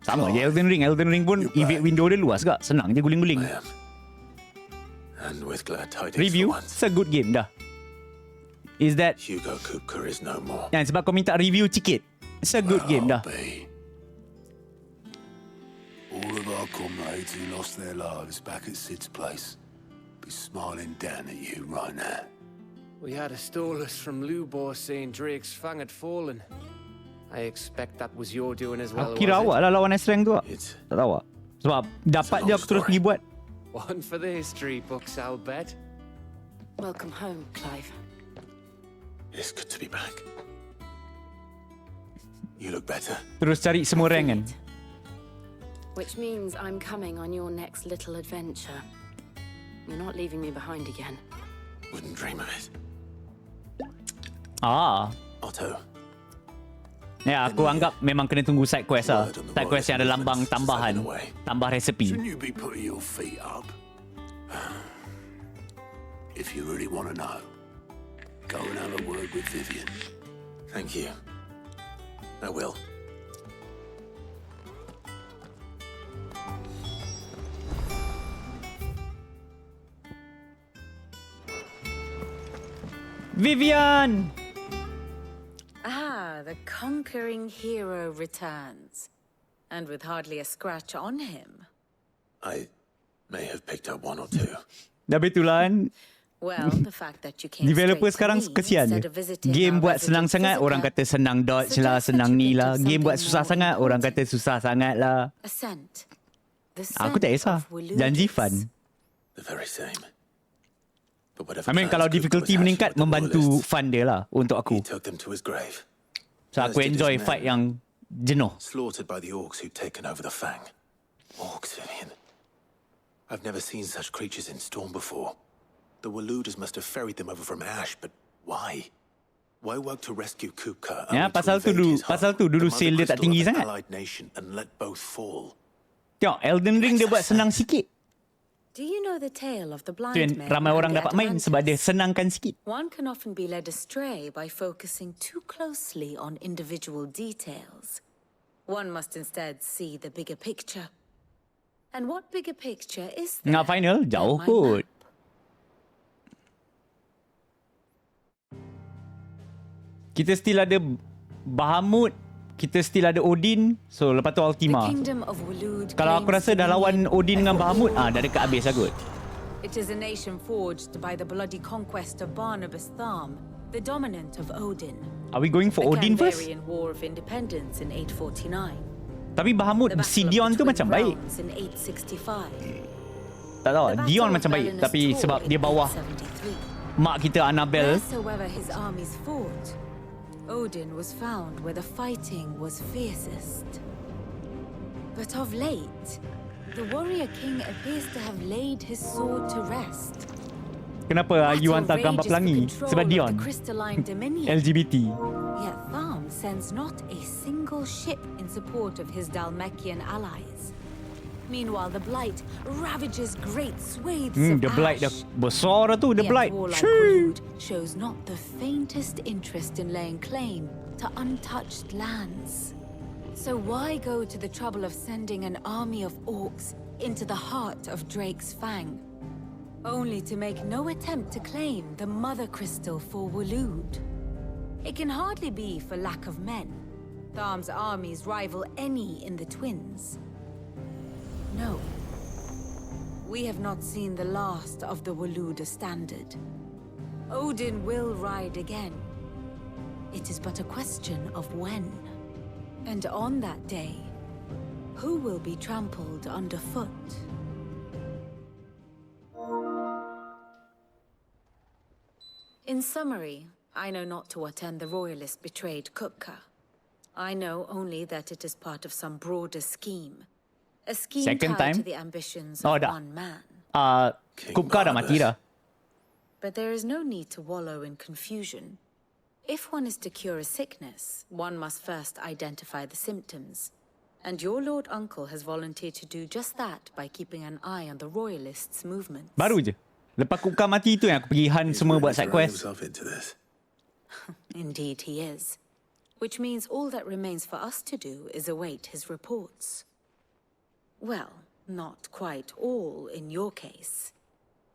Sama je Elden Ring. Elden Ring pun evade window dia luas gak. Senang je guling-guling. I am. And with glad tidings Review, for once, it's a good game dah. Is that Hugo Kupka is no more. sebab kau minta review sikit. It's a good game dah. Be. All of our comrades who lost their lives back at Sid's place be smiling down at you right now. We had a stolus from Lubor saying Drake's fang had fallen. I expect that was your doing as well, Aku kira awak lah lawan Esrang tu. It's Tak tahu awak. Sebab dapat je aku terus pergi buat. One for the history books, I'll bet. Welcome home, Clive. it's good to be back. You look better. Terus cari semua rank kan. Which means I'm coming on your next little adventure. You're not leaving me behind again. Wouldn't dream of it. Otto, Ya, aku anggap memang kena tunggu side quest lah. Side quest yang ada lambang tambahan. Tambah resepi. Shouldn't you be putting your feet up? If you really want to know, go and have a word with Vivian. thank you. I will. Vivian! Ah, the conquering hero returns. And with hardly a scratch on him. I may have picked up one or two. Dah betulan. Well, the fact that you came Developer straight to sekarang me kesian je. instead of visiting Game our buat senang resident sangat, orang visitor kata senang dodge lah, suggests senang that ni you lah. think of Game buat something susah more sangat, orang kata important. susah sangat lah. A scent. The Aku tak scent kisah. of Wuludis. Janji fun. The very same. But whatever I mean, plans kalau Kupka difficulty was hatching meningkat, with the membantu royalists, fun dia lah untuk he aku. took them to his grave. So aku As did his enjoy men. fight yang jenuh. Slaughtered by the orcs who'd taken over the Fang. Orcs, Vivian. I've never seen such creatures in Storm before. The Waluders must have ferried them over from Ash, but why? Why work to rescue Kupka? Ya, only to pasal tu invade dulu- his home, pasal tu dulu the sale mother dia tak crystal tinggi of an sangat. allied nation, and let both fall. Tengok, Elden Ring dia buat senang sikit. Do you know the tale of the blind Tu yang men ramai and orang the dapat main sebab dia Adamantus? senangkan sikit. One can often be led astray by focusing too closely on individual details. One must instead see the bigger picture. And what bigger picture is there? Tengah final, than jauh my kot. map? Kita still ada Bahamut, kita still ada Odin. So lepas tu The Ultima. kingdom of Wulud Kalau aku claims rasa dah lawan dominion Odin dengan over Bahamut, all. dah dekat habis lah kot. It is a nation forged by the bloody conquest of Barnabas Tharm, the dominant of Odin. Are we going for The Odin first? Canvarian War of Independence in 849. Tapi Bahamut, The si Battle of Dion the tu Twin macam baik. Realms in 865. Tak tahu, The Dion Battle macam of baik. Valinor Tapi Tor sebab in dia bawah 873. mak kita Annabelle. Wheresoever his armies fought, Odin was found where the fighting was fiercest. But of late, the warrior king appears to have laid his sword to rest. Kenapa you Battle hantar gambar rages for pelangi? control Sebab of Dion. the crystalline dominion. LGBT. Yet Tharm sends not a single ship in support of his Dalmekian allies. Meanwhile, the Blight ravages great swathes of The Blight dah ash. besar dah tu, The Yet Blight. warlike Shoo. Wulud shows not the faintest interest in laying claim to untouched lands. So why go to the trouble of sending an army of orcs into the heart of Drake's Fang, only to make no attempt to claim the Mother Crystal for Wulud? It can hardly be for lack of men. Tharm's armies rival any in the Twins. No. We have not seen the last of the Wuluda standard. Odin will ride again. It is but a question of when. And on that day, who will be trampled underfoot? In summary, I know not to what end the royalist betrayed Kupka. I know only that it is part of some broader scheme. A scheme Second tied time? to the ambitions Oh, of dah. one man. Kupka dah mati dah. But there is no need to wallow in confusion. If one is to cure a sickness, one must first identify the symptoms. And your Lord Uncle has volunteered to do just that by keeping an eye on the Royalists' movements. Baru je. Lepas Kupka mati tu yang aku pergi hunt He's semua really buat side throwing quest. himself into this. Indeed he is. Which means all that remains for us to do is await his reports. Well, not quite all in your case.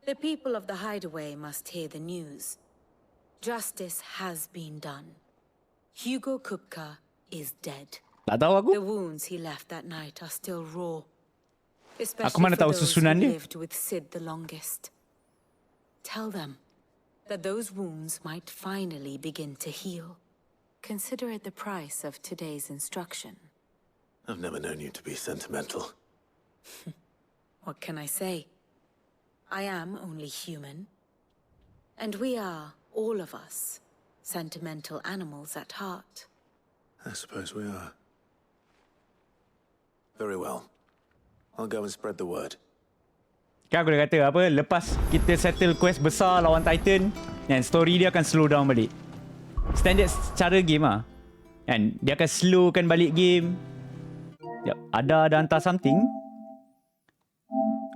The people of the Hideaway must hear the news. Justice has been done. Hugo Kupka is dead. Tak tahu aku. The wounds he left that night are still raw. Aku Especially mana for tahu those who susunan dia. lived with Sid the longest. Tell them that those wounds might finally begin to heal. Consider it the price of today's instruction. I've never known you to be sentimental. What can I say? I am only human. And we are, all of us, sentimental animals at heart. I suppose we are. Very well. I'll go and spread the word. Kan aku dah kata apa, lepas kita settle quest besar lawan Titan, dan story dia akan slow down balik. Standard cara game lah. Kan, dia akan slowkan balik game. Yep, ada hantar something.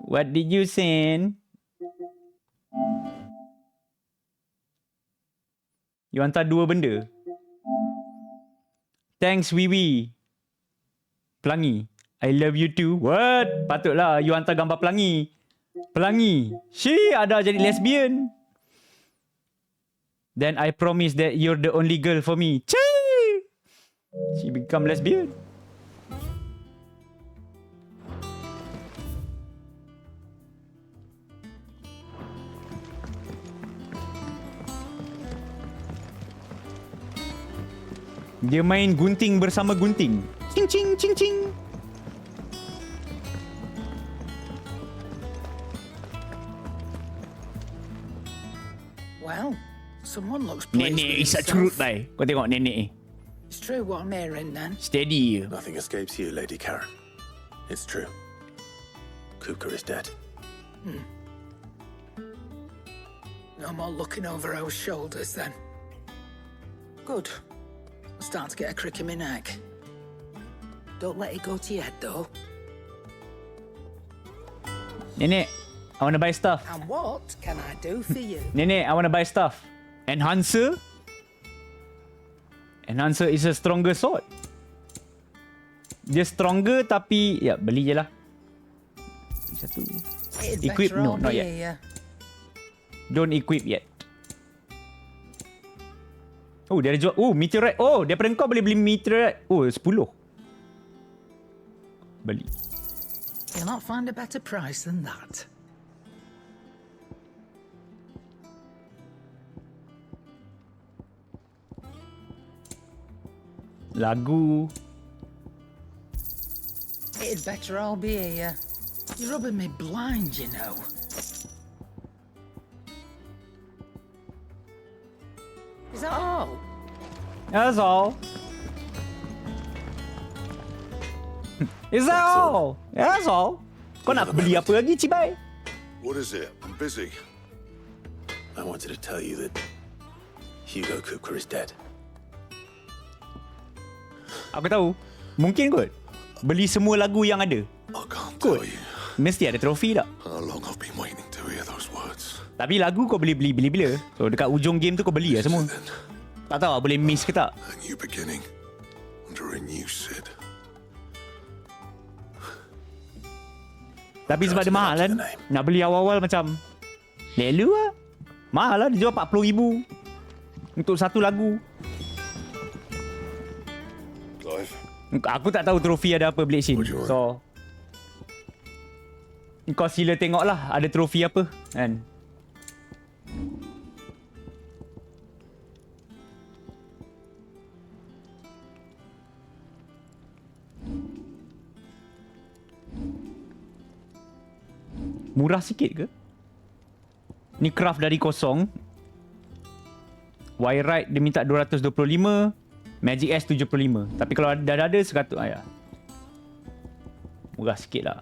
What did you send? You hantar 2 benda. Thanks, Wiwi. Pelangi. I love you too. What? Patutlah you hantar gambar pelangi. Pelangi. She ada jadi lesbian. Then I promise that you're the only girl for me. Chee! She become lesbian. Dia main gunting bersama gunting. Cing cing cing cing. Well, someone looks pleased Nenek with isap himself. curut, bai. Kau tengok nenek ni. It's true what I'm hearing then. Steady je. Nothing escapes you, Lady Karen. It's true. Kupka is dead. No more looking over our shoulders then. Good. I'm starting to get a crick in my neck. Don't let it go to your head though. Nenek, I want to buy stuff. And what can I do for you? Nenek, I want to buy stuff. Enhancer? Enhancer is a stronger sword. Dia stronger tapi... Ya, beli je lah. Beli satu. It'd Equip? better No, all not be yet. here. Don't equip yet. Oh, dia ada jual. Oh, meteorite. Oh, daripada kau boleh beli meteorite. Oh, 10. Beli. You'll not find a better price than that. Lagu. It'd better all be here. You're rubbing me blind, you know. Is that all? That's all. Is that all? That's all. Kau nak beli apa lagi, Cibai? What is it? I'm busy. I wanted to tell you that Hugo Kupka is dead. Aku tahu. Mungkin kot. Beli semua lagu yang ada. I can't Kot. tell you Mesti ada trofi tak? how long I've been waiting to hear those words. Tapi lagu kau beli bila. So dekat ujung game tu kau beli lah semua. Then, Tak tahu boleh miss ke tak. a new beginning under a new Sid. Tapi sebab dia mahal kan. Nak beli awal-awal macam lelu lah. Mahal lah. Dia jual 40,000 untuk satu lagu. Clive, Aku tak tahu trofi ada apa Blade Shin. What do you want? So kau sila tengok lah ada trofi apa kan. Murah sikit ke? Ni craft dari kosong. Wire dia minta 225. Magic S 75. Tapi kalau dah ada 100 ya. Murah sikit lah.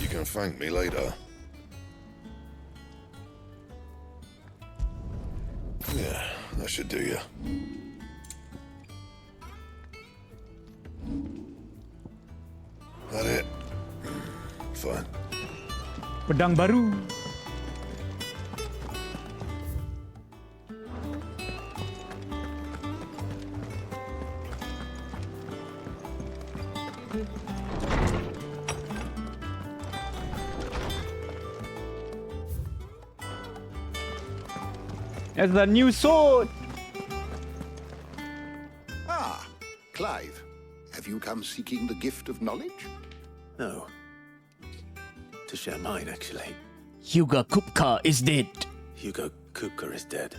you can thank me later. Yeah, that should do you. That it? Fine. Pedang baru. That's the new sword. Ah, Clive. Have you come seeking the gift of knowledge? No. To share mine, actually. Hugo Kupka is dead. Hugo Kupka is dead.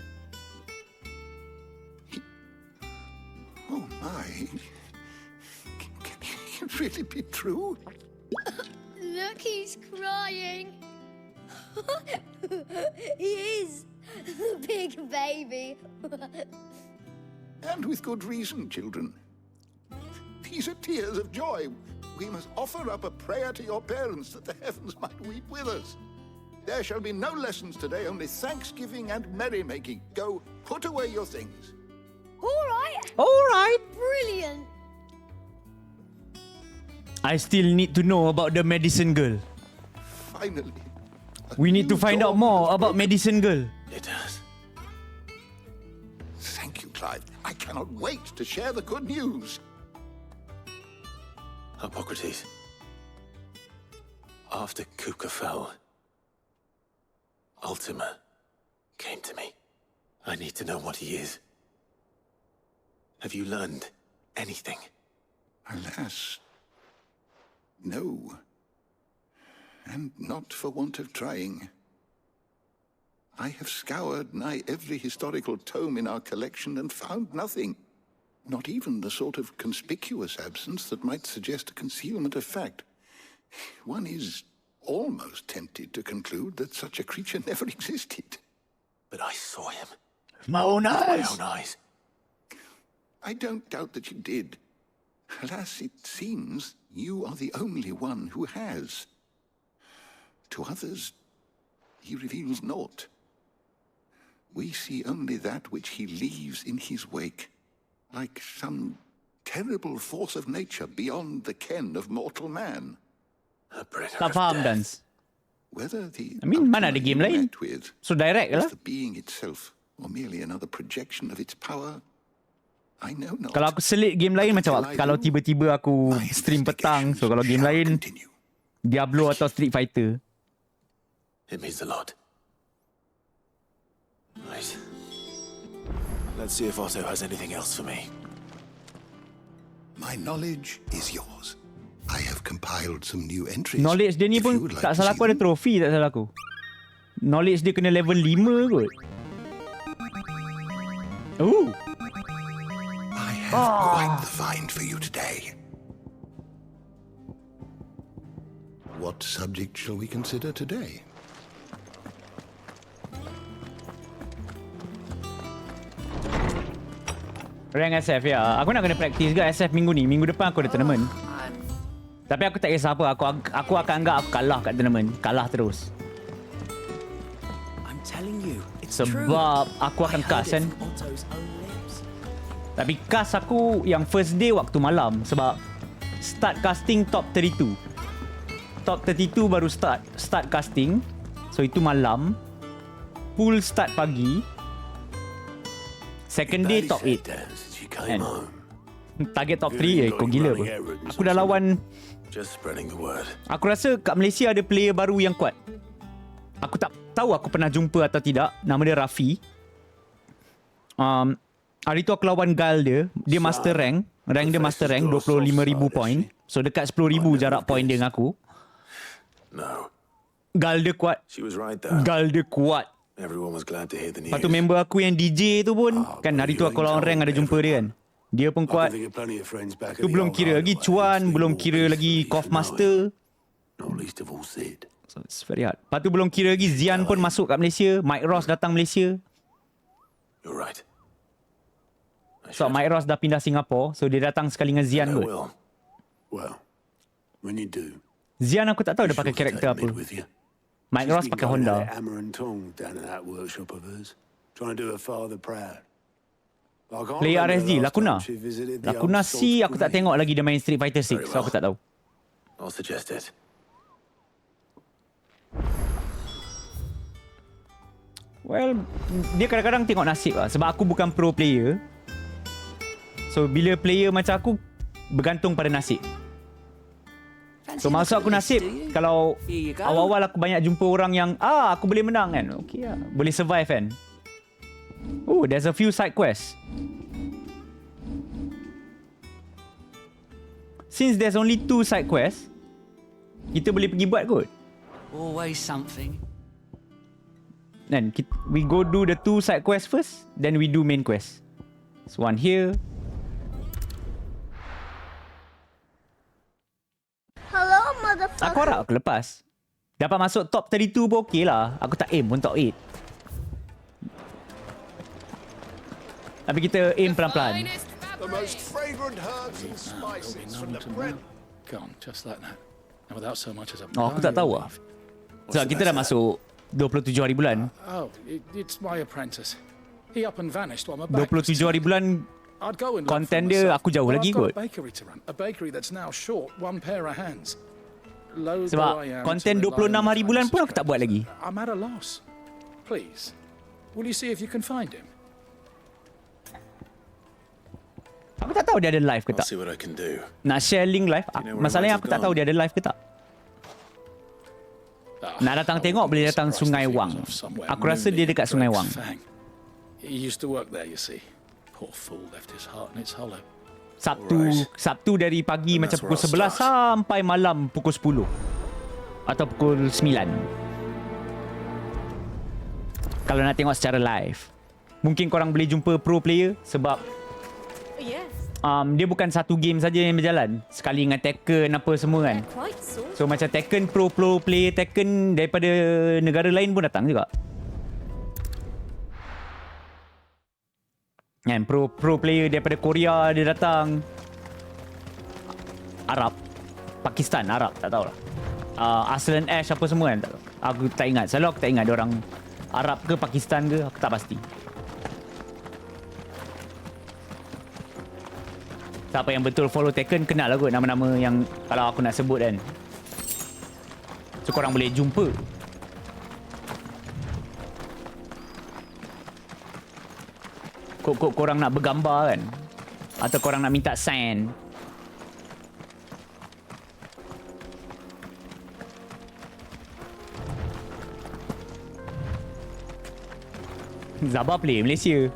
Oh, my. Can it really be true? Look, he's crying. He is. Big baby. And with good reason, children. These are tears of joy. We must offer up a prayer to your parents that the heavens might weep with us. There shall be no lessons today, only thanksgiving and merrymaking. Go, put away your things. All right. All right. Brilliant. I still need to know about the medicine girl. Finally. We need to find out more about medicine girl. It does. Thank you, Clive. I cannot wait to share the good news. Hippocrates. After Kupka fell, Ultima came to me. I need to know what he is. Have you learned anything? Alas, no. And not for want of trying. I have scoured nigh every historical tome in our collection and found nothing. Not even the sort of conspicuous absence that might suggest a concealment of fact. One is almost tempted to conclude that such a creature never existed. But I saw him. My own With my eyes. own eyes. I don't doubt that you did. Alas, it seems you are the only one who has. To others, he reveals naught. We see only that which he leaves in his wake, like some terrible force of nature beyond the ken of mortal man. A bringer Tak of faham death. dance. Whether the I mean, mana ada Ultima game you lain? met with So direct is lah. the being itself, or merely another projection of its power, I know not. Kalau aku selit game lain macam kalau tiba-tiba aku My stream petang. So investigations kalau game shall lain continue. Diablo atau Street Fighter. It means a lot. Right. Let's see if Otto has anything else for me. My knowledge is yours. I have compiled some new entries. Knowledge dia ni If you pun would like tak to salah see aku ada them. trofi, tak salah aku. Knowledge dia kena level 5 kot. Oh, I have quite the find for you today. What subject shall we consider today? rank SF ya. Aku nak kena practice ke SF minggu ni. Minggu depan aku ada tournament. Tapi aku tak kisah apa. Aku akan anggap aku kalah kat tournament. Kalah terus. I'm telling you, it's Sebab aku akan cast kan. Tapi cast aku yang first day waktu malam. Sebab start casting top 32. Top 32 baru start casting. So itu malam. Full start pagi. Second day top 8. Came home. Target top 3 kau gila apa. Aku dah lawan. Just spreading the word. Aku rasa kat Malaysia ada player baru yang kuat. Aku tak tahu aku pernah jumpa atau tidak. Nama dia Rafi. Hari tu aku lawan Gal dia. Dia master rank. Rank dia master rank 25,000 point. So dekat 10,000 jarak point dia dengan aku. No. Gal dia kuat. She was right though. Gal dia kuat. Everyone was glad to hear the news. Lepas tu member aku yang DJ tu pun. Kan hari tu aku lawan rank ada jumpa dia kan. Dia pun kuat. Tu belum kira lagi Cuan. Belum kira lagi Kof Master. Not least of all Sid. So it's very hard. Lepas tu belum kira lagi Zian pun masuk kat Malaysia. Mike Ross datang Malaysia. You're right. So Mike Ross dah pindah Singapura. So dia datang sekali dengan Zian I kot. will. Well, when you do, Zian aku tak tahu dia pakai karakter apa. with you. Mike Ross pakai Honda. Hammer and tong down at that workshop of hers, trying to do her father proud. I can't Play remember RSG, the last Lakuna. time she visited the Lakuna old C salt's aku tak grave. tengok lagi dia main Street Fighter 6. So aku tak tahu. I'll suggest it. Well, dia kadang-kadang tengok nasib lah. Sebab aku bukan pro player. So bila player macam aku, bergantung pada nasib. So maksud aku nasib kalau awal-awal aku banyak jumpa orang yang aku boleh menang kan. Okay lah. Boleh survive kan. Oh, there's a few side quests. Since there's only 2 side quests, kita boleh pergi buat kot. Always something. Then we go do the 2 side quests first, then we do main quest. So one here. Hello, motherfucker. Aku harap aku lepas. Dapat masuk top 32 pun okey lah. Aku tak aim pun top 8. Tapi kita aim pelan-pelan. The most fragrant herbs and spices from the Brent. Gone, just like that. And without so much as a Oh, aku tak tahu lah. Sebab kita dah masuk 27 hari bulan. Oh, it's my apprentice. He up and vanished while my back was 27 hari bulan I'd go and look konten for dia myself, aku jauh but lagi I've got kot. a bakery to run. A bakery that's now short one pair of hands. Loath Sebab though I am konten to rely 26 on hari bulan pun aku apprentices tak buat lagi. I'm at a loss. Please, will you see if you can find him? Aku tak tahu dia ada live ke I'll tak. see what I can do. Nak share link live. You know where Masalahnya I might aku have tak tahu dia ada live ke tak. Nak datang tengok boleh datang Sungai Wang. Aku rasa dia dekat Sungai Wang. He used to work there, you see. Poor fool left his heart in its hollow. Sabtu dari pagi And macam that's pukul where I'll 11 sampai malam pukul 10. Atau pukul 9. Kalau nak tengok secara live. Mungkin korang boleh jumpa pro player sebab dia bukan satu game saja yang berjalan. Sekali dengan Tekken apa semua kan. So macam Tekken pro player Tekken daripada negara lain pun datang juga. Kan pro player daripada Korea dia datang. Arab, Pakistan, Arab tak tahulah. Aslan Ash apa semua kan. Aku tak ingat. Selalu aku tak ingat dia orang Arab ke Pakistan ke, aku tak pasti. Siapa yang betul follow Tekken kenal lah kot nama-nama yang kalau aku nak sebut kan. So korang boleh jumpa. Korang nak bergambar kan. Atau korang nak minta sign. Zabah play Malaysia.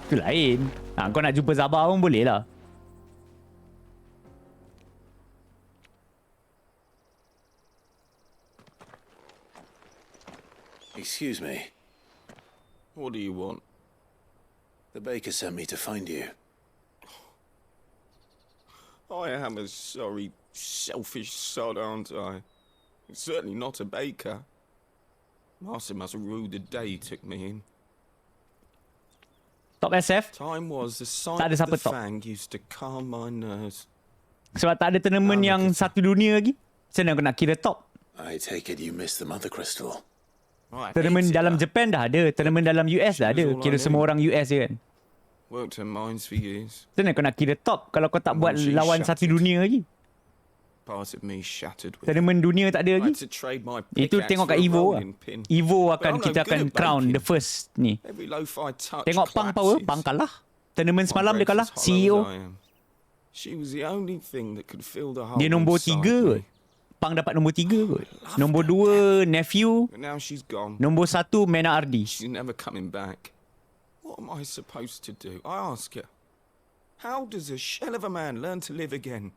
Itu lain. Kau nak jumpa Zabah pun boleh lah. Excuse me. What do you want? The baker sent me to find you. I am a sorry, selfish sod, aren't I? Certainly not a baker. Master must have ruled the day he took me in. Top SF. Time was the sight Tak ada of siapa the top. fang used to calm my nerves. Sebab tak ada tournament yang satu dunia lagi. Macam mana aku nak kira top? I take it you missed the mother crystal. Tournament dalam Japan dah ada. Tournament dalam US dah ada. Kira semua orang US je kan. Worked in mines for years. Macam mana kau nak kira top kalau kau tak buat lawan satu dunia lagi? Part of me shattered with Tournament dunia tak ada I lagi. had to trade my Itu pickaxe tengok for kat a Evo lah. rolling pin. Evo But akan I'm no kita good akan at crown baking. the first ni. Every loaf I touch Tengok Pang power, collapses. Pang kalah. Tournament My semalam dia bread's kalah. as hollow CEO. as I am. She was the only thing that could fill the hole Dia nombor inside 3 kot. me. Pang dapat nombor 3 kot. Nombor 2 nephew. But now she's gone. Nombor 1 Mena Ardi. She's never coming back. What am I supposed to do? I ask her. How does a shell of a man learn to live again?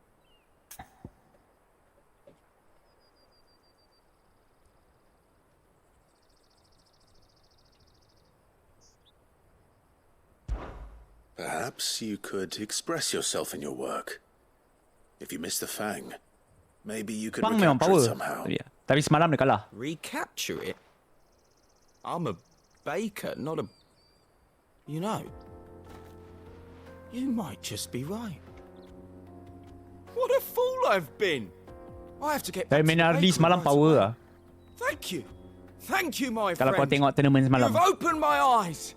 Perhaps you could express yourself in your work. If you miss the fang, maybe you could Pang memang recapture it power. somehow. Ya. Tapi semalam dia kalah. Recapture it? I'm a baker, not a... You know, you might just be right. What a fool I've been! I have to get Tapi back to Mena the Ardi bakery semalam right power away. lah. Thank you. Thank you, my Kalau kau friend. tengok tournament semalam. You've opened my eyes.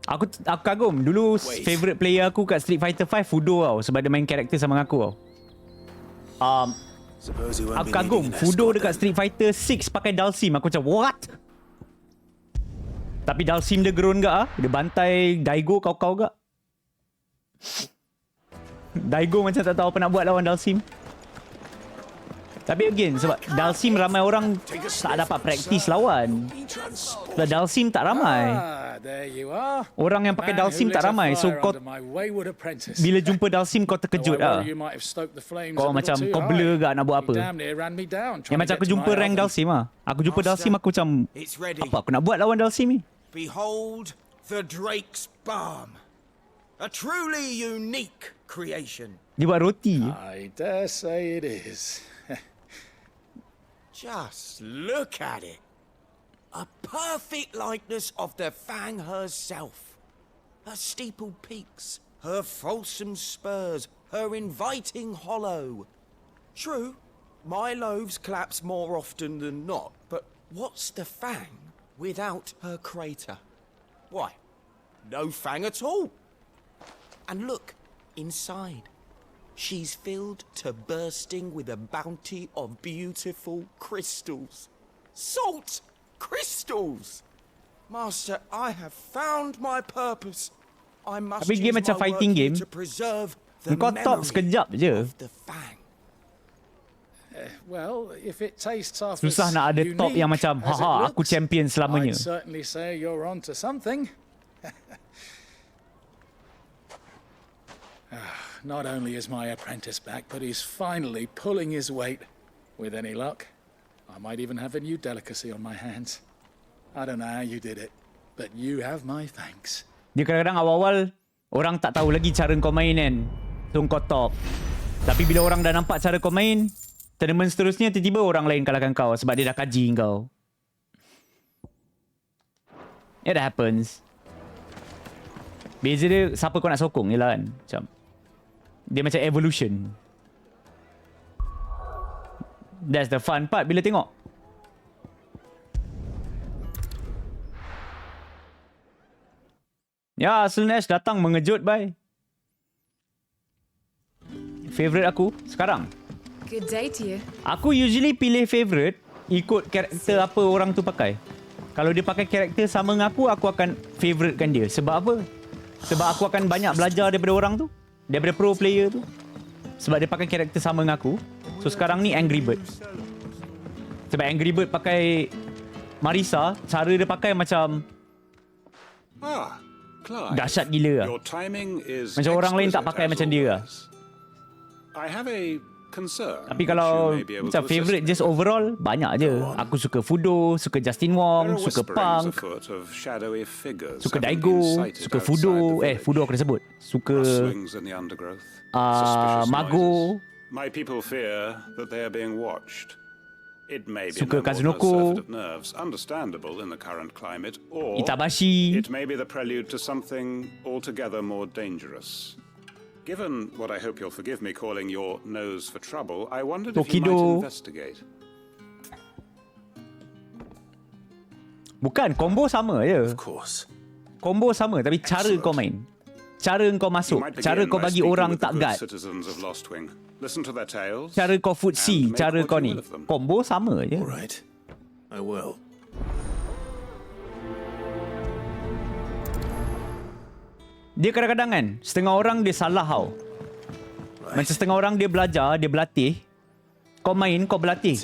Aku kagum. Dulu favourite player aku kat Street Fighter 5 Fudo tau. Sebab dia main karakter sama dengan aku tau. Suppose you won't Aku be kagum. needing an Fudo escort dekat then. Street Fighter 6 pakai Dalsim. Aku macam what? Tapi Dalsim dia gerun gak ah. Dia bantai Daigo kau-kau gak. Daigo macam tak tahu apa nak buat lawan Dalsim. Tapi again, sebab Dalsim ramai orang tak dapat praktis lawan. Sebab Dalsim tak ramai. There you are. Orang yang pakai Dalsim tak ramai. So kau bila jumpa Dalsim kau terkejut lah. Kau macam kau blur gak nak buat apa. Yang macam aku jumpa rank Dalsim lah. Aku jumpa Dalsim aku macam apa aku nak buat lawan Dalsim ni? Behold the Drake's Balm. A truly unique creation. Dia buat roti. I dare say it is. Just look at it. A perfect likeness of the Fang herself. Her steeple peaks, her fulsome spurs, her inviting hollow. True, my loaves collapse more often than not, but what's the Fang without her crater? Why, no Fang at all. And look, inside. She's filled to bursting with a bounty of beautiful crystals. Salt crystals! Master, I have found my purpose. I must Tapi game use macam my fighting work game, to preserve the kau top memory sekejap je. of the Fang. Well, if it tastes half Susah as nak ada top unique yang macam as it haha aku looks, champion selamanya. I'd certainly say you're onto something. Not only is my apprentice back, but he's finally pulling his weight. With any luck, I might even have a new delicacy on my hands. I don't know how you did it, but you have my thanks. Dia kadang-kadang awal-awal orang tak tahu lagi cara kau main kan. So kau top. Tapi bila orang dah nampak cara kau main, tournament seterusnya tiba-tiba orang lain kalahkan kau sebab dia dah kaji kau. It happens. Beza dia siapa kau nak sokong je lah kan. Macam dia macam evolution. That's the fun part bila tengok. Ya, Slnesh datang mengejut, bye. Favorite aku sekarang. Good day to you. Aku usually pilih favorite ikut karakter apa orang tu pakai. Kalau dia pakai karakter sama dengan aku akan favoritekan dia. Sebab apa? Sebab aku akan banyak belajar daripada orang tu. Daripada pro player tu. Sebab dia pakai karakter sama dengan aku. So sekarang ni Angry Bird. Sebab Angry Bird pakai Marisa, cara dia pakai macam dahsyat gila lah. Macam orang lain tak pakai macam dia lah. Tapi kalau macam favourite just overall, banyak je. Aku suka Fudo, suka Justin Wong, suka Punk, suka Daigo, suka Fudo. Fudo aku dah sebut. Suka Mago. Suka Kazunoko, Itabashi. It may be the prelude to something altogether more dangerous. Given what I hope you'll forgive me calling your nose for trouble, I wondered if you might investigate. Bukan, combo sama je. Of course. Combo sama, tapi cara kau main. Cara kau masuk. Cara kau bagi orang tak guard. Cara kau footsie. Cara kau ni. Combo sama je. Alright. I will. Dia kadang-kadang kan, setengah orang dia salah tau. Macam setengah orang dia belajar, dia berlatih. Kau main, kau berlatih.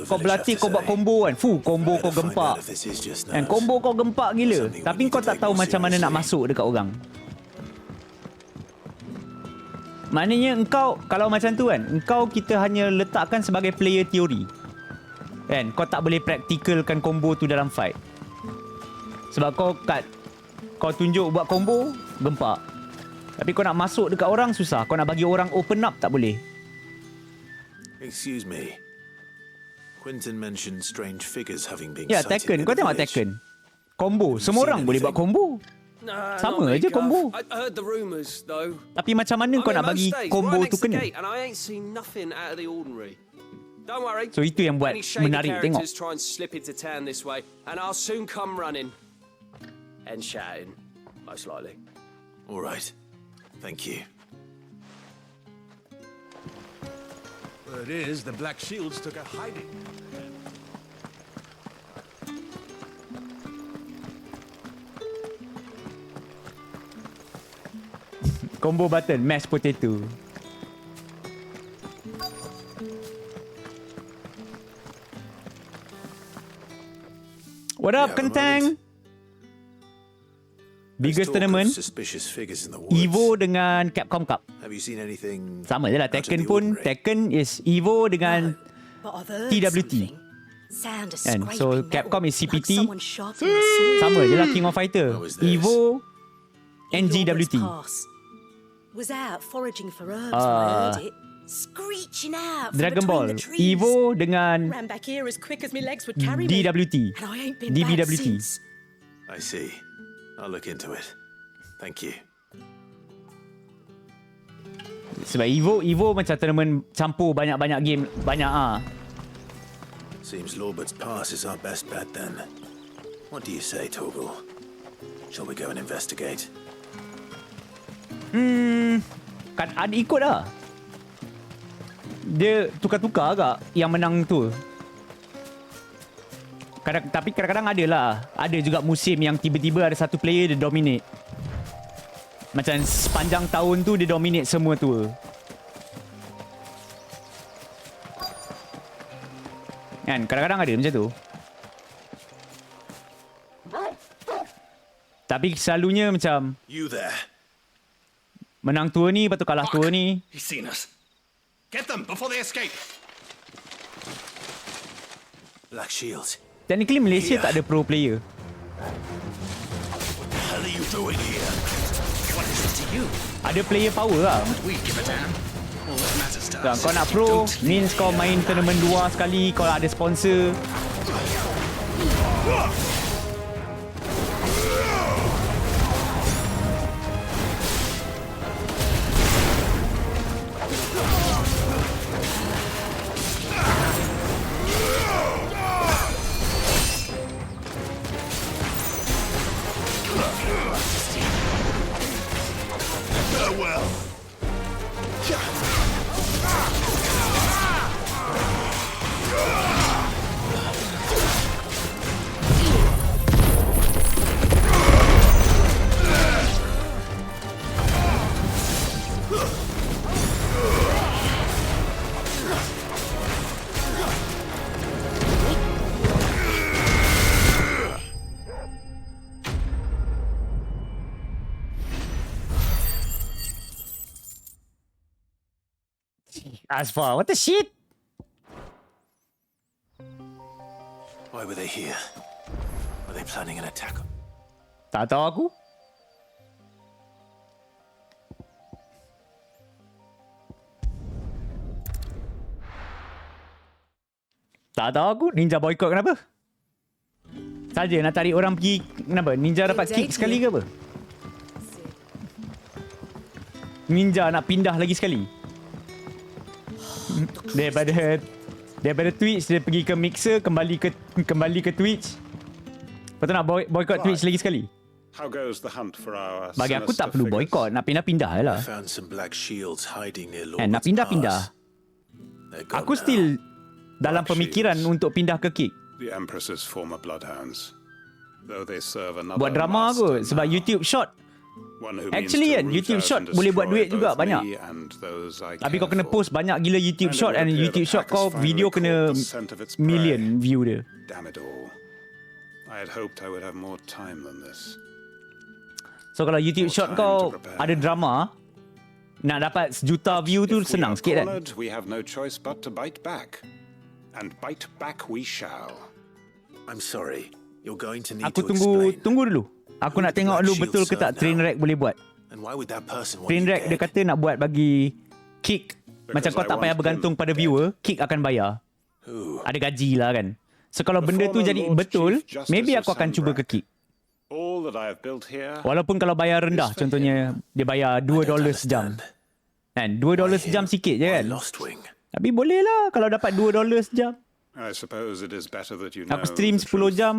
Kau berlatih, kau buat combo kan. Combo kau gempak. And combo kau gempak gila. Tapi kau tak tahu macam mana nak masuk dekat orang. Maknanya engkau, kalau macam tu kan, engkau kita hanya letakkan sebagai player teori. Kan, kau tak boleh practicalkan combo tu dalam fight. Sebab kau tunjuk buat combo, gempak. Tapi kau nak masuk dekat orang susah. Kau nak bagi orang open up tak boleh. Excuse me. Quentin mentioned strange figures having been sighted. Tekken. Kau tengok Tekken. Combo. Semua orang boleh buat combo. Sama je combo. I heard the rumors though. Tapi macam mana kau nak bagi combo tu kena? And I ain't seen nothing out of the ordinary. Don't worry. So itu yang buat menarik tengok. Try and slip into town this way, and I'll soon come running and shouting, most likely. All right. Thank you. Word is the Black Shields took a hiding. Combo button, mashed potato. What up, Kentang? Biggest tournament Suspicious figures in the woods. Evo dengan Capcom Cup. Have you seen anything? Sama je lah. out of Tekken the pun. ordinary? Tekken is Evo dengan TWT. And so Capcom is CPT. Sama je lah King of Fighter. What was this? Evo and GWT. Was out foraging for herbs when I heard it. Screeching out from Dragon between Ball the trees. Evo dengan Ran back here as quick as my legs would carry me. DWT. And I ain't been back DBWT. since. I see. I'll look into it. Thank you. Sebab Evo macam tournament campur banyak-banyak game. Banyak Seems Lorbert's Pass is our best bet then. What do you say, Torgal? Shall we go and investigate? Kan ada ikut lah. Dia tukar-tukar agak yang menang tu. Tapi kadang-kadang ada lah. Ada juga musim yang tiba-tiba ada satu player dia dominate. Macam sepanjang tahun tu dia dominate semua tu. Kan kadang-kadang ada macam tu. Tapi selalunya macam You there. menang tour ni, lepas tu kalah tour ni. He's seen us. Get them before they escape. Black Shields. Technically Malaysia tak ada pro player. What the hell are you doing here? What is it to you? Ada player power lah. We give a damn. All that matters to Kalau us kau is nak that you pro, don't means leave kau here. main tournament luar sekali, kau ada sponsor. Farewell. Asfar, what the shit? Why were they here? Were they planning an attack? Tak tahu aku. Tak tahu aku. Ninja boycott kenapa? Saja nak tarik orang pergi. Kenapa? Ninja dapat kick sekali ke apa? Ninja nak pindah lagi sekali. Daripada Twitch dia pergi ke Mixer, kembali ke Twitch. Lepas tu nak boycott Twitch lagi sekali. How goes the hunt for our Bagi aku tak sinister perlu figures? boycott, nak pindah-pindah je lah. I found some black shields hiding near Nak Lorbert's pindah-pindah. Pass. They're gone Aku now. still dalam Black pemikiran shields. untuk pindah ke kick. The Empress's former bloodhounds, though they serve another Buat drama master kot sebab now. YouTube short. One who Actually means to kan, root YouTube out short and boleh buat destroy duit juga both banyak. me and those I Tapi care kau kena for. post banyak gila YouTube And it short, would and appear YouTube the short pack has kau finally video kena caught the scent of its prey. million view dia. Damn it all. I had hoped I would have more time than this. So kalau YouTube More short time kau to prepare. ada drama, nak dapat 1 juta view tu If we senang are sikit kan. cornered, we have no choice but to bite back. And bite back we shall. I'm sorry. You're going to need Aku to tunggu explain. dulu. Aku Who nak the tengok Black dulu Shield betul ke tak serve train now? wreck boleh buat. And why would that person want Train you wreck dia dead? kata nak buat bagi kick. Macam Because kau I tak payah want bergantung him pada dead. viewer, kick akan bayar. Who? Ada gaji lah kan. So kalau The benda tu former jadi Lord betul, Chief Justice maybe of aku akan cuba ke Sandbrak. kick. All that I have built here. Walaupun kalau bayar rendah, Is for contohnya dia bayar $2 sejam. Kan, $2 sejam sikit je Why kan. Lost Wing? Tapi boleh lah kalau dapat $2 sejam. I suppose it is better that you know Aku stream the 10 truth. jam,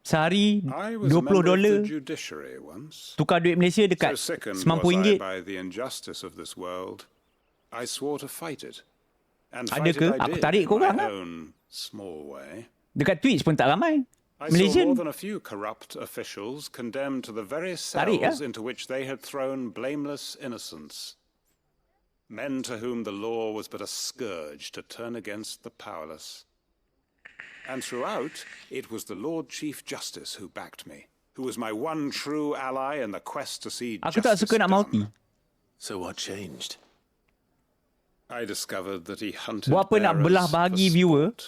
sehari I was a member of $20. the judiciary once. Tukar duit Malaysia So dekat sickened was RM90. I by the injustice of this world, I swore to fight it. And Ada fight ke? it I Aku did tarik in korang my lah. own small way. Dekat Twitch pun tak ramai. I saw more Malaysian. than a few corrupt officials condemned to the very Tarik, cells into which they had thrown blameless innocents. Men to whom the law was but a scourge to turn against the powerless. And throughout, it was the Lord Chief Justice who backed me, who was my one true ally in the quest to see Aku tak justice suka nak multi. done. So what changed? I discovered that he hunted Buat apa nak bearers belah for bahagi viewer? sport.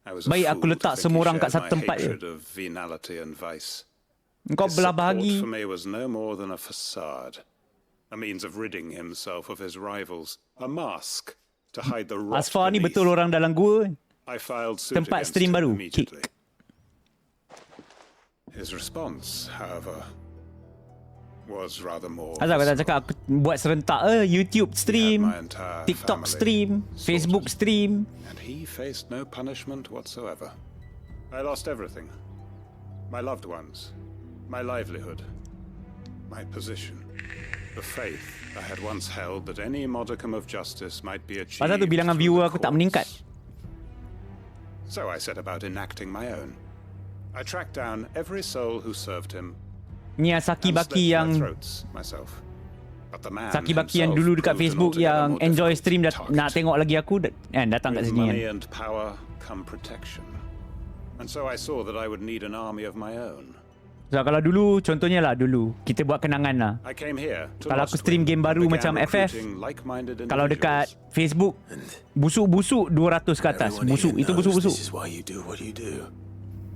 I was a Baik aku fool to letak think semua he orang kat shared satu my tempat je. hatred of venality and vice. Kau His belah support bahagi. for me was no more than a facade, a means of ridding himself of his rivals, a mask to hide the rot Asfar ni beneath. betul orang dalam gua. I filed suit Tempat against stream him baru. immediately. His response, however, was rather more Asal kau tak cakap aku buat serentak YouTube stream, my entire TikTok family stream, Facebook stream. and he faced no punishment whatsoever. I lost everything. My loved ones, my livelihood, my position, the faith I had once held that any modicum of justice might be achieved. Pasal tu bilangan through viewer the aku tak courts. meningkat. So I set about enacting my own. I tracked down every soul who served him. Ni yang Saki and Baki slit yang their throats myself. But the man Saki Baki yang himself dulu dekat proved an Facebook altogether yang more enjoy difficult stream target. nak tengok lagi aku datang kat With sini kan. money and power come protection. And so I saw that I would need an army of my own. So kalau dulu contohnya lah dulu kita buat kenangan lah. I came here to Kalau aku stream game baru macam FF, kalau dekat Facebook busuk-busuk 200 ke atas. Busuk, itu busuk-busuk. This is why you do what you do.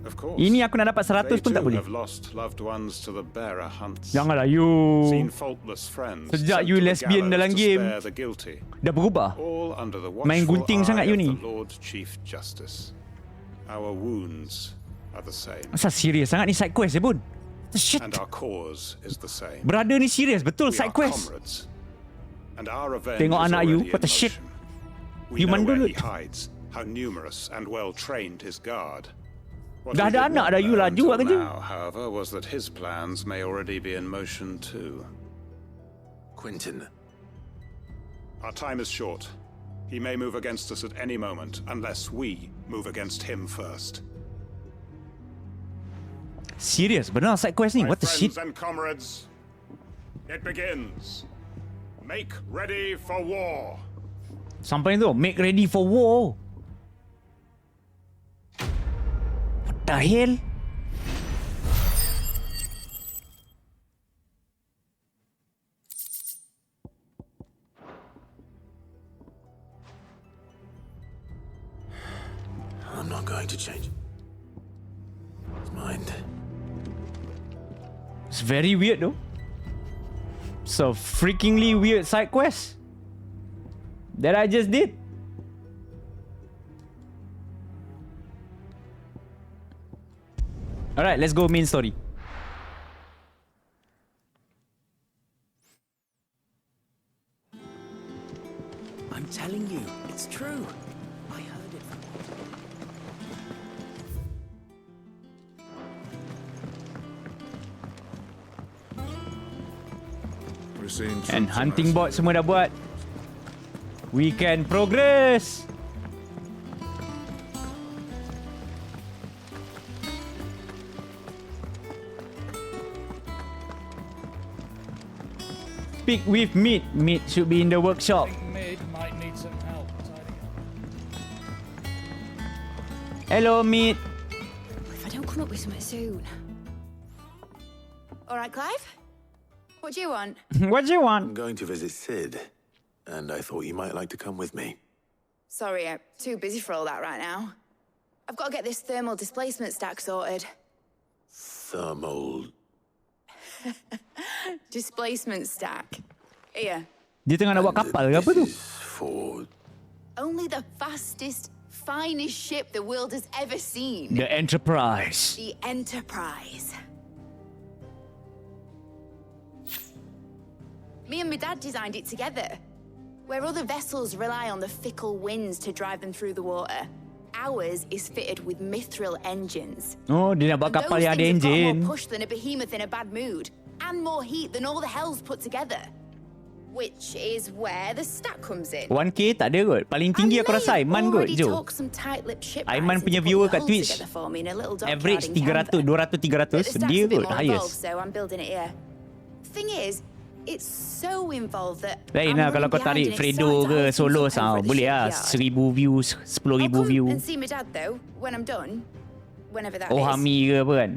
Of course. Ini aku nak dapat 100 pun tak They too boleh. have lost loved ones to the bearer hunts. Janganlah you. Seen faultless friends Sejak sent you to the lesbian gallows dalam to game, spare the guilty. dah berubah. All under the Main watchful gunting sangat eye you of ni. the Lord Chief Justice. Our wounds are the same. Asal serius sangat ni side quest je pun. Shit. And our cause is the same. Brother ni serius betul We side are quest. comrades. And our revenge Tengok is anak you, already what the in shit. motion. You We know where mandul. he hides, how numerous and well trained his guard. What Dah we ada did anak not dah, you know laju until kerja. now, however, was that his plans may already be in motion too. Quentin, Our time is short. He may move against us at any moment, unless we move against him first. Serius benar side quest ni. My What the shit? friends and comrades, it begins. Make ready for war. Sampai tu make ready for war. What the hell? I'm not going to change his mind. It's very weird though. So freakingly weird side quest that I just did. Alright, let's go main story. I'm telling you, it's true. I heard it from And hunting bot semua dah buat. We can progress. Speak with Meat. Meat should be in the workshop. Mid might need some help tidying up. Hello, Meat. If I don't come up with something soon. All right, Clive? What do you want? What do you want? I'm going to visit Sid, and I thought you might like to come with me. Sorry, I'm too busy for all that right now. I've got to get this thermal displacement stack sorted. Thermal. Displacement stack. Here. Dia tengah nak buat kapal ke apa tu? For Only the fastest, finest ship the world has ever seen. The Enterprise. The Enterprise. Me and my dad designed it together. Where other vessels rely on the fickle winds to drive them through the water, ours is fitted with mithril engines. Oh, dia nak buat And kapal those yang ada things have got enjin. more push than a behemoth in a bad mood, and more heat than all the hells put together. Which is where the stack comes in. 1K tak ada kot. Paling tinggi aku rasa Aiman kot, Jo. Aiman punya viewer kat Twitch average 300, 200, 300. Dia kot highest. So I'm building it here. Thing is, It's so involved that Lain I'm lah kalau running kau tarik behind in Fredo excited ke items Solos over at the boleh lah. shipyard. 1,000 views, 10,000 I'll view. come and see my dad though when I'm done, whenever that Oh is. Hami ke apa kan.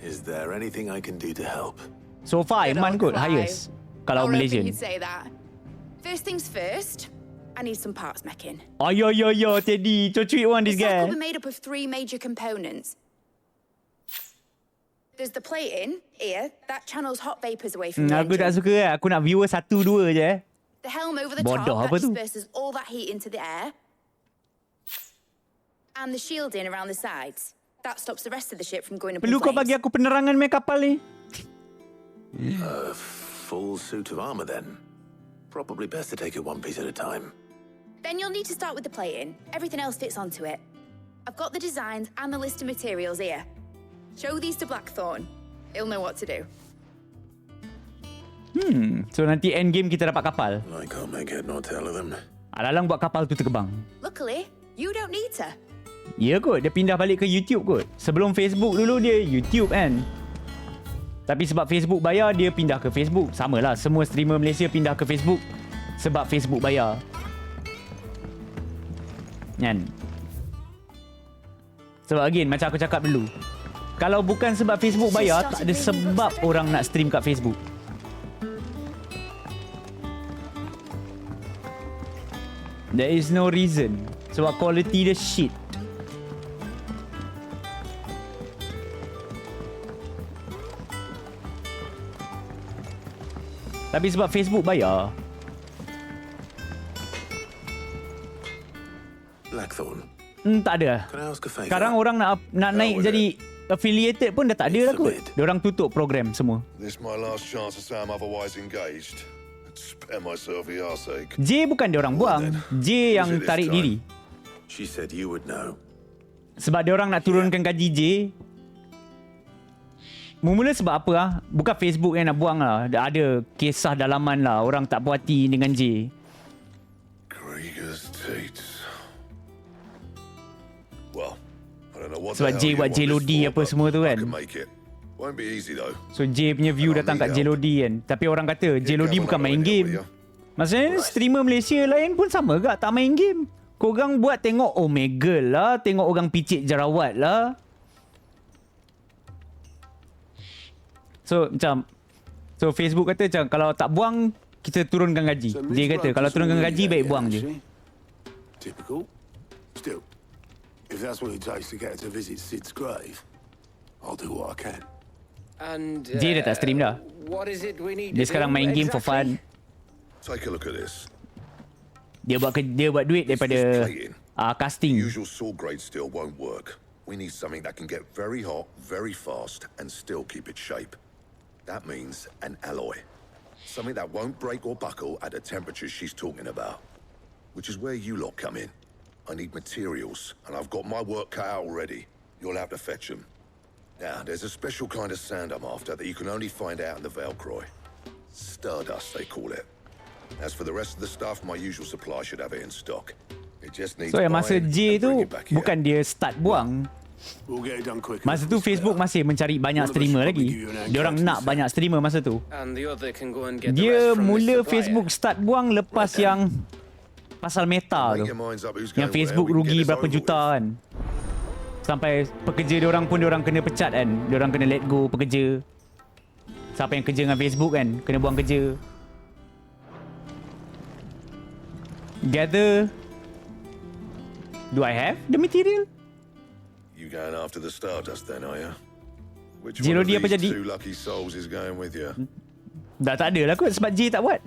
Is there anything I can do to help? So far Aiman kot Clive. highest. Kalau I was hoping Malaysian. you'd say that. First things first, I need some parts making. Oh yo Teddy, cuci one this The set guy. will be made up of 3 major components. There's the plating here that channels hot vapors away from the Aku tak engine. suka lah. Aku nak viewer 1-2 je. The helm over the Bodoh top apa that tu? disperses all that heat into the air. And the shielding around the sides. That stops the rest of the ship from going up in Perlu kau flames. bagi aku penerangan main kapal ni. A full suit of armor, then. Probably best to take it one piece at a time. Then you'll need to start with the plating. Everything else fits onto it. I've got the designs and the list of materials here. Show these to Blackthorn. He'll know what to do. So nanti end game kita dapat kapal. I can't make head nor tail of them. Alalang buat kapal tu terbang. Luckily, you don't need to. Ya kot, dia pindah balik ke YouTube kot. Sebelum Facebook dulu dia YouTube kan. Tapi sebab Facebook bayar, dia pindah ke Facebook. Samalah, semua streamer Malaysia pindah ke Facebook sebab Facebook bayar. Kan? Sebab again, macam aku cakap dulu, kalau bukan sebab Facebook bayar, tak ada sebab orang nak stream kat Facebook. There is no reason. Sebab quality dia shit. Tapi sebab Facebook bayar. Blackthorn, Tak ada. can I ask a favor? Sekarang orang nak naik jadi affiliated pun dah tak ada lah kot. Diorang tutup program semua. This my last chance to say I'm otherwise engaged. Spare myself the arseache. J bukan diorang buang. J yang Is it this tarik time? diri. She said you would know. Sebab diorang nak turunkan gaji J. Mula sebab apa lah? Bukan Facebook yang nak buang lah. Ada kisah dalaman lah. Orang tak puas hati dengan J. Krieger's Tates. Well, I don't know what Sebab the J hell you buat want this J-Lodi for, apa but semua tu I kan. can make it. Won't be easy though. So J punya view datang kat J-Lodi kan. Tapi orang kata J-Lodi bukan main game. Maksudnya streamer Malaysia lain pun sama gak tak main game. Korang buat tengok Omegle lah. Tengok orang picit jerawat lah. So macam Facebook kata macam kalau tak buang kita turunkan gaji. Dia kata kalau turunkan gaji baik buang je. Typical. Still, if that's what it takes to get her to visit Sid's grave, I'll do what I can. And J dah tak stream dah. what is it we need Dia to sekarang do main game for exactly? fun. Take a look at this. Dia buat duit daripada casting. Usual saw grade steel won't work. We need something that can get very hot, very fast, and still keep its shape. That means an alloy. Something that won't break or buckle at the temperatures she's talking about. Which is where you lot come in. I need materials, and I've got my work cut out already. You'll have to fetch them. Now, there's a special kind of sand I'm after that you can only find out in the Velcroy. Stardust, they call it. As for the rest of the stuff, my usual supply should have it in stock. It just needs So yang masa buying J and tu bringing back here. bukan dia start buang. We'll get it done quicker. Masa tu Facebook masih mencari banyak streamer lagi. Diorang nak banyak streamer masa tu. And the other can go and get the Dia rest from mula this supplier. Facebook start buang lepas yang pasal meta tu. Yang Facebook rugi berapa juta kan. Sampai pekerja diorang pun diorang kena pecat kan. Diorang kena let go pekerja. Siapa yang kerja dengan Facebook kan kena buang kerja. Gather. Do I have the material? You going after the Stardust then, are you? Which Zero one of dia apa these jadi? two lucky souls is going with you? Dah tak ada lah kot sebab J tak buat.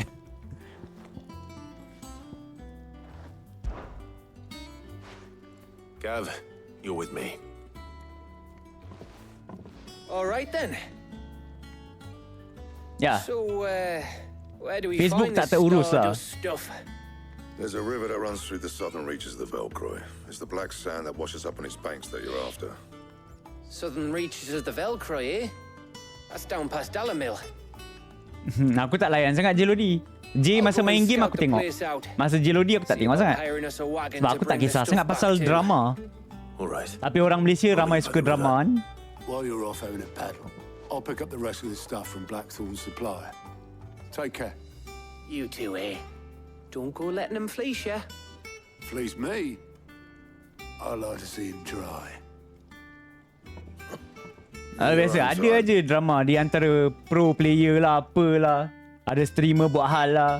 Gav, you're with me. All right then. Ya. So, where do we Facebook find tak this terurus lah. Stardust stuff? There's a river that runs through the southern reaches of the Velcroy. It's the black sand that washes up on its banks that you're after. Southern reaches of the Velcroy, eh? That's down past Dalamil. Aku tak layan sangat J-Lodi. J masa main game aku tengok. Masa J-Lodi aku tak tengok sangat. Sebab aku tak kisah sangat pasal drama. Tapi orang Malaysia ramai suka drama kan. While you're off having a paddle, I'll pick up the rest of the stuff from Blackthorn's supplier. Take care. You two, eh? Don't go letting him fleece you. Fleece me? I like to see him try. Biasa ada aja drama di antara pro player lah, apalah. Ada streamer buat hal lah.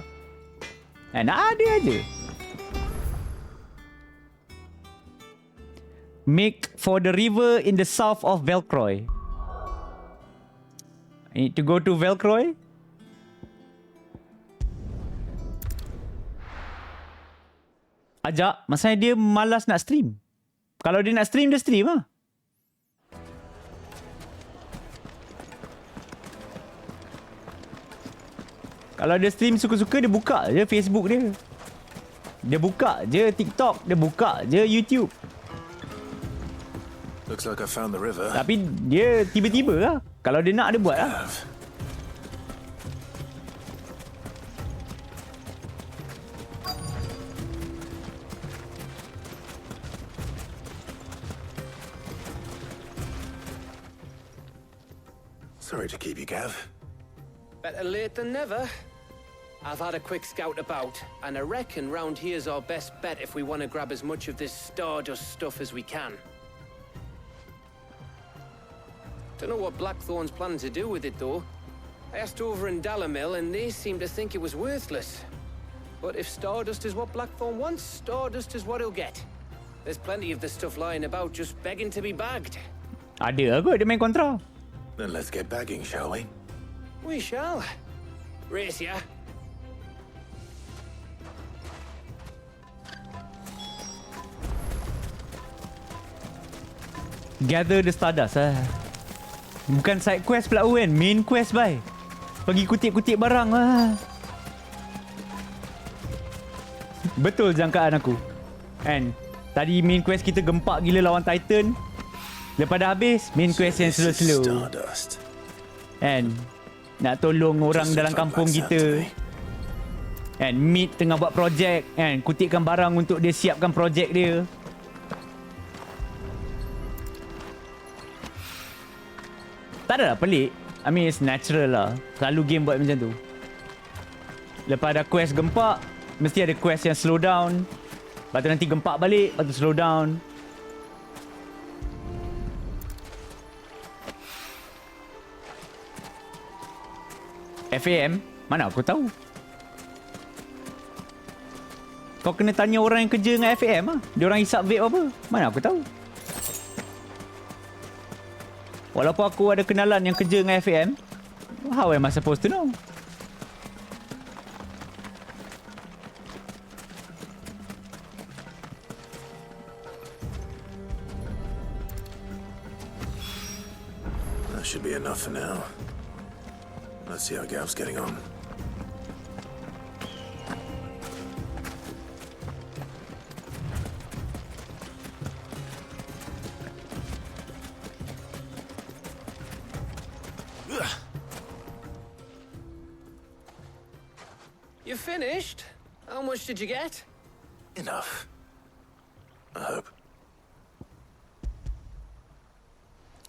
And ada aja. Make for the river in the south of Velcroy. I need to go to Velcroy. Ajak, masalahnya dia malas nak stream. Kalau dia nak stream, dia stream lah. Kalau dia stream suka-suka, dia buka je Facebook dia. Dia buka je TikTok, dia buka je YouTube. Looks like I found the river. Tapi dia tiba-tiba lah. Kalau dia nak, dia buat lah. Sorry to keep you, Gav. Better late than never. I've had a quick scout about, and I reckon round here's our best bet if we want to grab as much of this Stardust stuff as we can. Don't know what Blackthorn's planning to do with it, though. I asked over in Dalamil, and they seem to think it was worthless. But if Stardust is what Blackthorn wants, Stardust is what he'll get. There's plenty of the stuff lying about just begging to be bagged. Ada kot dia main kontra. Then let's get bagging, shall we? We shall. Race ya. Gather the Stardust lah. Bukan side quest pula kan. Main quest bye. Pergi kutip-kutip barang lah. Betul jangkaan aku. And tadi main quest kita gempak gila lawan Titan. Lepas dah habis, main quest yang slow-slow. And nak tolong orang dalam kampung kita. And Meat tengah buat projek. And kutipkan barang untuk dia siapkan projek dia. Tak adalah pelik. I mean it's natural lah. Selalu game buat macam tu. Lepas ada quest gempak, mesti ada quest yang slow down. Lepas tu nanti gempak balik, lepas tu slow down. FAM? Mana aku tahu? Kau kena tanya orang yang kerja dengan FAM lah. Dia orang hisap vape apa? Mana aku tahu? Walaupun aku ada kenalan yang kerja dengan FAM, how am I supposed to know? That should be enough for now. Let's see how Gav's getting on. You finished? How much did you get? Enough. I hope.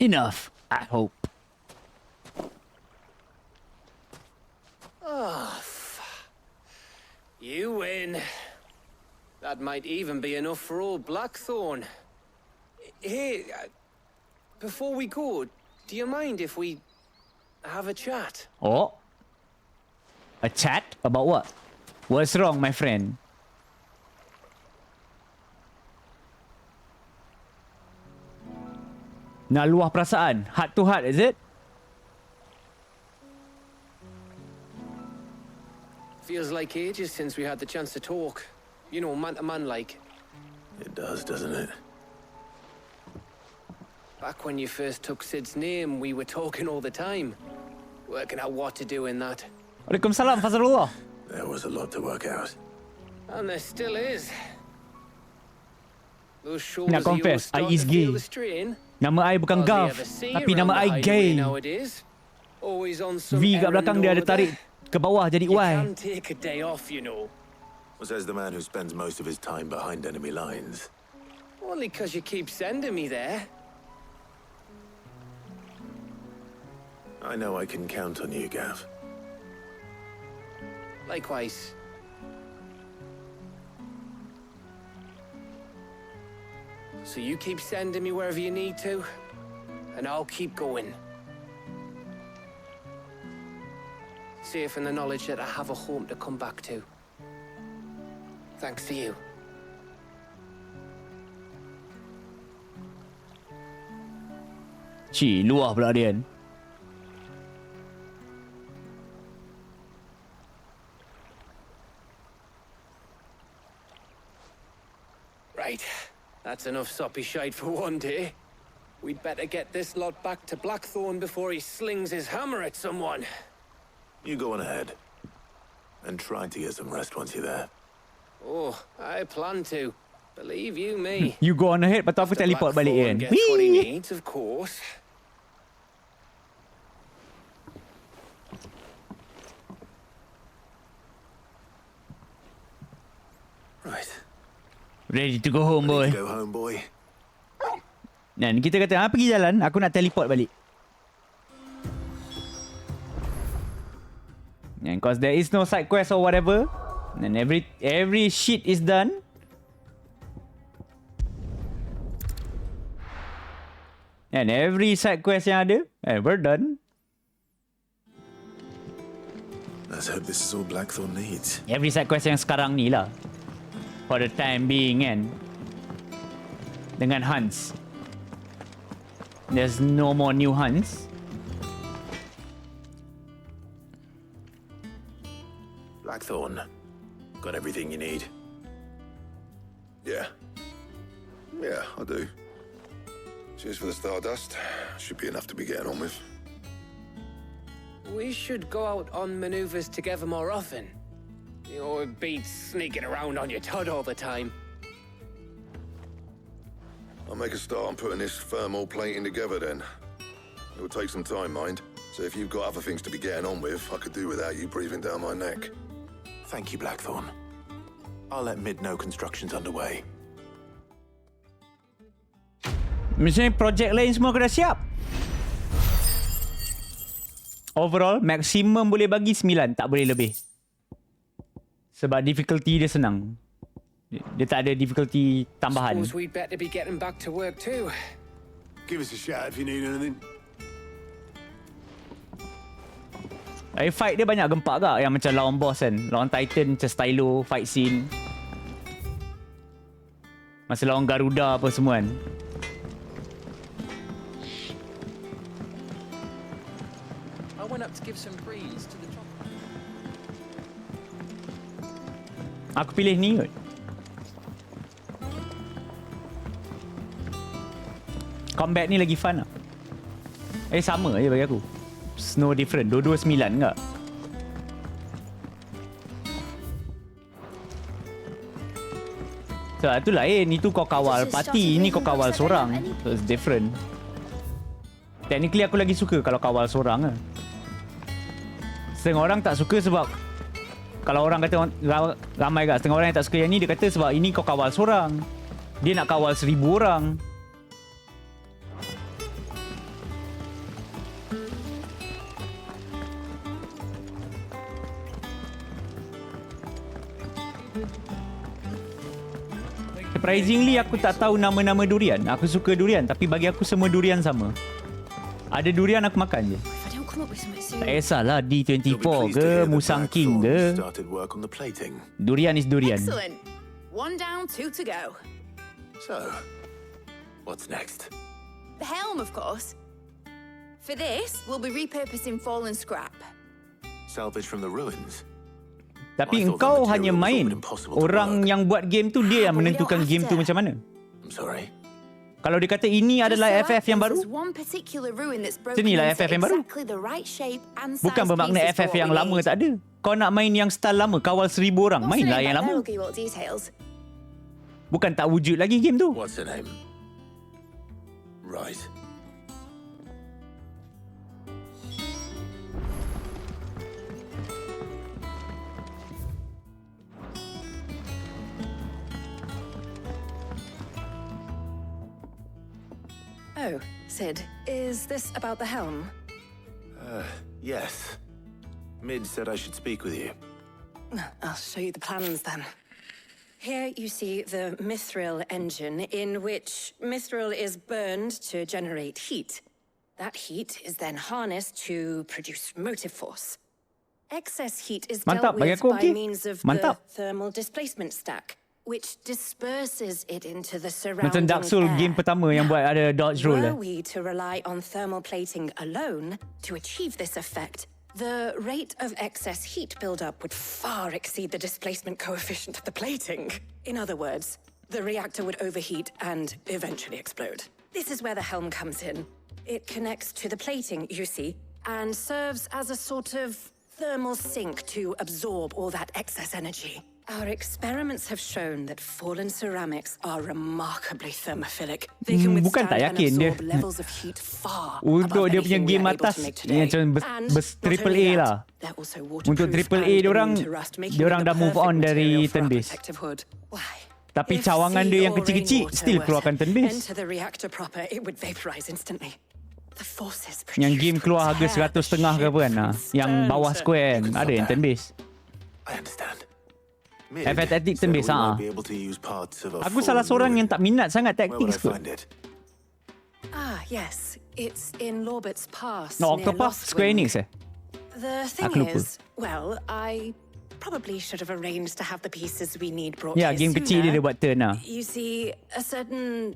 Enough, I hope. Oh, you win. That might even be enough for old Blackthorn. Hey, before we go, do you mind if we have a chat? Oh? A chat? About what? What's wrong, my friend? Nak luah perasaan? Heart to heart, is it? Feels like ages since we had the chance to talk. You know, man to man like. It does, doesn't it? Back when you first took Sid's name, we were talking all the time. Working out what to do in that. Waalaikumsalam, Fazlullah. There was a lot to work out. And there still is. Those Nak shoulders of yours confess, I start is to feel gay. the strain. Nama I bukan Hardly Gav, ever see tapi around nama the I highway gay. nowadays. Always on some V kat belakang errand dia ada or tarik other. ke bawah jadi You Y. can take a day off, you know. Says the man who spends most of his time behind enemy lines. Only 'cause you keep sending me there. I know I can count on you, Gav. Likewise. So you keep sending me wherever you need to, and I'll keep going. Safe in the knowledge that I have a home to come back to. Thanks to you. Luah pula dia kan. Right. That's enough soppy shite for one day. We'd better get this lot back to Blackthorn before he slings his hammer at someone. You go on ahead. And try to get some rest once you're there. Oh, I plan to. Believe you me. You go on ahead, lepas tu aku teleport balik kan. Gets what he needs, of course. Right. Ready to go home, boy. Go home, boy. Dan kita kata, pergi jalan, aku nak teleport balik. And cause there is no side quest or whatever, and every shit is done. And every side quest yang ada, we're done. Let's hope this is all Blackthorn needs. Every side quest yang sekarang ni lah. For the time being kan. Dengan hunts. There's no more new hunts. Blackthorn. Got everything you need? Yeah. Yeah, I do. Cheers for the Stardust. Should be enough to be getting on with. We should go out on maneuvers together more often. You know, it beats sneaking around on your tud all the time. I'll make a start on putting this thermal plating together then. It will take some time, mind. So if you've got other things to be getting on with, I could do without you breathing down my neck. Thank you, Blackthorn. I'll let Mid know construction's underway. Misalnya projek lain semua aku dah siap. Overall, maksimum boleh bagi 9, tak boleh lebih. Sebab difficulty dia senang. Dia tak ada difficulty tambahan. Suppose we'd better be getting back to work too. Give us a shout if you need anything. Fight dia banyak gempak gak yang macam lawan boss kan. Lawan Titan macam stylo, fight scene. Masa lawan Garuda apa semua kan. I went up to give some breeze to the chopper. Aku pilih ni kot. Combat ni lagi fun lah. Sama je bagi aku. No different. Dua-dua 9 enggak? So tu lain. Itu kau kawal party. Ini kau kawal seorang. So it's different. Technically aku lagi suka kalau kawal seorang lah. Setengah orang tak suka sebab kalau orang kata ramai kat setengah orang yang tak suka yang ni, dia kata sebab ini kau kawal seorang. Dia nak kawal 1000 orang. Surprisingly aku tak tahu nama-nama durian. Aku suka durian tapi bagi aku semua durian sama. Ada durian aku makan je. Tak kisahlah D24 ke Musang King ke. Durian is durian. Excellent. 1 down, 2 to go. So, what's next? The helm, of course. For this, we'll be repurposing fallen scrap. Salvage from the ruins? Tapi engkau hanya main. Orang yang buat game tu dia yang menentukan game tu macam mana. I'm sorry. Kalau dia kata ini adalah FF yang baru, sinilah FF yang baru. Bukan bermakna FF yang lama tak ada. Kau nak main yang style lama, kawal 1000 orang, mainlah yang lama. Bukan tak wujud lagi game tu. What's the name? Right. Oh, Sid, is this about the helm? Yes. Mid said I should speak with you. I'll show you the plans then. Here you see the mithril engine, in which mithril is burned to generate heat. That heat is then harnessed to produce motive force. Excess heat is dealt with by means of the thermal displacement stack, which disperses it into the surrounding Macam Dark Souls game pertama yang buat ada dodge roll. Were we to rely on thermal plating alone to achieve this effect, the rate of excess heat buildup would far exceed the displacement coefficient of the plating. In other words, the reactor would overheat and eventually explode. This is where the helm comes in. It connects to the plating, you see, and serves as a sort of thermal sink to absorb all that excess energy. Our experiments have shown that fallen ceramics are remarkably thermophilic. They can withstand and absorb levels of heat far untuk dia punya game atas yang macam triple A lah. Untuk triple A diorang dah move on dari turn based. Tapi cawangan dia yang kecil-kecil still keluarkan turn based. Yang game keluar harga 100.5 ke apa kan lah. Yang bawah square kan ada yang turn based. I understand. Tactic turn based ha. Aku salah seorang yang tak minat sangat tactics kot. Yes, it's in Lorbert's Pass. No, Octopath Square Enix The thing is, well, I probably should have arranged to have the pieces we need brought here game kecil dia buat turn lah. You see, a certain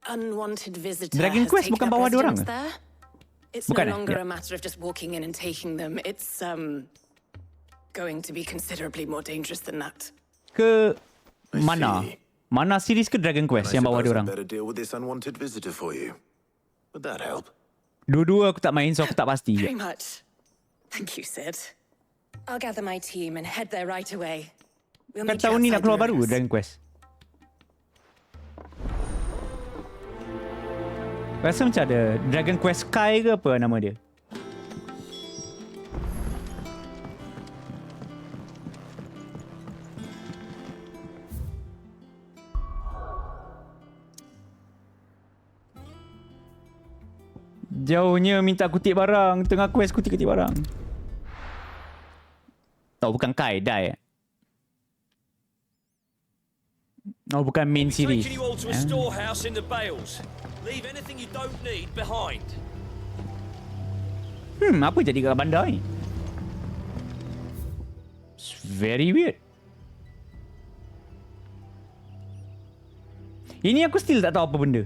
unwanted visitor Dragon Quest bukan bawah dia orang ke? It's no longer a matter of just walking in and taking them. It's going to be considerably more dangerous than that. Ke mana? Mana series ke Dragon Quest yang bawa dia orang? Better deal with this unwanted visitor for you. Would that help? Dua-dua aku tak main, so aku tak pasti. Very much. Thank you, Sid. I'll gather my team and head there right away. Kan tahun ni nak keluar baru Dragon Quest. Rasa macam ada Dragon Quest Sky ke apa nama dia? Jauhnya minta kutip barang. Tengah quest kutip-kutip barang. Oh, bukan Kai, Dai. Oh, bukan main series. Apa jadi kat bandar ni? It's very weird. Ini aku still tak tahu apa benda.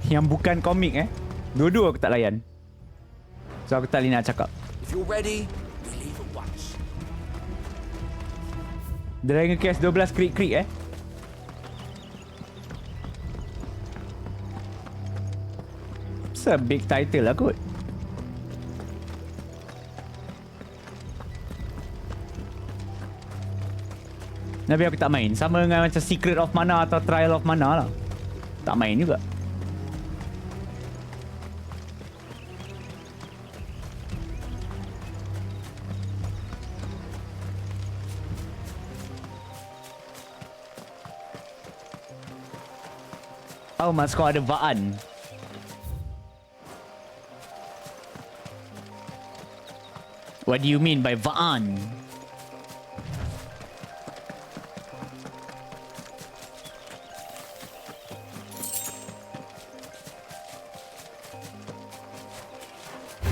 Yang bukan komik dua-dua aku tak layan. So aku tak boleh nak cakap. If you're ready, we leave at once. Dragon Quest 12 krik-krik It's a big title lah kot. Tapi aku tak main. Sama dengan macam Secret of Mana atau Trial of Mana lah. Tak main juga. Oh, mas kau ada Vaan. What do you mean by Vaan?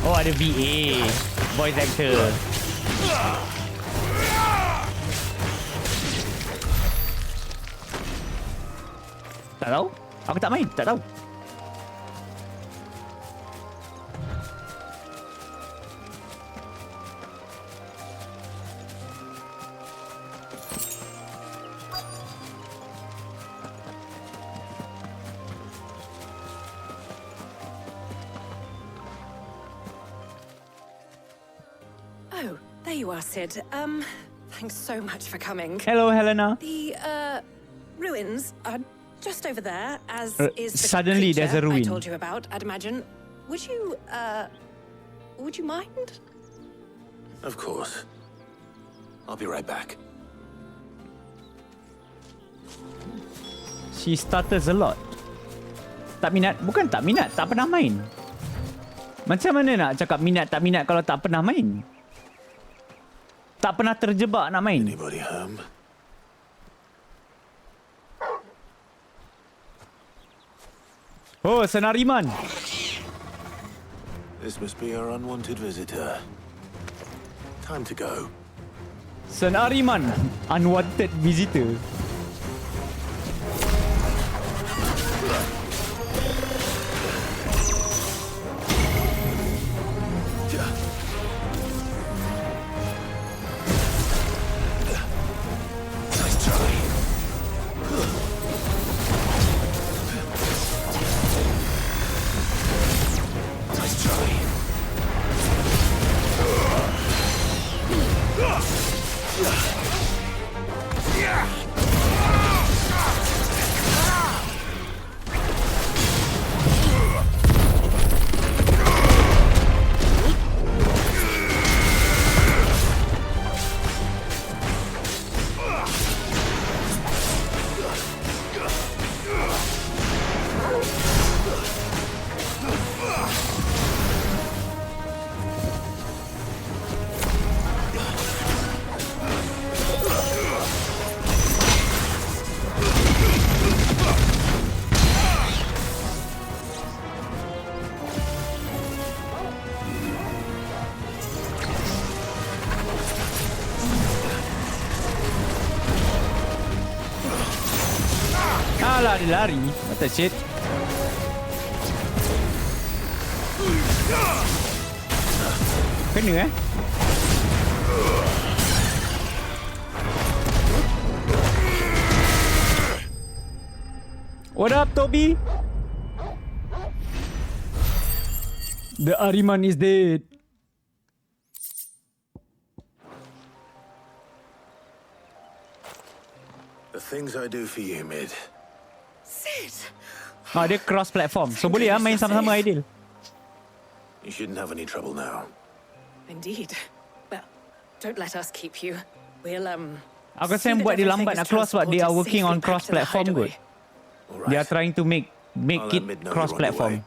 Oh, ada VA. Voice actor. Tak tahu? Aku tak main, tak tahu. Oh, there you are, Sid. Thanks so much for coming. Hello, Helena. The ruins are just over there, as is the suddenly there's a ruin I told you about, I'd imagine. Would you mind? Of course. I'll be right back. She stutters a lot. Tak minat? Bukan tak minat, tak pernah main. Macam mana nak cakap minat tak minat kalau tak pernah main? Tak pernah terjebak nak main. Anybody home? Oh, Senariman. This must be our unwanted visitor. Time to go. Senariman, unwanted visitor. Alah, dia lari. What the shit? Kena What up, Toby? The Ariman is dead. The things I do for you, Mid. Sid! Dia cross platform. So boleh main sama-sama Ideal. You shouldn't have any trouble now. Indeed. Well, don't let us keep you. We'll, Aku rasa yang buat dia lambat nak keluar sebab they are working on cross platform kot. They are trying to make it cross platform.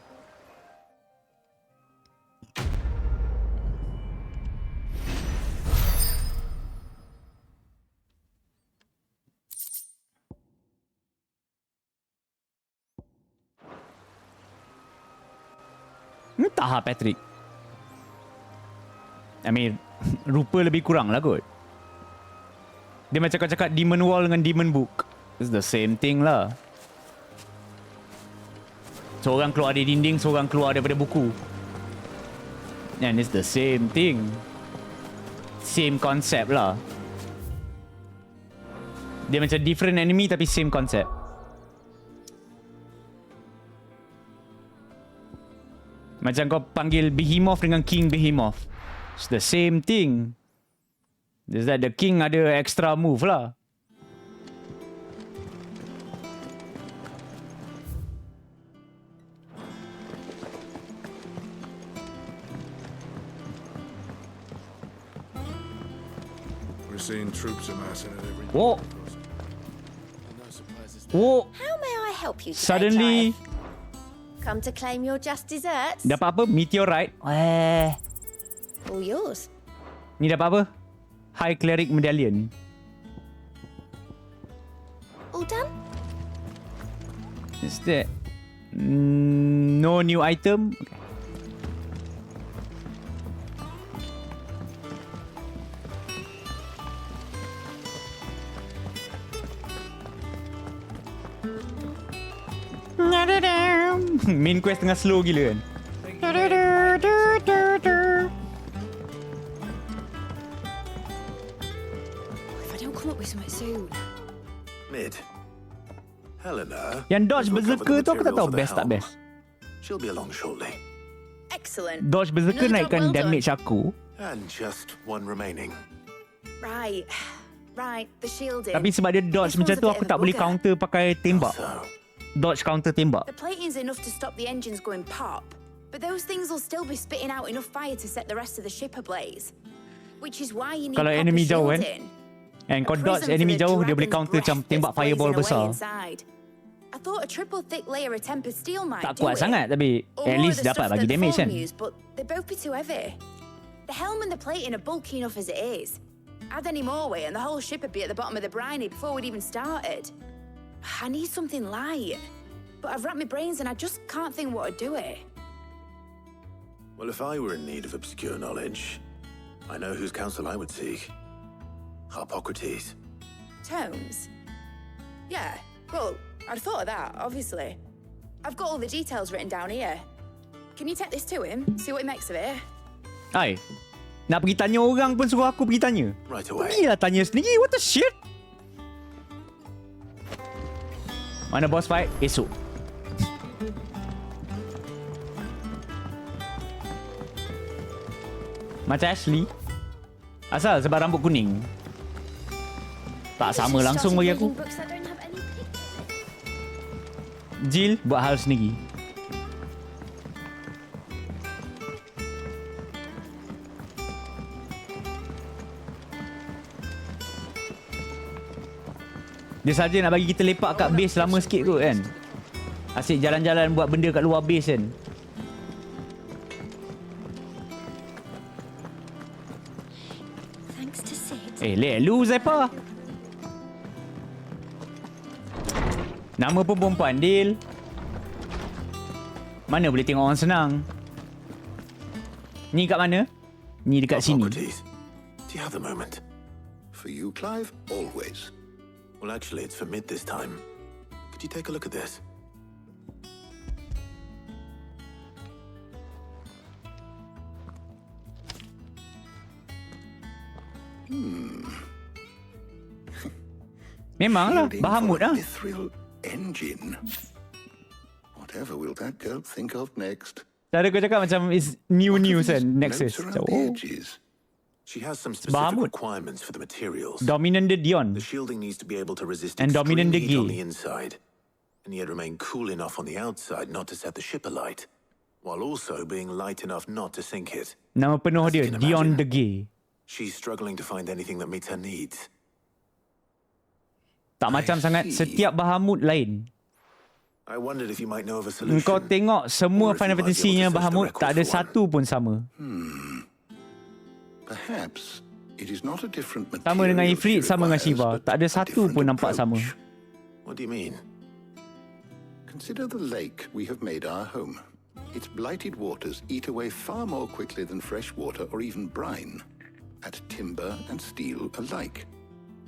Entah Patrick. I mean, rupa lebih kurang lah kot. Dia macam kau cakap Demon Wall dengan Demon Book. It's the same thing lah. Seorang keluar dari dinding, seorang keluar daripada buku. And it's the same thing. Same concept lah. Dia macam different enemy tapi same concept. Macam kau panggil Behemoth dengan King Behemoth. It's the same thing. Just that the King ada extra move lah. We're seeing troops amassing at every... Whoa. Whoa. How may I help you today, Suddenly... child? Come to claim your just desserts? Dapat apa? Meteorite? All yours. Ni dapat apa? High Cleric Medallion. All done? Is that... no new item? Okay. Main quest tengah slow gila kan. If I don't come up with something soon. Mid. Helena. Yang dodge berserker tu aku tak tahu best tak best. She'll be along shortly. Excellent. Dodge berserker Another naikkan job well damage aku. And just one remaining. Right. Right, the shielding. Tapi sebab dia dodge This macam one's tu a bit aku of a tak boleh bugger. counter pakai tembak. Dodge counter tembak. The plating's enough to stop the engines going pop, but those things will still be spitting out enough fire to set the rest of the ship ablaze. Which is why you need Kalau proper enemy jauh kan. shielding. And kau A dodge prism for enemy the jauh dia boleh dragon's counter macam breath tembak that's blazing fireball away besar. inside. I thought a triple thick layer of tempered steel might Tak do kuat it. sangat tapi Or at more of least the dapat stuff bagi that the damage form kan. used, but they'd both be too heavy. The helm and the plating are bulky enough as it is. Add any more weight and the whole ship would be at the bottom of the briny before we'd even started. I need something light. But I've racked my brains and I just can't think what would do it. Well, if I were in need of obscure knowledge, I know whose counsel I would seek. Harpocrates. Tomes? Yeah, well, I'd thought of that, obviously. I've got all the details written down here. Can you take this to him? See what he makes of it? Hai. Nak pergi tanya orang pun suruh aku pergi tanya. Right away. Pergilah tanya sendiri. What the shit? Mana boss fight? Esok. Macam Ashley. Asal sebab rambut kuning. Tak sama langsung bagi aku. Jill buat hal sendiri. Dia saja nak bagi kita lepak kat base lama sikit kot kan. Asyik jalan-jalan buat benda kat luar base kan. Lelu Zepa. Nama pun perempuan, Dil. Mana boleh tengok orang senang? Ni kat mana? Ni dekat sini. Do you have the moment? For you, Clive, always. Well, actually, it's for mid this time. Could you take a look at this? Memanglah, Bahamut lah. Mithril engine. Whatever will that girl think of next? Cara kau cakap macam is new kan, Nexus. Oh. She has some specific requirements for the materials. Dominant the Dion. The shielding needs to be able to resist and dominant the extreme heat on Gay. the inside, and yet remain cool enough on the outside not to set the ship alight, while also being light enough not to sink it. Nama penuh dia, Dion the Gay. She's struggling to find anything that meets her needs. Tak macam sangat setiap Bahamut lain. I wondered if you might know of a solution. Kau tengok semua Final Fantasy-nya Bahamut tak ada satu pun sama. Perhaps it is not a different material. Sama dengan Ifrit, sama dengan Shiva. Tak ada satu pun nampak sama. What do you mean? Consider the lake we have made our home. Its blighted waters eat away far more quickly than fresh water or even brine, at timber and steel alike.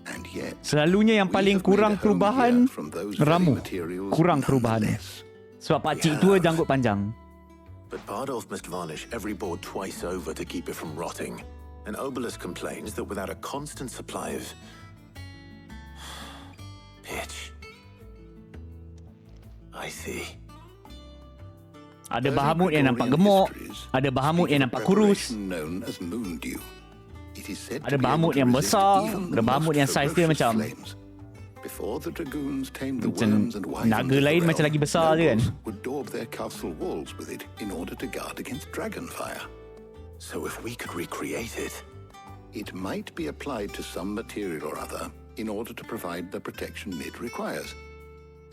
And yet, selalunya yang paling kurang perubahan ramuh. Kurang perubahan. Sebab pakcik tua janggut panjang. But Bardolph must varnish every board twice over to keep it from rotting. And Obelisk complains that without a constant supply of pitch. I see. Ada Bahamut yang nampak gemuk, ada Bahamut yang nampak kurus. Ada Bahamut yang besar, ada Bahamut yang saiz dia macam naga lain macam lagi besar je kan. So if we could recreate it, it might be applied to some material or other in order to provide the protection it requires.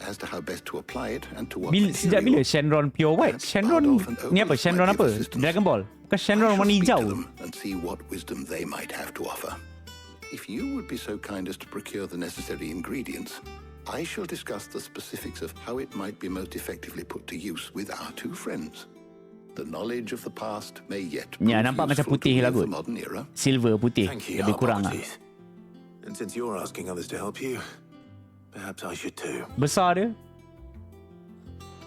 As to how best to apply it and to what Sejak bila Shenron Pure White? Shenron ni apa? Shenron apa? Dragon Ball? Bukan Shenron warna hijau? And see what wisdom they might have to offer. If you would be so kind as to procure the necessary ingredients, I shall discuss the specifics of how it might be most effectively put to use with our two friends. The knowledge of the past may yet prove nampak macam putih lah kot. Silver putih. Lebih kurang lah. And since you're asking others to help you, perhaps I should too. Besar dia.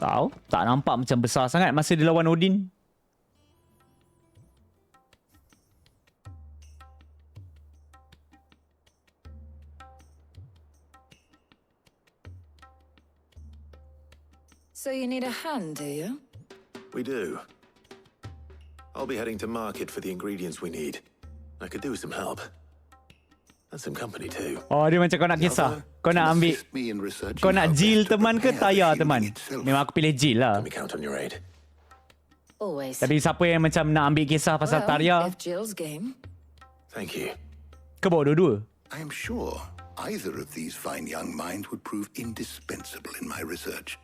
Tahu? Tak nampak macam besar sangat masa dia lawan Odin. So you need a hand, do you? We do. I'll be heading to market for the ingredients we need. I could do with some help. And some company too. Oh, dia macam kau nak kisah. Kau nak ambil, kau nak Jill teman ke Taya teman? Memang aku pilih Jill lah. Always. Tapi siapa yang macam nak ambil kisah pasal Tarya? If Jill's game. Thank you. Kau bawa dua-dua? I am sure Either of these fine young minds would prove indispensable in my research.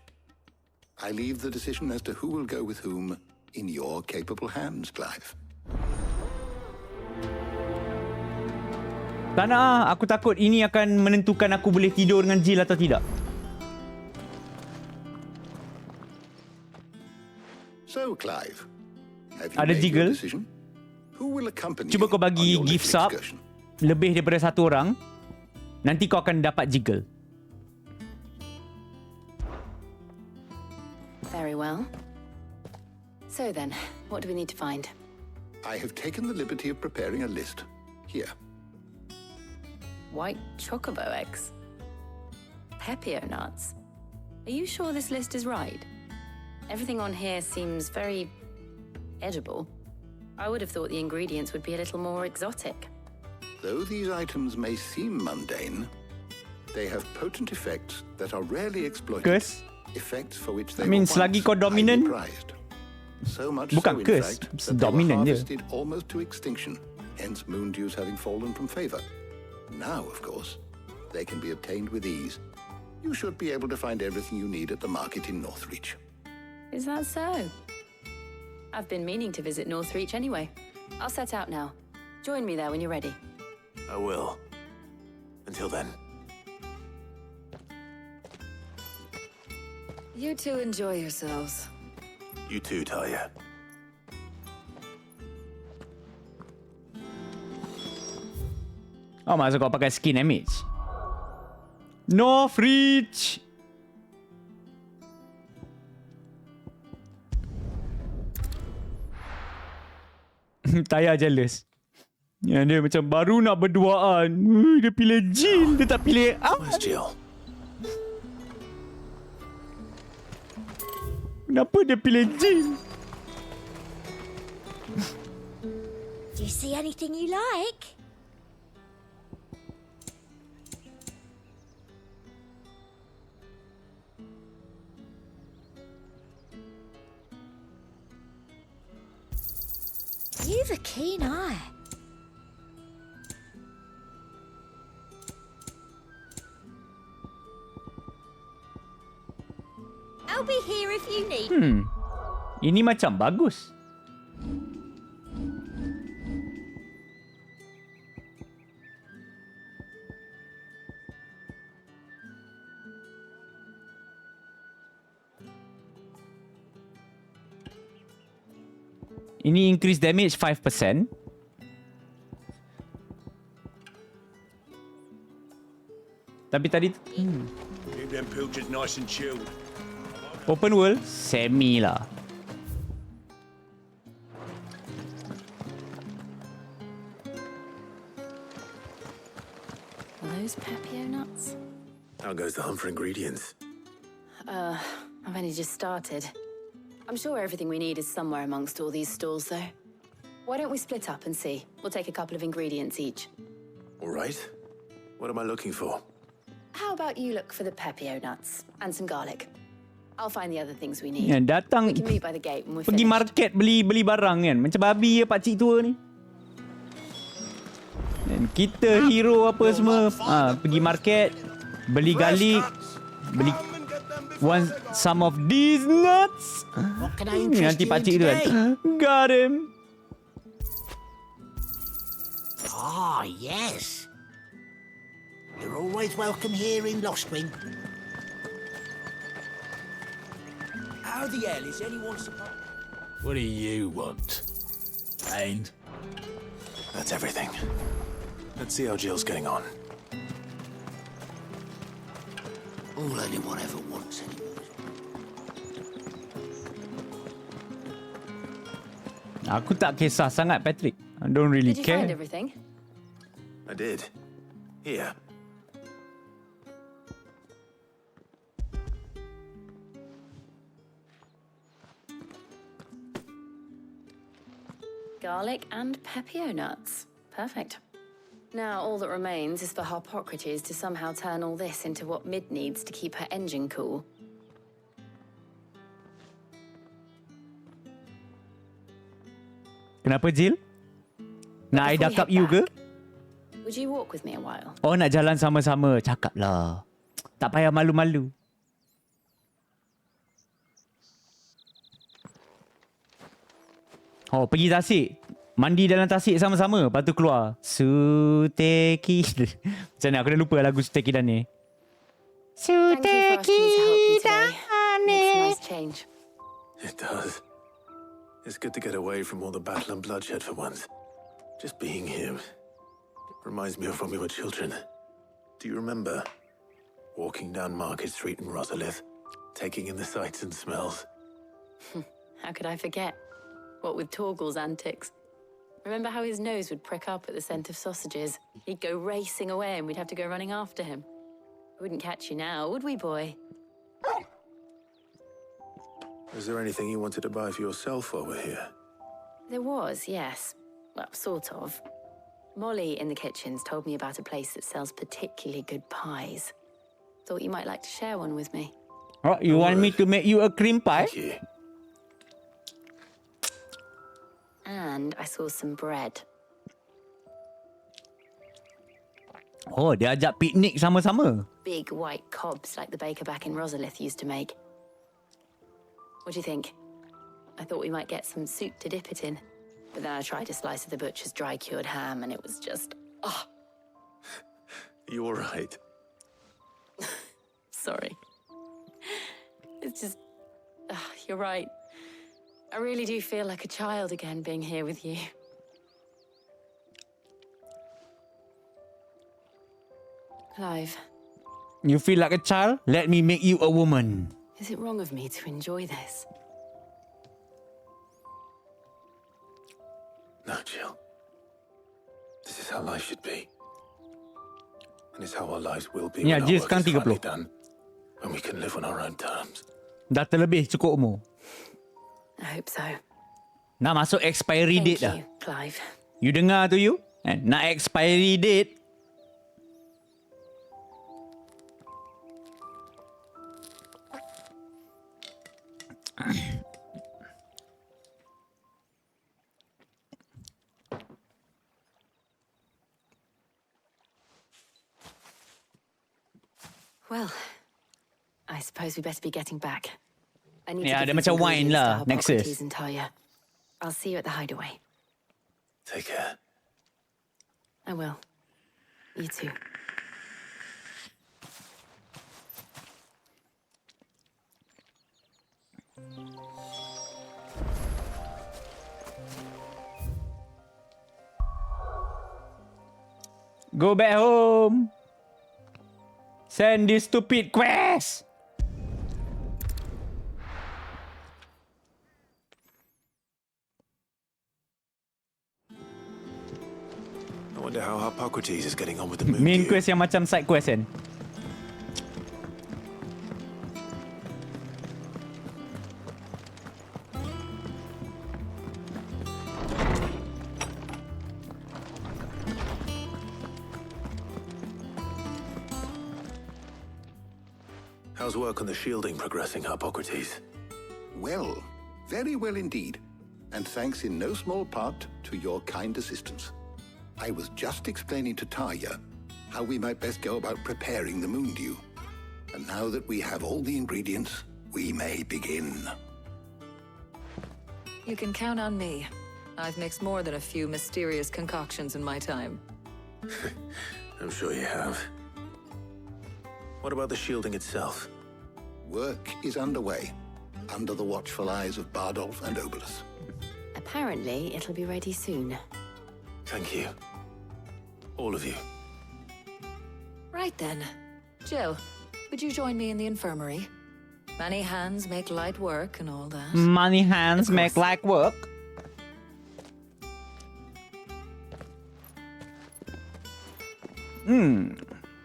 I leave the decision as to who will go with whom in your capable hands, Clive. Tak nak, aku takut ini akan menentukan aku boleh tidur dengan Jill atau tidak. So, Clive, have you Ada made jiggle? your decision? Who will accompany Cuba you kau bagi on your gift little sub excursion? lebih daripada satu orang. Nanti kau akan dapat jiggle. Very well. So then, what do we need to find? I have taken the liberty of preparing a list. Here. White chocobo eggs. Pepio nuts. Are you sure this list is right? Everything on here seems very edible. I would have thought the ingredients would be a little more exotic. Though these items may seem mundane, they have potent effects that are rarely exploited. Curse? Effects for which they selagi kau dominant, so much bukan so, in curse, fact, that they were dominant je. harvested almost to extinction, hence moon dews having fallen from favor. Now, of course, they can be obtained with ease. You should be able to find everything you need at the market in Northreach. Is that so? I've been meaning to visit Northreach anyway. I'll set out now. Join me there when you're ready. I will. Until then. You two enjoy yourselves. You too, Talia. Oh, maksud kau pakai skin damage. Northreach. Taya jealous. Ya, dia macam baru nak berduaan. Dia pilih Jill. Dia tak pilih Where's Jill? Kenapa dia pilih Jill? Do you see anything you like? You've a keen eye. I'll be here if you need. Ini macam bagus. Ini increase damage 5%. Tapi tadi Keep them pilchards nice and chilled. open world semi lah. Are those Pepio nuts? How goes the hunt for ingredients? I've only just started. I'm sure everything we need is somewhere amongst all these stalls, though. Why don't we split up and see? We'll take a couple of ingredients each. All right. What am I looking for? How about you look for the Pepio nuts and some garlic? I'll find the other things we need. Ya, datang We can meet by the gate when we're pergi finished. market beli barang kan. Macam babi ya pakcik tua ni. Dan kita hero apa semua pergi market beli garlic, beli some of these nuts. What can I interest Nanti you in pakcik tu kan. today? Got him. Ah, yes. You're always welcome here in Lostwing. How the hell is anyone supposed... What do you want? Pain? That's everything. Let's see how Jill's getting on. All anyone ever wants anymore. Aku tak kisah sangat, Patrick. I don't really Did you care. find everything? I did. Here. Garlic and Pepio nuts. Perfect. Now all that remains is for Harpocrates to somehow turn all this into what Mid needs to keep her engine cool. Kenapa, Jill? Nak I Before we dakap head you ke? back, Would you walk with me a while? Oh, nak jalan sama-sama. Cakap lah. Tak payah malu-malu. Oh, pergi tasik. Mandi dalam tasik sama-sama. Lepas tu keluar. Suteki. Macam mana? Aku dah lupa lagu Suteki dan ni. Thank you for asking me to help you today. Makes a nice change. It does. It's good to get away from all the battle and bloodshed for once. Just being here reminds me of when we were children. Do you remember? Walking down Market Street in Rosalith, taking in the sights and smells. How could I forget? What with Torgal's antics. Remember how his nose would prick up at the scent of sausages? He'd go racing away and we'd have to go running after him. We wouldn't catch you now, would we, boy? Was there anything you wanted to buy for yourself while we're here? There was, yes. Well, sort of. Molly in the kitchens told me about a place that sells particularly good pies. Thought you might like to share one with me. Oh, you want me to make you a cream pie? Thank you. And I saw some bread. Oh, dia ajak piknik sama-sama. Big white cobs like the baker back in Rosalith used to make. What do you think? I thought we might get some soup to dip it in. But then I tried a slice of the butcher's dry-cured ham and it was just... Oh, You all right? sorry. It's just... you're right. I really do feel like a child again being here with you. Clive, You feel like a child? Let me make you a woman. is it wrong of me to enjoy this? No, Jill. This is how life should be. And it's how our lives will be Ya, when our Jill work sekarang is finally 30. done. When we can live on our own terms. Dah terlebih cukup umur. I hope so. Nak masuk expiry Thank date dah. you, Clive. You dengar tu you? Nak expiry date. Well, I suppose we better be getting back. I need Ya, to dia give macam these wine ingredients to lah, Hippocrates Nexus. and Talia. I'll see you at the hideaway. Take care. I will. You too. Go back home. Send this stupid quest. I wonder how Hippocrates is getting on with the moon. Main quest yang macam side quest kan. How's work on the shielding progressing, Hippocrates? Well, very well indeed. And thanks in no small part to your kind assistance. I was just explaining to Talia how we might best go about preparing the moon dew. And now that we have all the ingredients, we may begin. You can count on me. I've mixed more than a few mysterious concoctions in my time. I'm sure you have. What about the shielding itself? Work is underway, under the watchful eyes of Bardolph and Obolus. Apparently, it'll be ready soon. Thank you. All of you. Right then. Jill, would you join me in the infirmary? Many hands make light work and all that. Money hands make light work.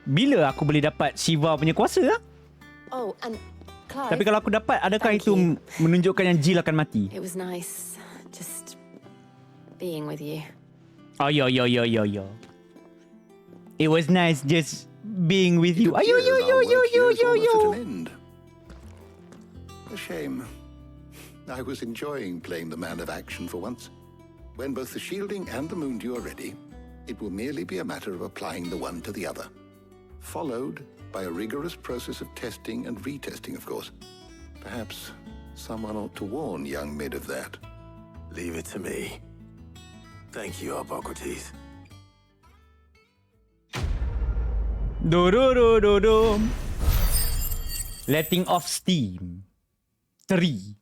Bila aku boleh dapat Shiva punya kuasa lah? Oh, and Clive. Tapi kalau aku dapat, adakah Thank itu you. menunjukkan yang Jill akan mati? It was nice just being with you. Oh, yo. It was nice just being with you. Yo. An end. A shame. I was enjoying playing the man of action for once. When both the shielding and the moon dew are ready, It will merely be a matter of applying the one to the other, followed by a rigorous process of testing and retesting, of course. Perhaps someone ought to warn young Mid of that. Leave it to me. Thank you, Hippocrates. Do do do do do. Letting off steam. 3.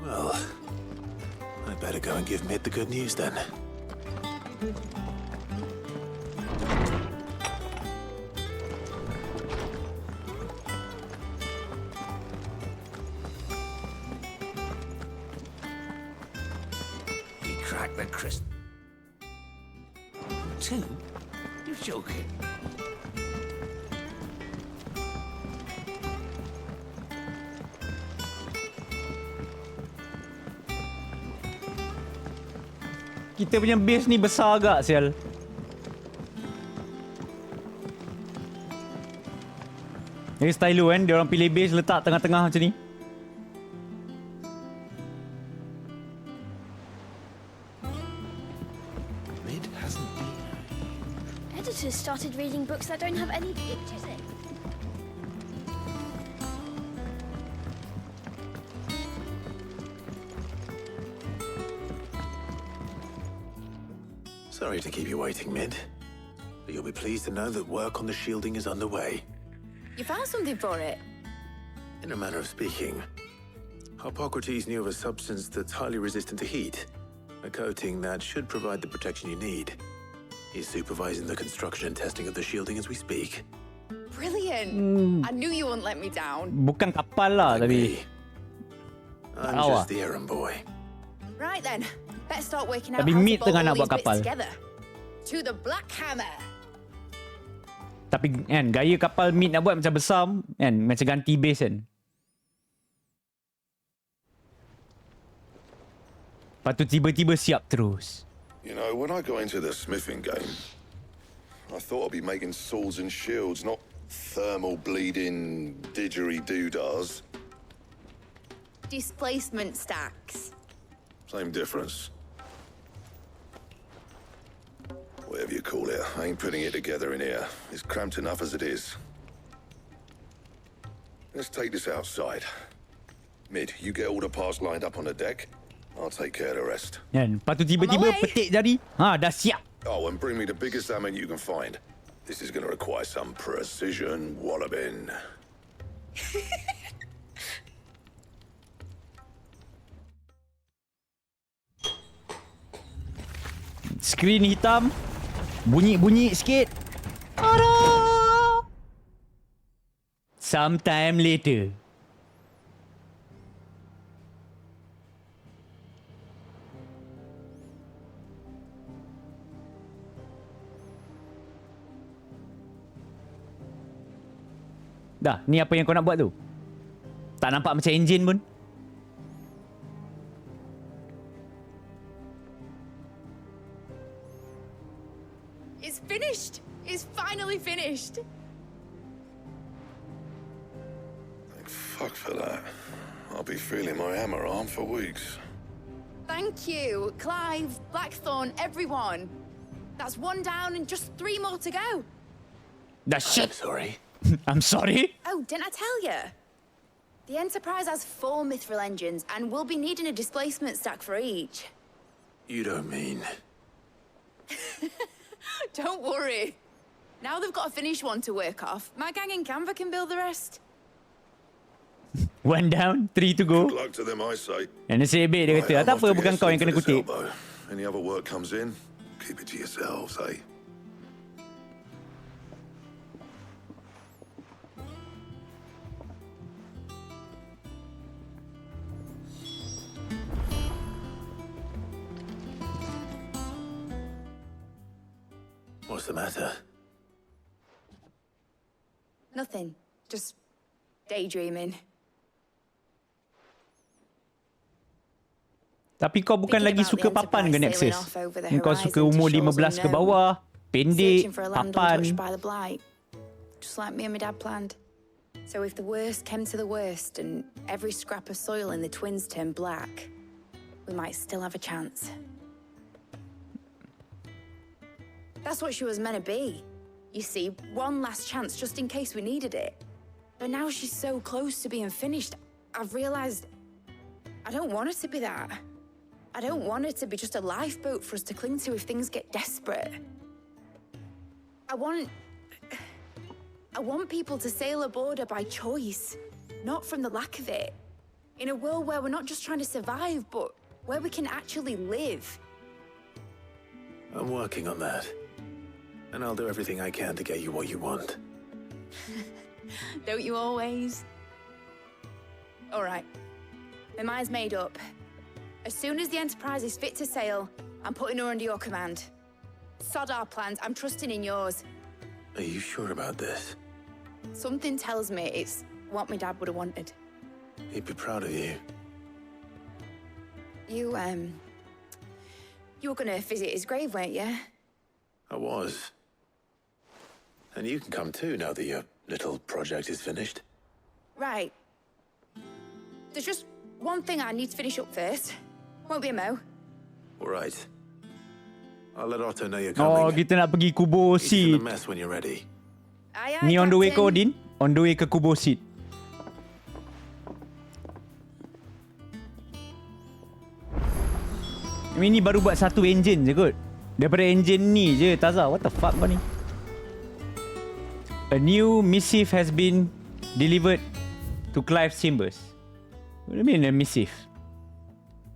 Well, I better go and give Mid the good news then. He cracked the crystal. 2? You're joking. Kita punya base ni besar agak sial. Ini style lu kan, dia orang pilih base letak tengah-tengah macam ni. Mid hasn't been. Editors started reading books that don't have any pictures in. Sorry to keep you waiting, Mid. But you'll be pleased to know that work on the shielding is underway. You found something for it? In a manner of speaking, Hippocrates knew of a substance that's highly resistant to heat, a coating that should provide the protection you need. He's supervising the construction and testing of the shielding as we speak. Brilliant! I knew you wouldn't let me down. Bukan kapal lah tapi. I'm just the errand boy. Right then, let's start working out Tapi how to Mid bolt tengah all nak these buat bits kapal. together. To the Black Hammer. Tapi kan gaya kapal Mid nak buat macam besar kan, macam ganti base kan. Lepas tu tiba-tiba siap terus. You know, when I got into the smithing game, I thought I'd be making swords and shields, not thermal bleeding didgeridoo-dahs. Displacement stacks. Same difference. Whatever you call it, I ain't putting it together in here. It's cramped enough as it is. Let's take this outside. Mid, you get all the parts lined up on the deck. I'll take care of the rest. Kan, lepas tu tiba-tiba petik jari. Ha, dah siap. Oh, and bring me the biggest salmon you can find. This is going to require some precision walloping. Skrin hitam. Bunyi-bunyi sikit. Aduh. Sometime later. Dah, ni apa yang kau nak buat tu? Tak nampak macam enjin pun. It's finished! It's finally finished! Thank fuck for that. I'll be feeling my hammer arm for weeks. Thank you, Clive, Blackthorn, everyone. That's 1 down and just 3 more to go. Dah shit. Sorry. I'm sorry? Oh, didn't I tell you? The Enterprise has 4 mithril engines, and we'll be needing a displacement stack for each. You don't mean... Don't worry. Now they've got a finished one to work off. My gang in Canva can build the rest. 1 down, 3 to go. Good luck to them, I say. Dan nasib baik dia kata, Right, I'm tak off apa, to bukan get kau yang some kena for this kutip. elbow. Any other work comes in, keep it to yourselves, eh? What's the matter? Nothing. Just daydreaming. Tapi kau bukan Thinking lagi about suka the papan ke Enterprise Nexus? sailing off over the Kau suka horizon to umur shores 15 ke unknown. bawah, pendek, Searching for a land papan. untouched by the blight. Just like me and my dad planned. So if the worst came to the worst and every scrap of soil in the twins turned black, we might still have a chance. That's what she was meant to be. You see, one last chance just in case we needed it. But now she's so close to being finished, I've realized I don't want her to be that. I don't want her to be just a lifeboat for us to cling to if things get desperate. I want people to sail aboard her by choice, not from the lack of it. In a world where we're not just trying to survive, but where we can actually live. I'm working on that. And I'll do everything I can to get you what you want. Don't you always? All right. My mind's made up. As soon as the Enterprise is fit to sail, I'm putting her under your command. Sod our plans, I'm trusting in yours. Are you sure about this? Something tells me it's what my dad would have wanted. He'd be proud of you. You were gonna visit his grave, weren't you? I was. And you can come too now that your little project is finished. Right. There's just one thing I need to finish up first. Won't be a mo. All right. I'll let Otto know you're coming. Oh, kita nak pergi kubur He's in Sid. the mess when you're ready. Aye, Ni on the way ke Captain. Odin? On the way ke kubur Sid. Ini baru buat satu engine je kot. Daripada engine ni je, Taza. What the fuck kau ni? A new missive has been delivered to Clive's chambers. What do you mean a missive?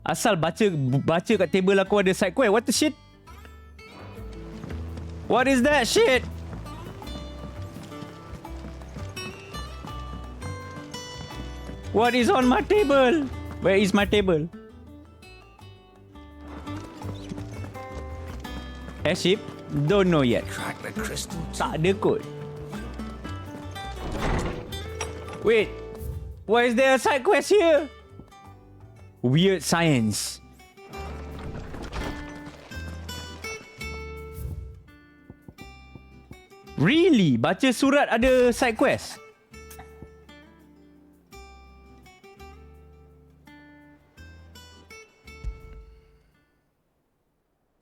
Asal baca kat table aku ada side quest. What the shit? What is that shit? What is on my table? Where is my table? Airship? Don't know yet. Crack the crystal. Tak ada kot. Wait. Why is there a side quest here? Weird science. Really? Baca surat ada side quest?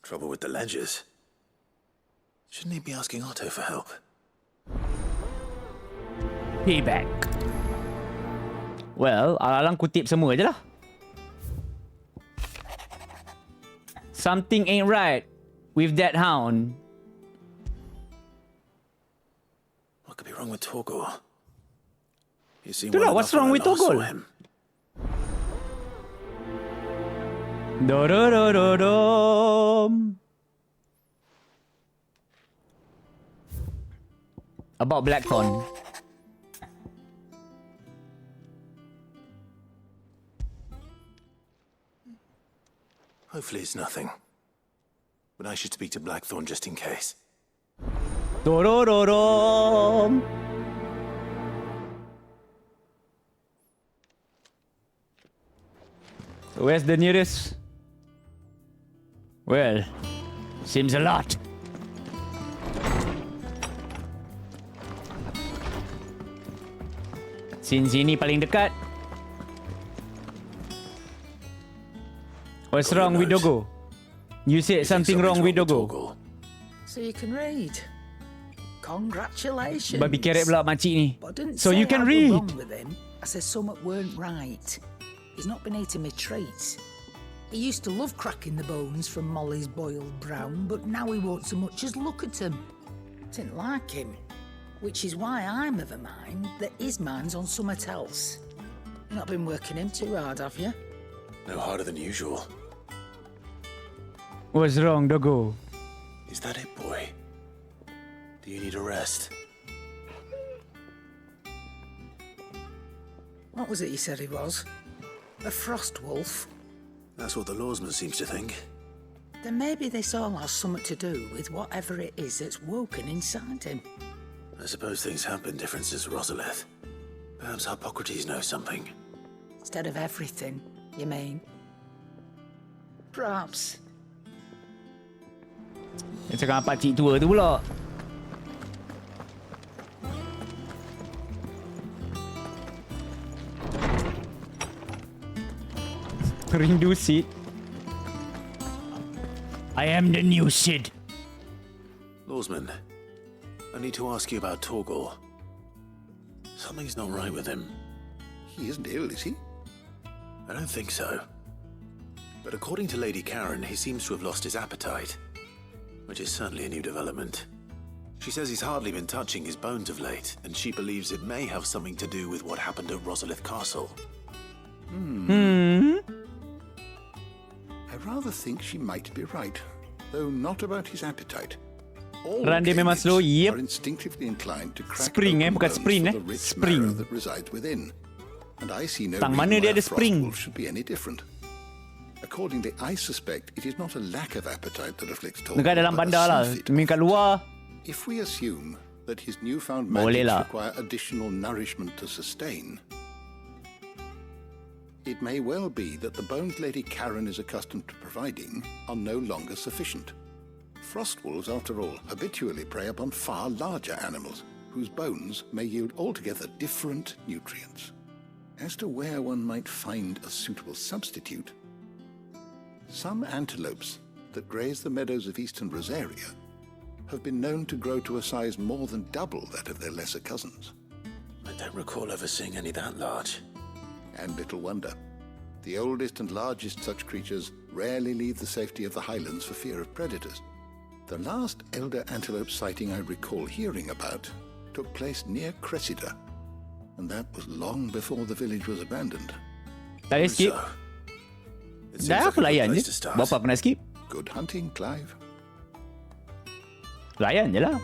Trouble with the ledgers. Shouldn't he be asking Otto for help? Payback. Well, alang kutip semua je lah. Something ain't right with that hound. What could be wrong with Torgor? You see, Itulah, what's wrong with Torgor? Do-do-do-do-dum. About Blackthorn. Hopefully it's nothing. But I should speak to Blackthorn just in case. Do-do-do-dum. Where's the nearest? Well, seems a lot. Sini paling dekat. What's wrong with Dogo? You said something wrong with Dogo. So you can read. Congratulations. Babi keret pula makcik ni. But I didn't So say you can I was read. wrong with him. I said something weren't right. He's not been eating me treats. He used to love cracking the bones from Molly's boiled brown, but now he won't so much as look at him. Didn't like him. Which is why I'm of a mind that his mind's on something else. You've not been working him too hard, have you? No harder than usual. What's wrong, Dogo? Is that it, boy? Do you need a rest? What was it you said he was? A frost wolf? That's what the lawsman seems to think. Then maybe this all has something to do with whatever it is that's woken inside him. I suppose things have been different since Rosalith. Perhaps Hippocrates knows something. Instead of everything, you mean? Perhaps. Dia cakap pakcik tua tu pula. Rindu Sid. I am the new Sid. Lawsman, I need to ask you about Torgal. Something's not right with him. He isn't ill, is he? I don't think so. But according to Lady Karen, he seems to have lost his appetite, which is certainly a new development. She says he's hardly been touching his bones of late, and she believes it may have something to do with what happened at Rosalith Castle. I rather think she might be right, though not about his appetite. All Run dia memang slow, yep. are instinctively inclined to crack Spring, open bukan bones sprint, for the rich spring. marrow that resides within. And I see no Tang reason mana dia why a ada spring? frostwolf should be any different. Accordingly, I suspect it is not a lack of appetite that afflicts Torgal, Dekat dalam but a bandar lah. surfeit. Demi kat luar. If we assume that his newfound Boleh magics lah. require additional nourishment to sustain, it may well be that the bones Lady Karen is accustomed to providing are no longer sufficient. Frostwolves, after all, habitually prey upon far larger animals, whose bones may yield altogether different nutrients. As to where one might find a suitable substitute, some antelopes that graze the meadows of eastern Rosaria have been known to grow to a size more than double that of their lesser cousins. I don't recall ever seeing any that large. And little wonder. The oldest and largest such creatures rarely leave the safety of the highlands for fear of predators. The last elder antelope sighting I recall hearing about took place near Cressida, and that was long before the village was abandoned. Tak boleh skip. Dah apa layan je? Berapa aku nak skip? Good hunting, Clive. Layan je lah.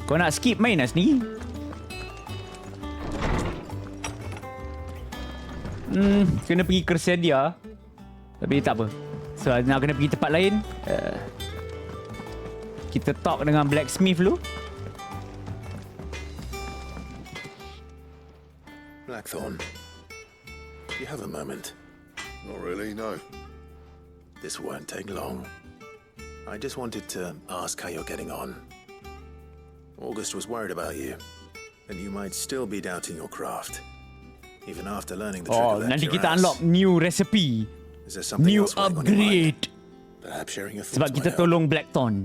Kau nak skip main lah sendiri. Kena pergi Crescedia. Tapi tak apa. So nak kena pergi tempat lain. Kita talk dengan blacksmith dulu. Blackthorn, do you have a moment? Not really, no. This won't take long. I just wanted to ask how you're getting on. August was worried about you, and you might still be doubting your craft, even after learning the trick of that nanti kita cuirass. unlock new recipe. Is there something New else weighing on your mind? upgrade. Perhaps sharing your Sebab thoughts kita might help. tolong Blackthorn.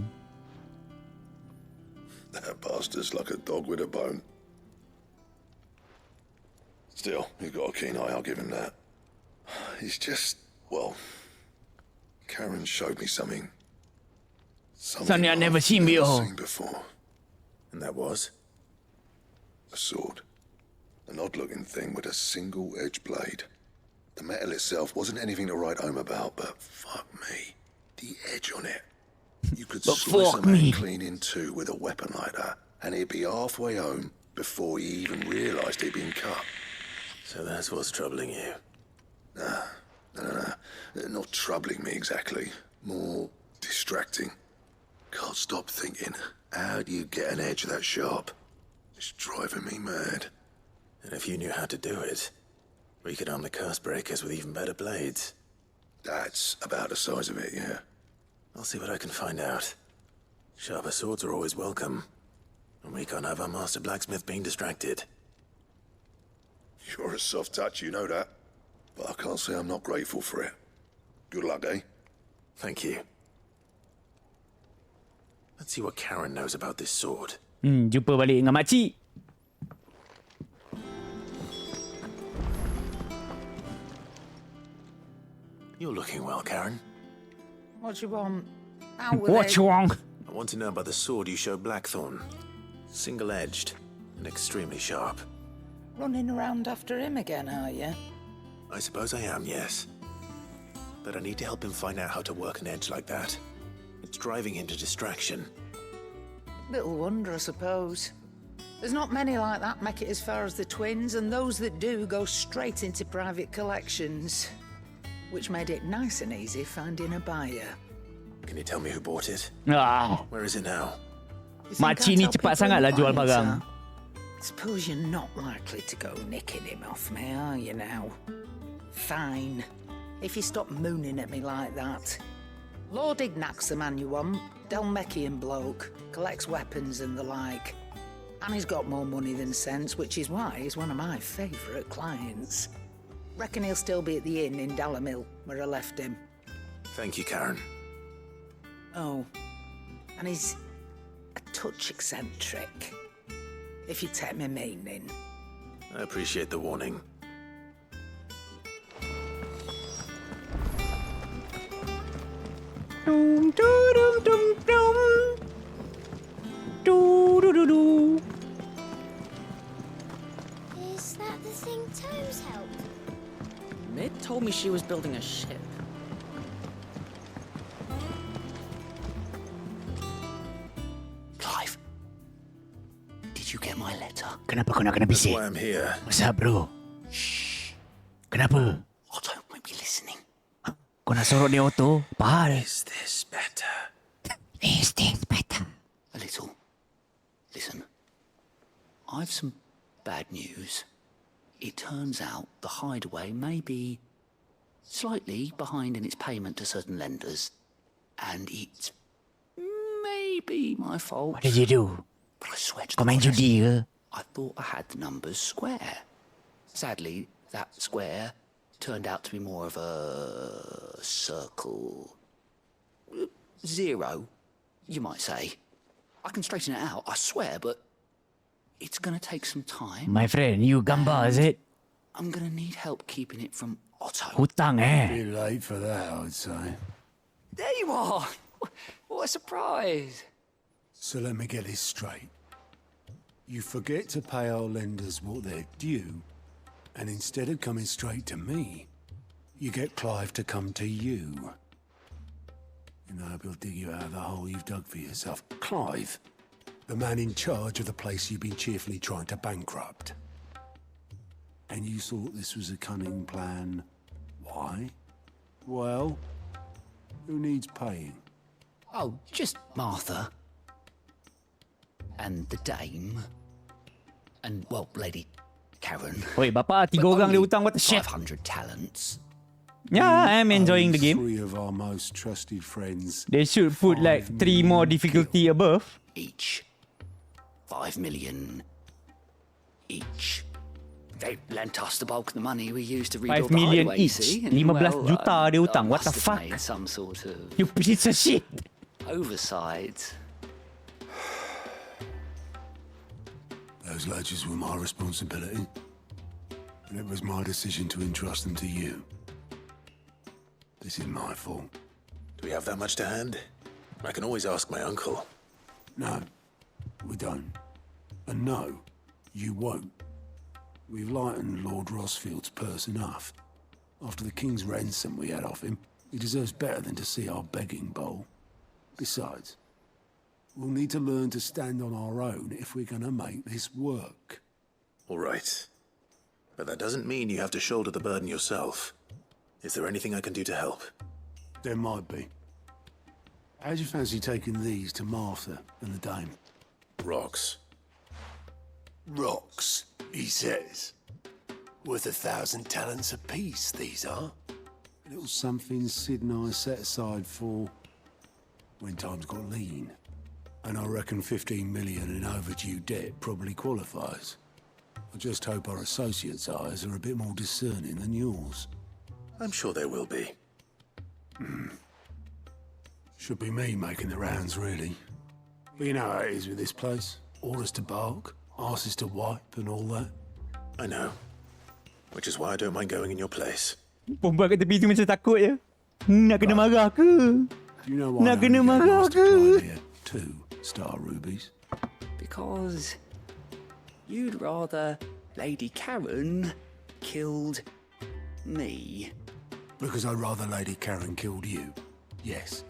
That bastard's like a dog with a bone. Still, he's got a keen eye, I'll give him that. He's just, well, Karen showed me something. Something I've never seen before. And that was? A sword. An odd-looking thing with a single-edged blade. The metal itself wasn't anything to write home about, but fuck me. The edge on it. You could But slice fuck a man me. clean in two with a weapon like that, and he'd be halfway home before he even realised he'd been cut. So that's what's troubling you. Nah. Not troubling me exactly. More distracting. Can't stop thinking, how do you get an edge that sharp? It's driving me mad. And if you knew how to do it, we could arm the curse breakers with even better blades. That's about the size of it, yeah. I'll see what I can find out. Sharper swords are always welcome, and we can't have our master blacksmith being distracted. You're a soft touch, you know that. But I can't say I'm not grateful for it. Good luck, eh? Thank you. Let's see what Karen knows about this sword. Jumpa balik dengan makcik. You're looking well, Karen. What do you want? Out with What it. you want? I want to know about the sword you showed Blackthorn. Single-edged and extremely sharp. Running around after him again, are you? I suppose I am, yes. But I need to help him find out how to work an edge like that. It's driving him to distraction. Little wonder, I suppose. There's not many like that make it as far as the twins, and those that do go straight into private collections. Which made it nice and easy finding a buyer. Can you tell me who bought it? Ah, Where is it now? You think makcik I ni tell cepat people sangat lah who jual buy it, barang. huh? Suppose you're not likely to go nicking him off me, are you now? Fine. If you stop mooning at me like that. Lord Ignac's the man you want. Dalmekian bloke. Collects weapons and the like. And he's got more money than sense, which is why he's one of my favourite clients. Reckon he'll still be at the inn in Dalamil, where I left him. Thank you, Karen. Oh, and he's a touch eccentric, if you take my meaning. I appreciate the warning. Dum, dum, dum, dum. Do, do, do, do. Is that the thing Tomes helped? Mid told me she was building a ship. Clive, did you get my letter? Kenapa kau nak kena That's bisik? why I'm here. What's up, bro? Shh. Kenapa? Otto might be listening. Kau nak sorot dia Otto? Pahal. Is this better? Is this better? A little. Listen, I've some bad news. It turns out the hideaway may be slightly behind in its payment to certain lenders, and it's maybe my fault. What did you do? But I swear to Kau main goddess, judi ke? I thought I had the numbers square. Sadly, that square turned out to be more of a circle. Zero, you might say. I can straighten it out, I swear, but it's gonna take some time. My friend, you gambar, is it? I'm gonna need help keeping it from Otto. Hutang, eh? Bit late for that, I'd say. There you are! What a surprise! So let me get this straight. You forget to pay our lenders what they're due, and instead of coming straight to me, you get Clive to come to you. And I will dig you out of the hole you've dug for yourself. Clive, the man in charge of the place you've been cheerfully trying to bankrupt. And you thought this was a cunning plan. Why? Well, who needs paying? Oh, just Martha. And the dame. And, well, Lady Karen. Oi, bapa, 3 orang dia hutang, what the shit? 500 talents. Yeah, I'm enjoying the game. 3 of our most trusted friends. They should put like 3 more difficulty above. Each. 5 million. Each. They lent us the bulk of the money we used to 5 rebuild the million highway, each. see? And, 15 well, juta dia hutang. What the must have fuck? made some sort of You piece of shit. oversight. Those ledgers were my responsibility. And it was my decision to entrust them to you. This is my fault. Do we have that much to hand? I can always ask my uncle. No, we don't. And no, you won't. We've lightened Lord Rosfield's purse enough. After the king's ransom we had off him, he deserves better than to see our begging bowl. Besides, we'll need to learn to stand on our own if we're gonna make this work. All right. But that doesn't mean you have to shoulder the burden yourself. Is there anything I can do to help? There might be. How'd you fancy taking these to Martha and the dame? Rocks. Rocks, he says. Worth 1,000 talents apiece, these are. A little something Sid and I set aside for when times got lean. And I reckon 15 million in overdue debt probably qualifies. I just hope our associates' eyes are a bit more discerning than yours. I'm sure there will be. Should be me making the rounds, really. But you know how it is with this place. Orders to bark, asses to wipe and all that. I know. Which is why I don't mind going in your place. Perempuan kat tepi tu macam takut je. Nak kena marah ke? Do you know why Nak kena I only gave marah Master ke? Clive here 2 star rubies? Because you'd rather Lady Karen killed me. Because I'd rather Lady Karen killed you. Yes.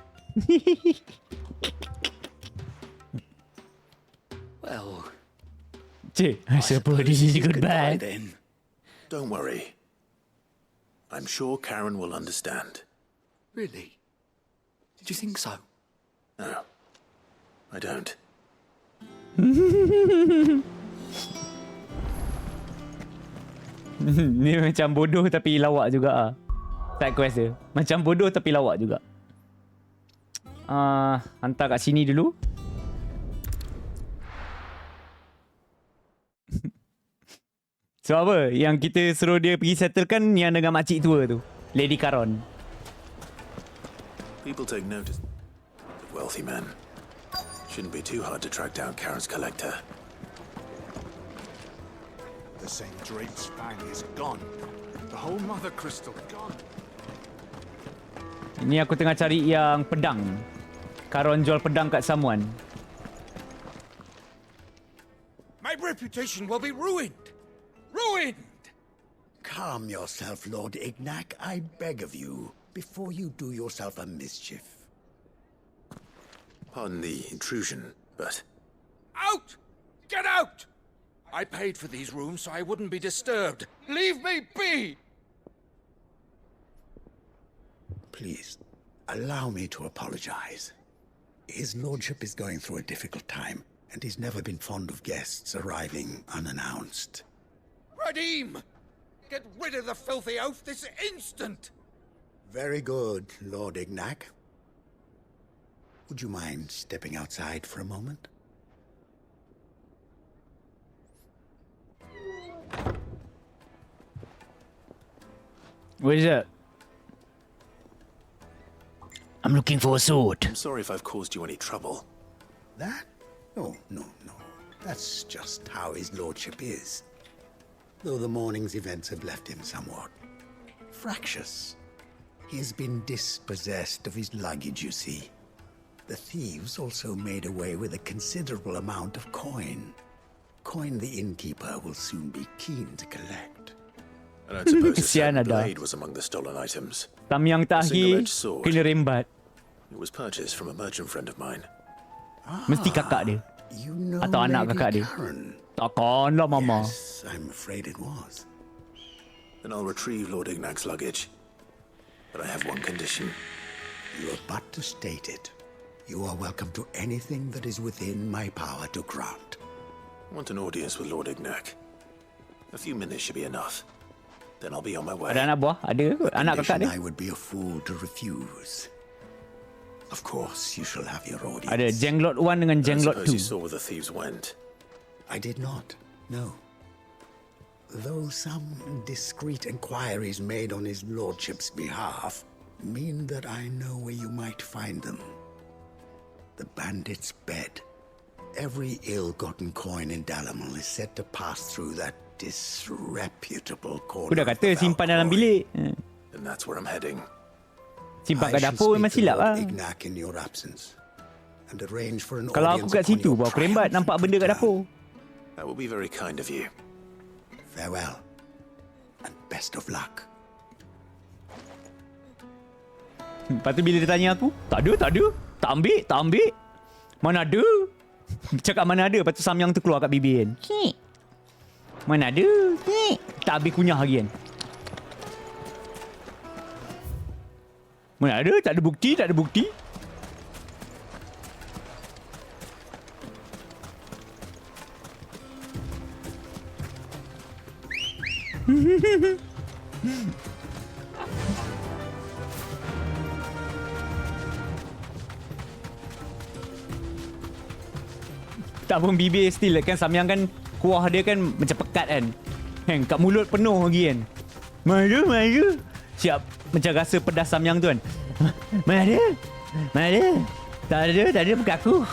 Well, Cik, I suppose this is goodbye. then. Don't worry. I'm sure Karen will understand. Really? Did you think so? No, I don't. Ni macam bodoh tapi lawak juga ah. Side quest dia. Macam bodoh tapi lawak juga. Hantar kat sini dulu. So apa? Yang kita suruh dia pergi settlekan yang dengan makcik tua tu. Lady Caron. People take notice of wealthy men. Shouldn't be too hard to track down Karen's collector. The St. Drake's fang is gone. The whole mother crystal gone. Ini aku tengah cari yang pedang. Karon jual pedang kat someone. My reputation will be ruined. Ruined! Calm yourself, Lord Ignac, I beg of you, before you do yourself a mischief. Pardon the intrusion, but... Out! Get out! I paid for these rooms so I wouldn't be disturbed. Leave me be! Please, allow me to apologize. His lordship is going through a difficult time, and he's never been fond of guests arriving unannounced. Radim! Get rid of the filthy oaf this instant! Very good, Lord Ignac. Would you mind stepping outside for a moment? What is that? I'm looking for a sword. I'm sorry if I've caused you any trouble. That? Oh, no. That's just how his lordship is. Though the morning's events have left him somewhat fractious. He has been dispossessed of his luggage, you see. The thieves also made away with a considerable amount of coin. Coin the innkeeper will soon be keen to collect. And I suppose a Kesian certain ada. blade was among the stolen items. Samyang A tahi single-edged sword. kena rembat. It was purchased from a merchant friend of mine. Mesti kakak dia. You know Atau anak Lady kakak dia. Karen? Takkanlah mama. Yes, I'm afraid it was. Then I'll retrieve Lord Ignac's luggage. But I have one condition. You are but to state it. You are welcome to anything that is within my power to grant. I want an audience with Lord Ignac. A few minutes should be enough. Then I'll be on my way. Ada anak buah? Ada anak kakak Condition dia? I would be a fool to refuse. Of course, you shall have your audience. Ada Jenglot 1 dengan I Jenglot suppose you 2. saw where the thieves went. I did not, no. Though some discreet inquiries made on his lordship's behalf mean that I know where you might find them. The bandit's bed. Every ill-gotten coin in Dalamil is said to pass through that disreputable corner. Aku dah kata simpan dalam bilik. And that's where I'm heading. Simpan kat I shall dapur memang speak to silap lah. Lord Ignac in your absence and arrange for an Kalau aku audience kat upon situ, your bawa aku rembat nampak benda kat dapur. That will be very kind of you. Farewell, and best of luck. Lepas tu bila dia tanya aku, tak ada. Tak ambil. Mana ada? Cakap mana ada, lepas tu Samyang tu keluar kat bibir kan. Mana ada? Tak habis kunyah lagi kan. Mana ada? Tak ada bukti. Tak pun bibir still kan Samyang kan kuah dia kan macam pekat kan. Kat mulut penuh lagi kan. Mana? Siap macam rasa pedas Samyang tu kan. Mana ada? Tak ada bukan aku.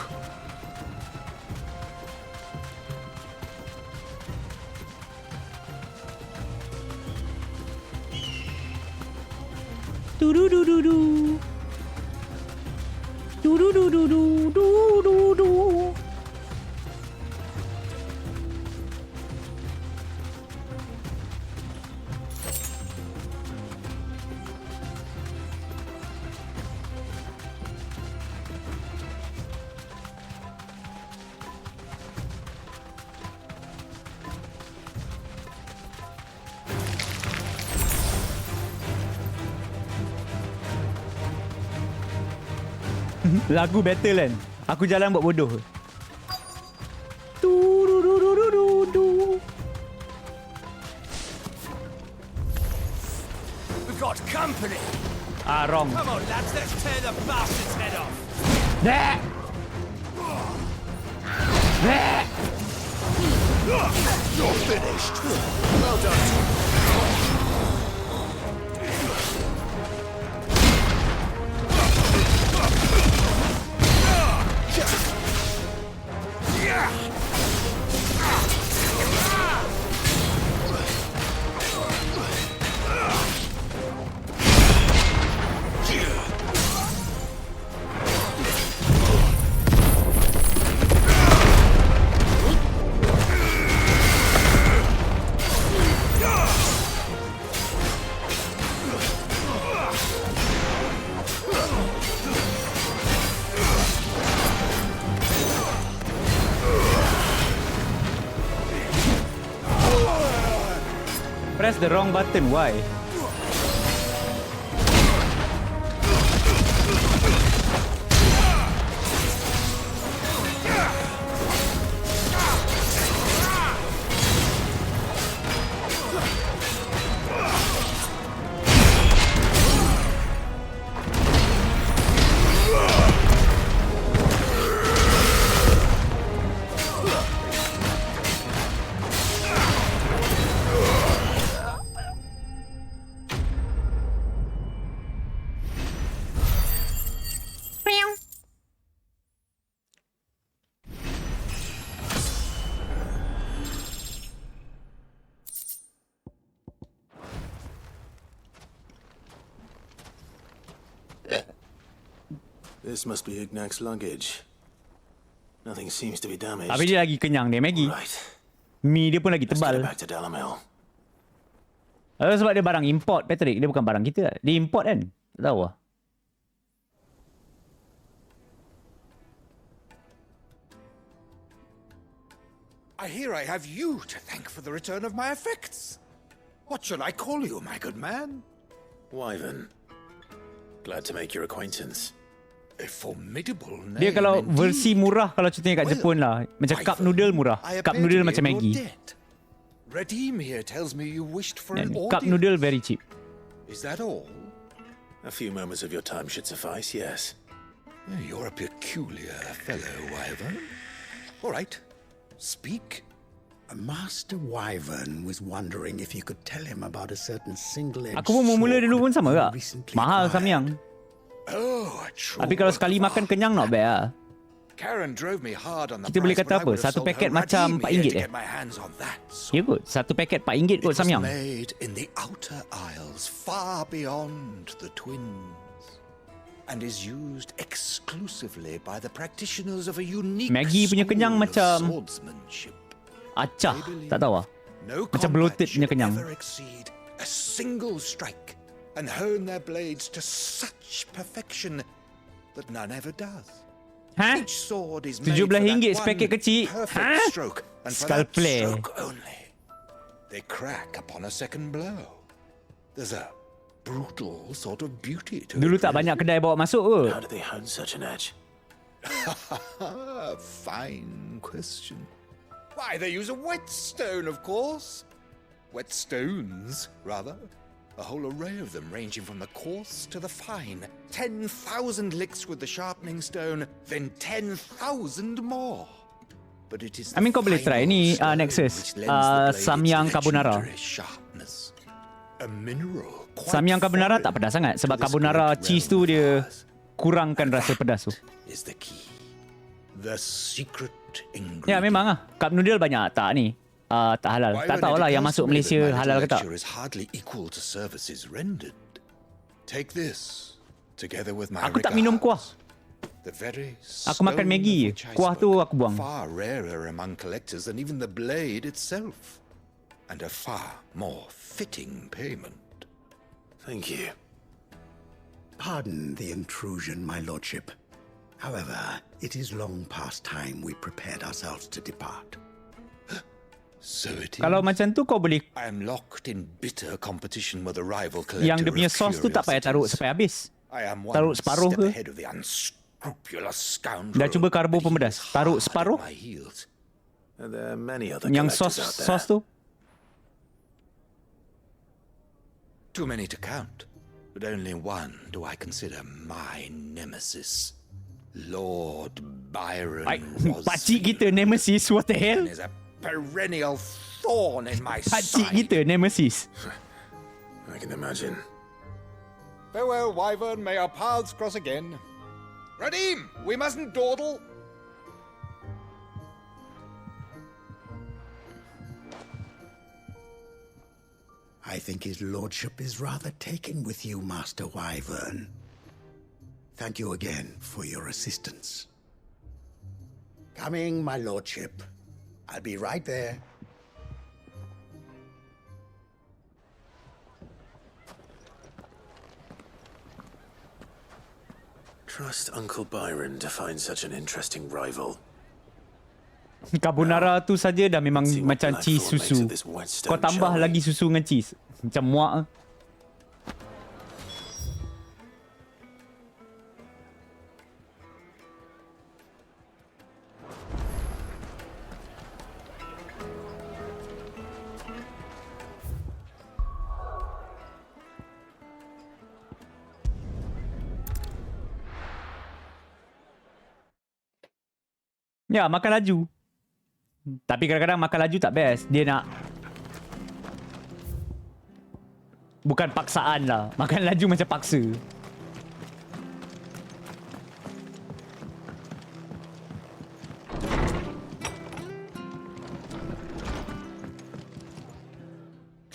Du. Lagu battle kan. Aku jalan buat bodoh. We've got company. Wrong. Come on, lads, let's tear the bastard's head off. There. You're finished. Well done. press the wrong button. Why? This must be Ignac's luggage. Nothing seems to be damaged. Tapi dia lagi kenyang dia Maggie. Right. Mi dia pun lagi Let's get tebal. back to Dalamil. Sebab dia barang import, Patrick. Dia bukan barang kita. Dia import kan? Tak tahu lah. I hear I have you to thank for the return of my effects. What shall I call you, my good man? Wyvern. Glad to make your acquaintance. A formidable name. Dia kalau indeed. versi murah kalau contohnya kat Jepun lah. Macam cup noodle murah. I Cup appear noodle to be macam in your Maggie. debt. Redeem here tells me you wished for And an cup audience. noodle very cheap. Is that all? A few moments of your time should suffice, yes. You're a peculiar fellow, Wyvern. All right, speak. Master Wyvern was wondering if you could tell him about a certain single-edged Aku pun mula dulu pun sama sword kak. you recently Mahal acquired. samyang. Oh, true. Tapi kalau sekali makan kenyang not bad lah. Karen drove me hard on the Kita boleh price, kata but I apa? would have Satu sold paket her macam Radim RM4 here to eh? get my hands on that. Ya kot. Satu paket RM4 kot It was samyang. made in the outer isles, far beyond the twins, and is used exclusively by the practitioners of a unique Maggie punya kenyang school of macam swordsmanship. acah. Tak tahu lah. No Macam combat bloated punya should kenyang. ever exceed a single strike and hone their blades to such perfection that none ever does. Ha? Each sword is made for RM17 that sepaket one kecil. perfect Ha? stroke, and for that Scalpel. stroke only, they crack upon a second blow. There's a brutal sort of beauty to Dulu it. tak banyak kedai bawa masuk ke? How do they hone such an edge? Fine question. Why, they use a whetstone, of course. Whetstones, rather. A whole array of them, ranging from the coarse to the fine. 10,000 licks with the sharpening stone, then 10,000 more. But it is I mean kau boleh try ni Nexus. Samyang carbonara. Sharpness. A mineral. Samyang carbonara tak pedas sangat. Sebab carbonara cheese tu dia kurangkan rasa pedas tu. Is the key. The secret ingredient. Ya memang lah. Cup noodle banyak tak ni. Tak halal. Tak tahulah yang masuk Malaysia halal ke tak. Is hardly equal to services rendered. Take this together with my Aku tak minum kuah. The very Aku makan stone Maggi je. of which I Kuah tu spoke, aku buang. Far rarer among collectors than even the blade itself, and a far more fitting payment. Thank you. Pardon the intrusion, my lordship. However, it is long past time we prepared ourselves to depart. So it is. Kalau macam tu kau boleh I am locked in bitter competition with a rival collector yang dia punya of sos tu tak payah taruh curiosities. sampai habis. I am one Taruh separuh step ke? ahead of the unscrupulous scoundrel. Dah cuba karbo pemedas. Taruh separuh. My heels. Are there many other Yang collectors out there? sos tu. Too many to count, but only one do I consider my nemesis. Lord Byron was Pakcik kita Nemesis. What the hell? and is a perennial thorn in my Pakcik side. kita Nemesis. I can imagine. Farewell, Wyvern. May our paths cross again. Radim, we mustn't dawdle. I think his lordship is rather taken with you, Master Wyvern. Thank you again for your assistance. Coming, my lordship. I'll be right there. Trust Uncle Byron to find such an interesting rival. Carbonara tu saja dah memang macam cheese susu. Kau tambah lagi susu dengan cheese. Macam muak. Ya, makan laju. Tapi kadang-kadang makan laju tak best. Dia nak... Bukan paksaan lah. Makan laju macam paksa.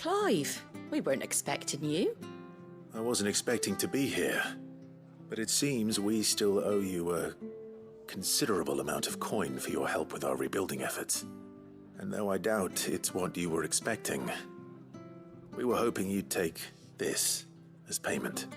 Clive, we weren't expecting you. I wasn't expecting to be here, but it seems we still owe you a considerable amount of coin for your help with our rebuilding efforts. And though I doubt it's what you were expecting, we were hoping you'd take this as payment.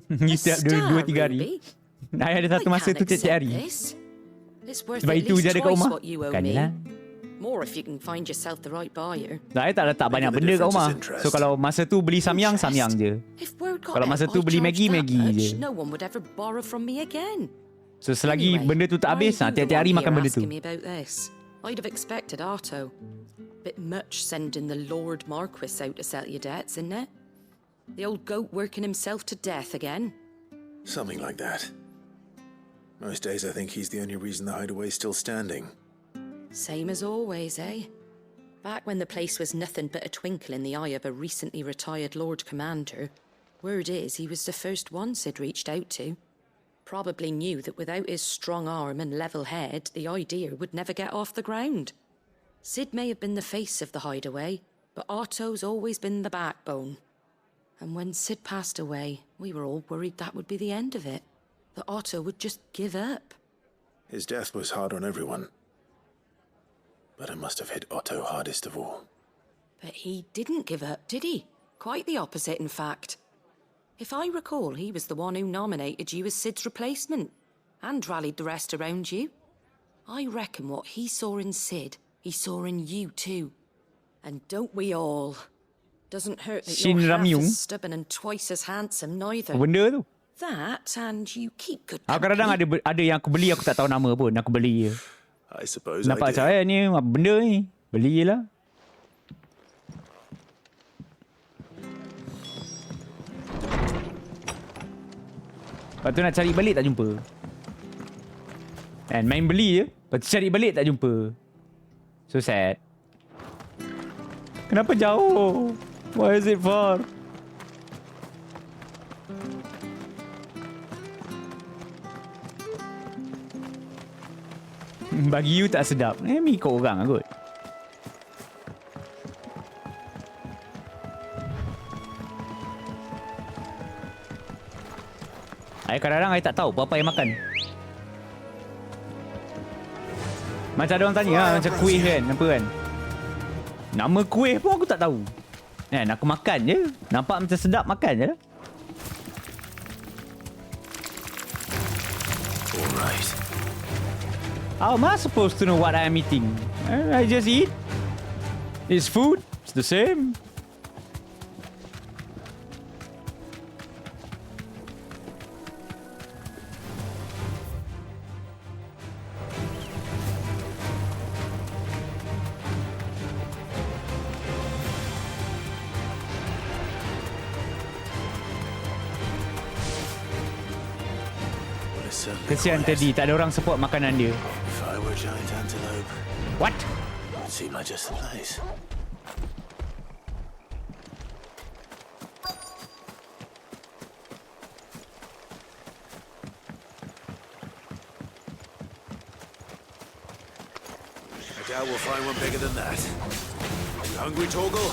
Ni tiap 2-3 hari. Saya ada satu masa tu tiap-tiap hari. Sebab itu je ada kat rumah. Kan lah. More if you can find yourself the right buyer. Saya tak letak banyak benda kat rumah. So kalau masa tu beli samyang je. Kalau masa tu beli Maggi je. No one would ever borrow from me again. So selagi benda tu tak habis, tiap-tiap hari makan benda tu. I'd have expected Otto. Bit much sending the Lord Marquis out to settle your debts, isn't it? The old goat working himself to death again. Something like that. Most days I think he's the only reason the hideaway's still standing. Same as always, eh? Back when the place was nothing but a twinkle in the eye of a recently retired Lord Commander, word is he was the first one Sid reached out to. Probably knew that without his strong arm and level head, the idea would never get off the ground. Sid may have been the face of the hideaway, but Otto's always been the backbone. And when Sid passed away, we were all worried that would be the end of it. That Otto would just give up. His death was hard on everyone. But it must have hit Otto hardest of all. But he didn't give up, did he? Quite the opposite, in fact. If I recall, he was the one who nominated you as Sid's replacement, and rallied the rest around you. I reckon what he saw in Sid, he saw in you too. And don't we all? Doesn't hurt that you're half as stubborn and twice as handsome neither. Benda tu. That and you keep good company. Kadang-kadang ada yang aku beli, aku tak tahu nama pun. Aku beli je. I suppose nampak saya ni apa benda ni. Beli je lah. Lepas tu nak cari balik tak jumpa. And main beli je. Lepas tu cari balik tak jumpa. So sad. Kenapa jauh? Why is it far? Bagi you tak sedap. Mi ikut orang lah kot. Kadang-kadang I tak tahu apa yang makan. Macam ada orang tanya lah, macam kuih kan, apa kan. Nama kuih pun aku tak tahu. Aku makan je. Nampak macam sedap, makan je lah. Alright. How am I supposed to know what I'm eating? I just eat. It's food. It's the same. Kesian tadi, tak ada orang support makanan dia. If I were a giant antelope, what? It would seem like just the place. I doubt we'll find one bigger than that. You hungry, Torgal?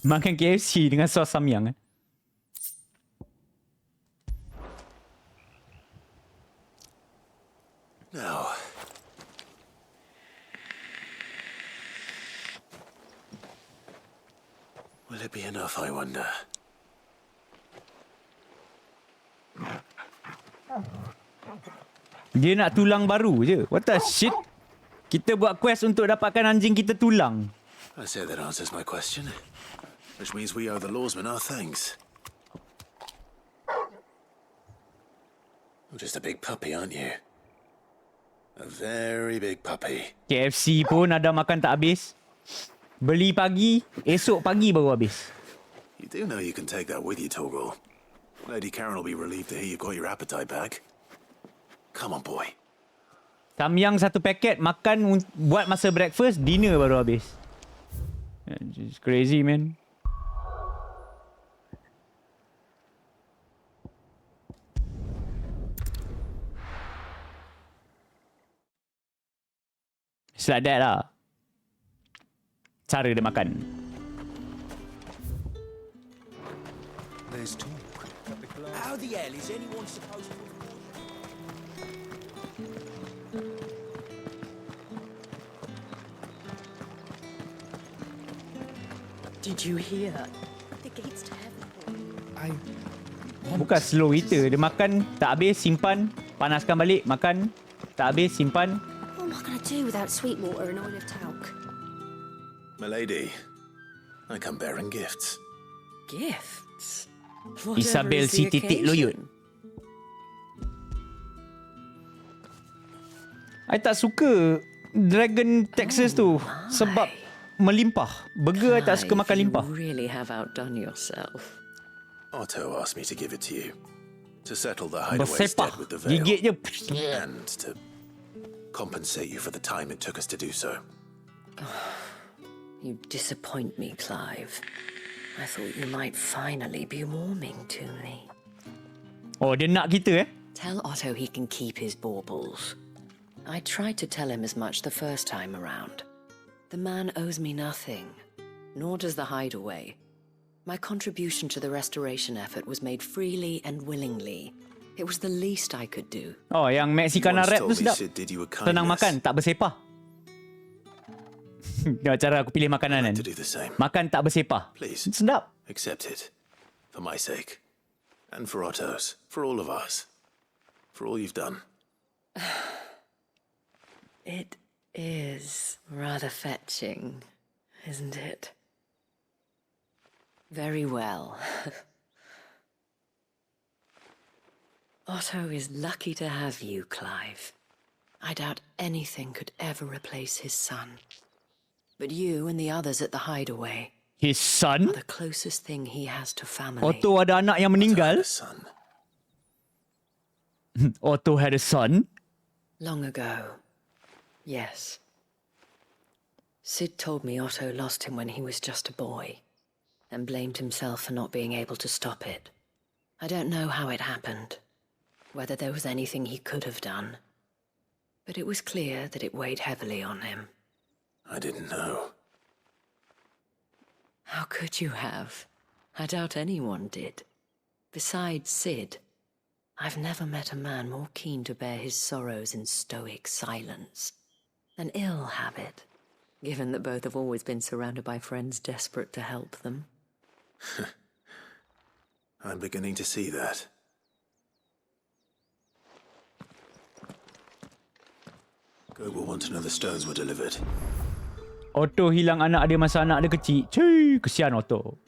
Makan KFC dengan sos samyang. Now. Will it be enough, I wonder? Dia nak tulang baru je. What the shit? Kita buat quest untuk dapatkan anjing kita tulang. I say that answers my question. Which means we owe the lawsman our thanks. You're just a big puppy, aren't you? A very big puppy. KFC pun ada makan tak habis. Beli pagi, esok pagi baru habis. You do know you can take that with you, Torgal. Lady Karen will be relieved to hear you've got your appetite back. Come on, boy. Samyang satu paket, makan buat masa breakfast, dinner baru habis. It's crazy, man. It's like that lah. Cara dia makan. There's talk. How the hell is anyone supposed to... Did you hear? The gates to heaven. Bukan slow eater. Dia makan, tak habis, simpan. Panaskan balik, makan. Tak habis, simpan. What am I going to do without sweet water and oil of talc? Milady, I come bearing gifts. Gifts? Isabel si titik loyot. I tak suka Dragon Texas tu. Sebab melimpah. Burger I tak suka makan limpah. You really have outdone yourself. Otto asked me to give it to you. To settle the hideaway debt with the veil. Gigit je. And to compensate you for the time it took us to do so. You disappoint me, Clive. I thought you might finally be warming to me. Oh, dia nak kita Tell Otto he can keep his baubles. I tried to tell him as much the first time around. The man owes me nothing, nor does the hideaway. My contribution to the restoration effort was made freely and willingly. It was the least I could do. Oh, yang Mexicana wrap tu sedap. Senang makan, tak bersepah. Cara aku pilih makanan kan. Makan tak bersepah. Please. Sedap. Accept it. For my sake. And for Otto's. For all of us. For all you've done. It is rather fetching, isn't it? Very well. Otto is lucky to have you, Clive. I doubt anything could ever replace his son. But you and the others at the hideaway... His son? ...are the closest thing he has to family. Otto ada anak yang meninggal? Otto had a son? Long ago. Yes. Sid told me Otto lost him when he was just a boy, and blamed himself for not being able to stop it. I don't know how it happened, whether there was anything he could have done, but it was clear that it weighed heavily on him. I didn't know. How could you have? I doubt anyone did. Besides Sid, I've never met a man more keen to bear his sorrows in stoic silence. An ill habit, given that both have always been surrounded by friends desperate to help them. I'm beginning to see that. Go will want to know the stones were delivered. Otto hilang anak dia masa anak dia kecil. Cuy, kesian Otto.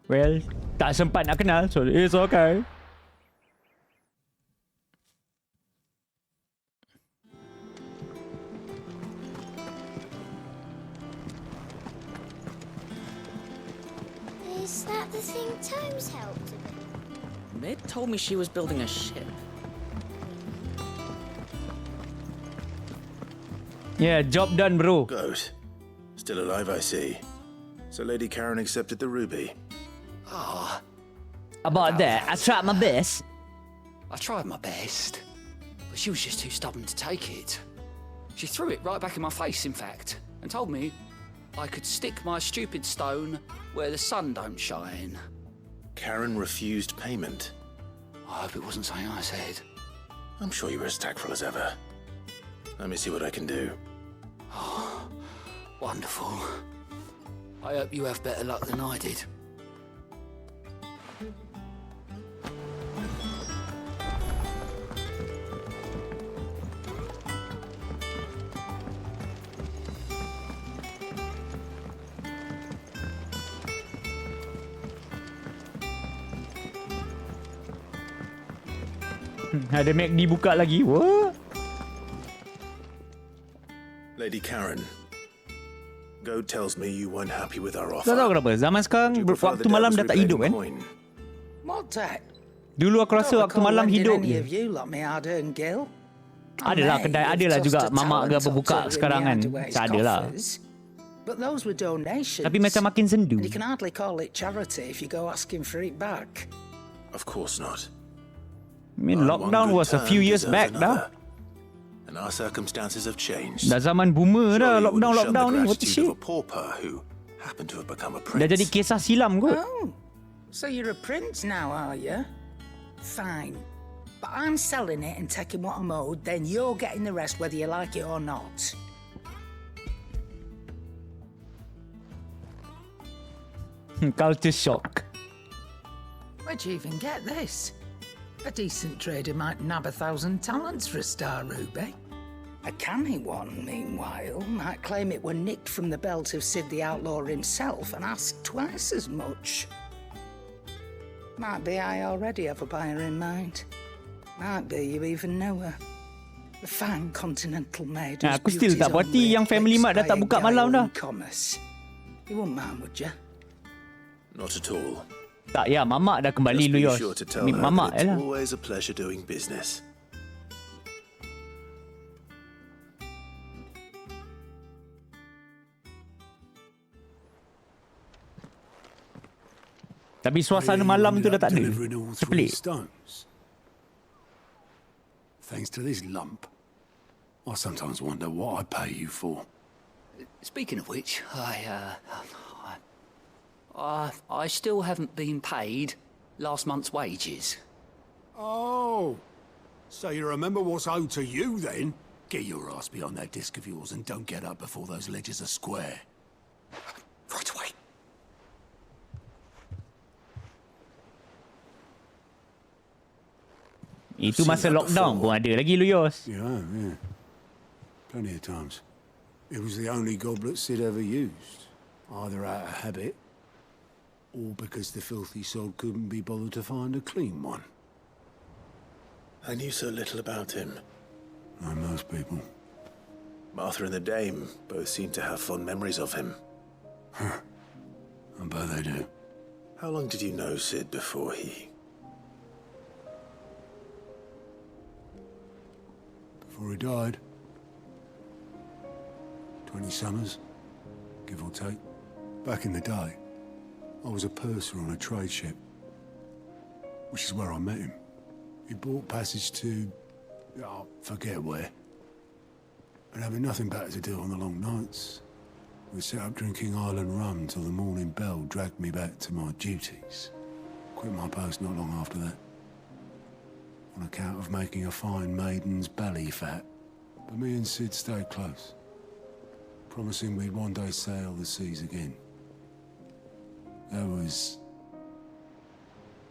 Well, tak sempat nak kenal, so it's okay. Is that the thing Tomes helped with? Mid told me she was building a ship. Yeah, job done, bro. Good. Still alive, I see. So Lady Karen accepted the ruby. Ah. About that, I tried my best. I tried my best, but she was just too stubborn to take it. She threw it right back in my face, in fact, and told me I could stick my stupid stone where the sun don't shine. Karen refused payment. I hope it wasn't something I said. I'm sure you were as tactful as ever. Let me see what I can do. Oh, wonderful. I hope you have better luck than I did. Ada McD buka lagi. What? Lady Karen, Goad tells me you weren't happy with our offer. Tak tahu kenapa. Zaman sekarang waktu malam dah tak hidup kan? What that? Dulu aku rasa waktu malam hidup je. Adalah kedai, adalah juga mamak ke apa buka sekarang kan. Adalah. But those were donations. Tapi macam makin sendu. You can hardly call it charity if you go asking for it back. Of course not. I mean, lockdown was a few years back dah. And our circumstances have changed. Dah zaman boomer dah lockdown ni. What the shit? A pauper who happened to have become a prince. Dah jadi kisah silam kot. Oh, so you're a prince now, are you? Fine. But I'm selling it and taking what I'm owed, then you're getting the rest whether you like it or not. Culture shock. Where'd you even get this? A decent trader might nab 1,000 talents for a star ruby. A canny one, meanwhile, might claim it were nicked from the belt of Sid the Outlaw himself and ask twice as much. Might be I already have a buyer in mind. Might be you even know her. The fine continental maid whose Aku still tak puati yang Family Mart dah tak buka malam dah. You wouldn't mind, would you? Not at all. Tak, ya, mamak dah kembali lu Yos. Mamak je lah. It's always a pleasure doing business. Tapi suasana malam tu dah tak ada. Pelik. Thanks to this lump. I sometimes wonder what I pay you for. Speaking of which, I still haven't been paid last month's wages. Oh, so you remember what's owed to you then? Get your ass behind that disc of yours and don't get up before those ledgers are square. Right away. Itu masa lockdown pun ada lagi lu Yos. Yeah. Plenty of times. It was the only goblet Sid ever used. Either out of habit, or because the filthy sod couldn't be bothered to find a clean one. I knew so little about him. Like most people. Martha and the Dame both seem to have fond memories of him. I bet they do. How long did you know Sid before he... Before he died. 20 summers, give or take. Back in the day, I was a purser on a trade ship, which is where I met him. He bought passage to, I forget where. And having nothing better to do on the long nights, we set up drinking island rum till the morning bell dragged me back to my duties. Quit my post not long after that, on account of making a fine maiden's belly fat. But me and Sid stayed close, promising we'd one day sail the seas again. That was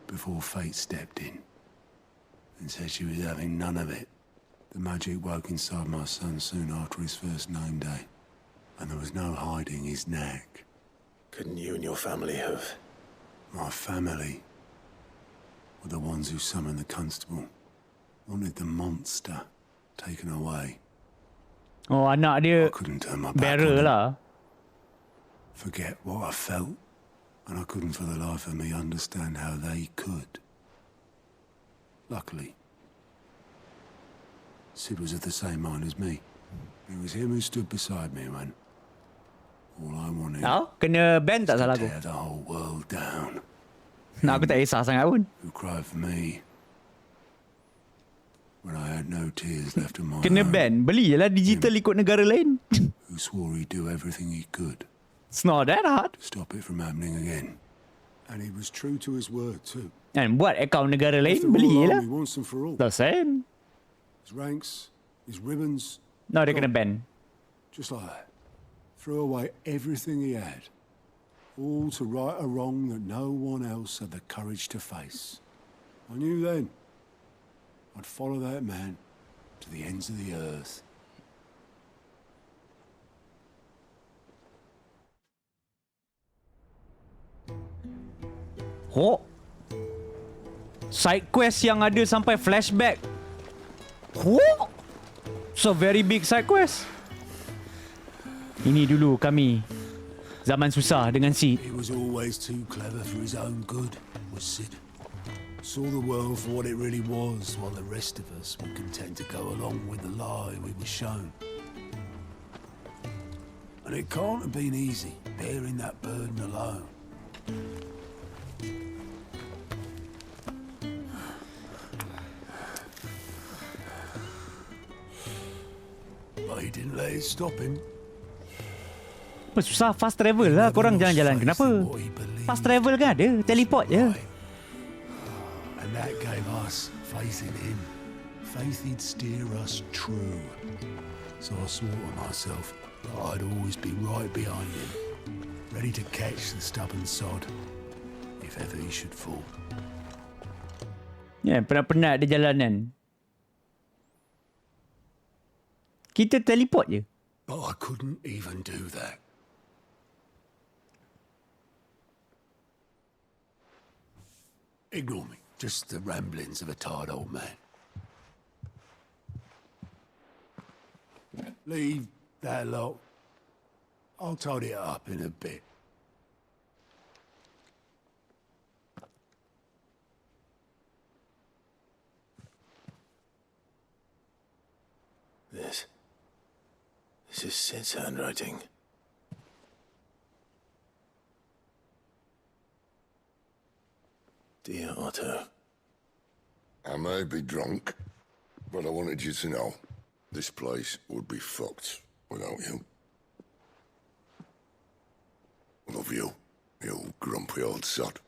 before fate stepped in and said she was having none of it. The magic woke inside my son soon after his first name day, and there was no hiding his knack. Couldn't you and your family have... My family were the ones who summoned the constable, wanted the monster taken away. Oh, anak dia bearer lah. Forget what I felt, and I couldn't for the life of me understand how they could. Luckily, Sid was of the same mind as me. It was him who stood beside me when all I wanted kena ban tak salah was to aku. tear the whole world down. Nak aku tak kisah sangat pun. Who cried for me when I had no tears left in my Kena own. ban. Beli je lah digital ikut negara lain. Who swore he'd do everything he could It's not that hard. Stop it from happening again. And he was true to his word too. And buat akaun negara If lain, the beli royal lah. army once and for all. The same. His ranks, his ribbons. No, dia gone. kena ban. Just like that. Threw away everything he had. All to right a wrong that no one else had the courage to face. I knew then I'd follow that man to the ends of the earth. Oh. Side quest yang ada sampai flashback. Oh. So very big side quest. Ini dulu kami zaman susah dengan Sid. He was always too clever for his own good, was Sid. Saw the world for what it really was, while the rest of us were content to go along with the lie we were shown. And it can't have been easy, bearing that burden alone. But he didn't let it stop him. Apa susah fast travel lah korang jalan-jalan. Kenapa? Fast travel kan ada, teleport je. And that gave us faith in him. Faith he'd steer us true. So I swore to myself that I'd always be right behind him, ready to catch the stubborn sod, if ever he should fall. Ya, penat-penat di jalanan. Kita teleport je. But I couldn't even do that. Ignore me. Just the ramblings of a tired old man. Leave that lot. I'll tidy it up in a bit. This is Sid's handwriting. Dear Otto. I may be drunk, but I wanted you to know this place would be fucked without you. Love you, you grumpy old sod.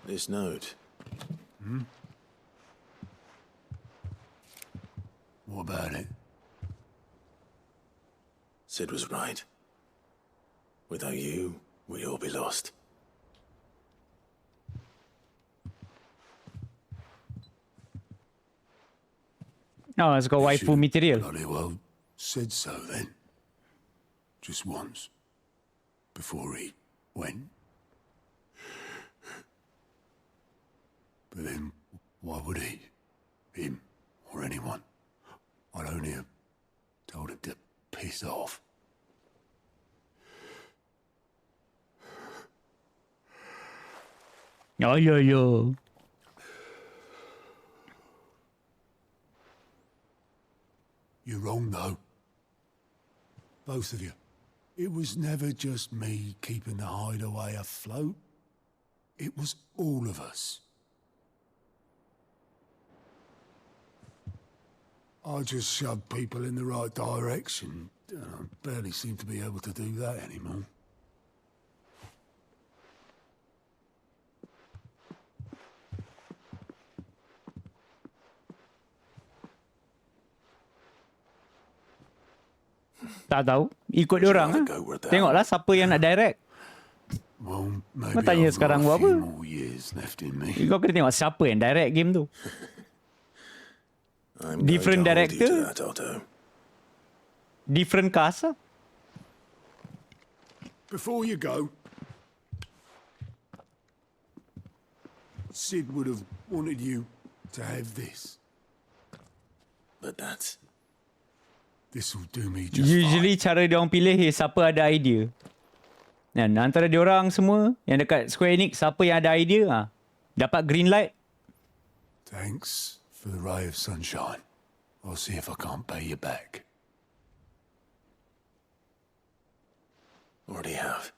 This note. What about it? Sid was right. Without you, we'd all be lost. Oh, it's got waifu material. Bloody well said so then. Just once. Before he went. But then, why would he? Him, or anyone? I'd only have told him to piss off. Oh, yo. You're wrong, though. Both of you. It was never just me keeping the hideaway afloat. It was all of us. I just shoved people in the right direction. I barely seem to be able to do that anymore. Tak tahu. Ikut dia orang lah. Tengoklah siapa yang nak direct. Well, Kau tanya sekarang buat apa? Kau kena tengok siapa yang direct game tu. Different director. Different cast lah. Before you go, Sid would have wanted you to have this. But that's... This'll do me just Usually cara dia orang pilih siapa ada idea. Dan antara dia orang semua yang dekat Square Enix, siapa yang ada idea, dapat green light. Thanks for the ray of sunshine. I'll see if I can't pay you back. Already have.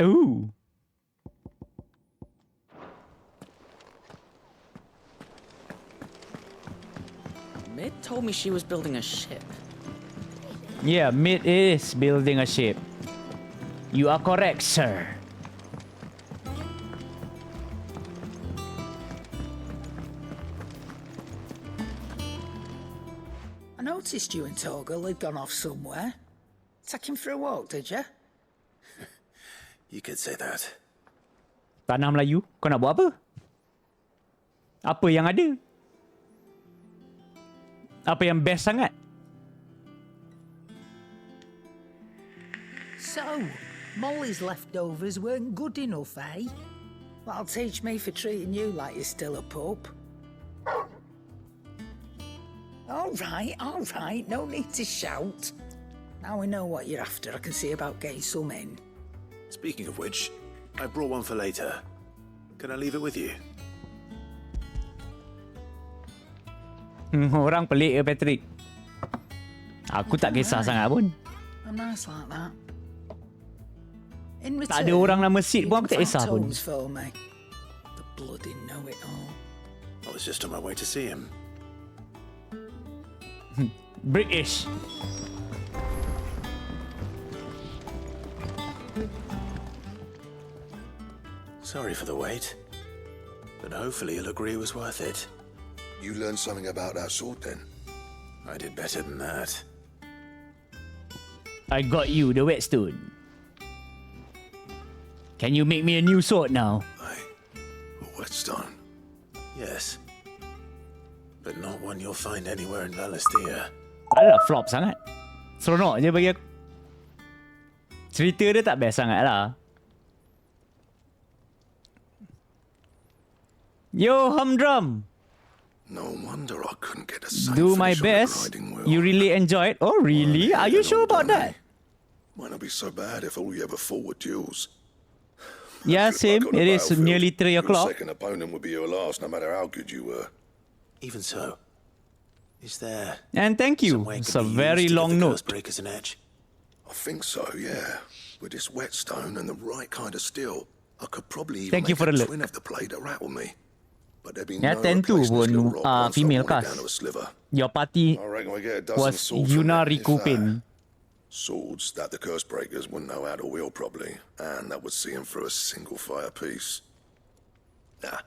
Ooh. Mid told me she was building a ship. Yeah, Mid is building a ship. You are correct, sir. I noticed you and Torgal had gone off somewhere. Take him for a walk, did you? You could say that. Tanah Melayu, kau nak buat apa? Apa yang ada? Apa yang best sangat? So, Molly's leftovers weren't good enough, eh? That'll teach me for treating you like you're still a pup. All right, no need to shout. Now we know what you're after, I can see about getting some in. Speaking of which, I brought one for later. Can I leave it with you? Orang pelik ke Patrick? Aku tak kisah sangat pun. I'm nice like that. In Tak ada orang nama Sid pun aku tak kisah pun. For me. The bloody know-it-all. I was just on my way to see him. British. Sorry for the wait, but hopefully you'll agree it was worth it. You learned something about that sword then? I did better than that. I got you the whetstone. Can you make me a new sword now? A whetstone? Yes. But not one you'll find anywhere in Valisthea. Alah, flop sangat. Seronok je bagi aku. Cerita dia tak best sangat lah. Yo, humdrum. No wonder I couldn't get a safe Do my finish on the best. grinding wheel. You really enjoyed? Oh, really? Are you sure about that? Might not be so bad if all you ever fought were duels. Yeah, same. On the It is battlefield, nearly 3 your o'clock. second opponent would be your last, no matter how good you were. Even so, is there And thank you. some way it It's could a be very used to give long the note. Cursebreakers an edge? I think so, yeah. With this whetstone and the right kind of steel, I could probably even Thank you make for a the look. twin of the blade to rattle me. But there'd be Ya, no tentu replacement skill pun rock once I female worn it cast. down to a sliver. Your party I reckon we get a dozen was swords from Yuna it, if Rikupin. Swords that the Cursebreakers wouldn't know how to wield properly, and that would see them through a single fire piece. Nah,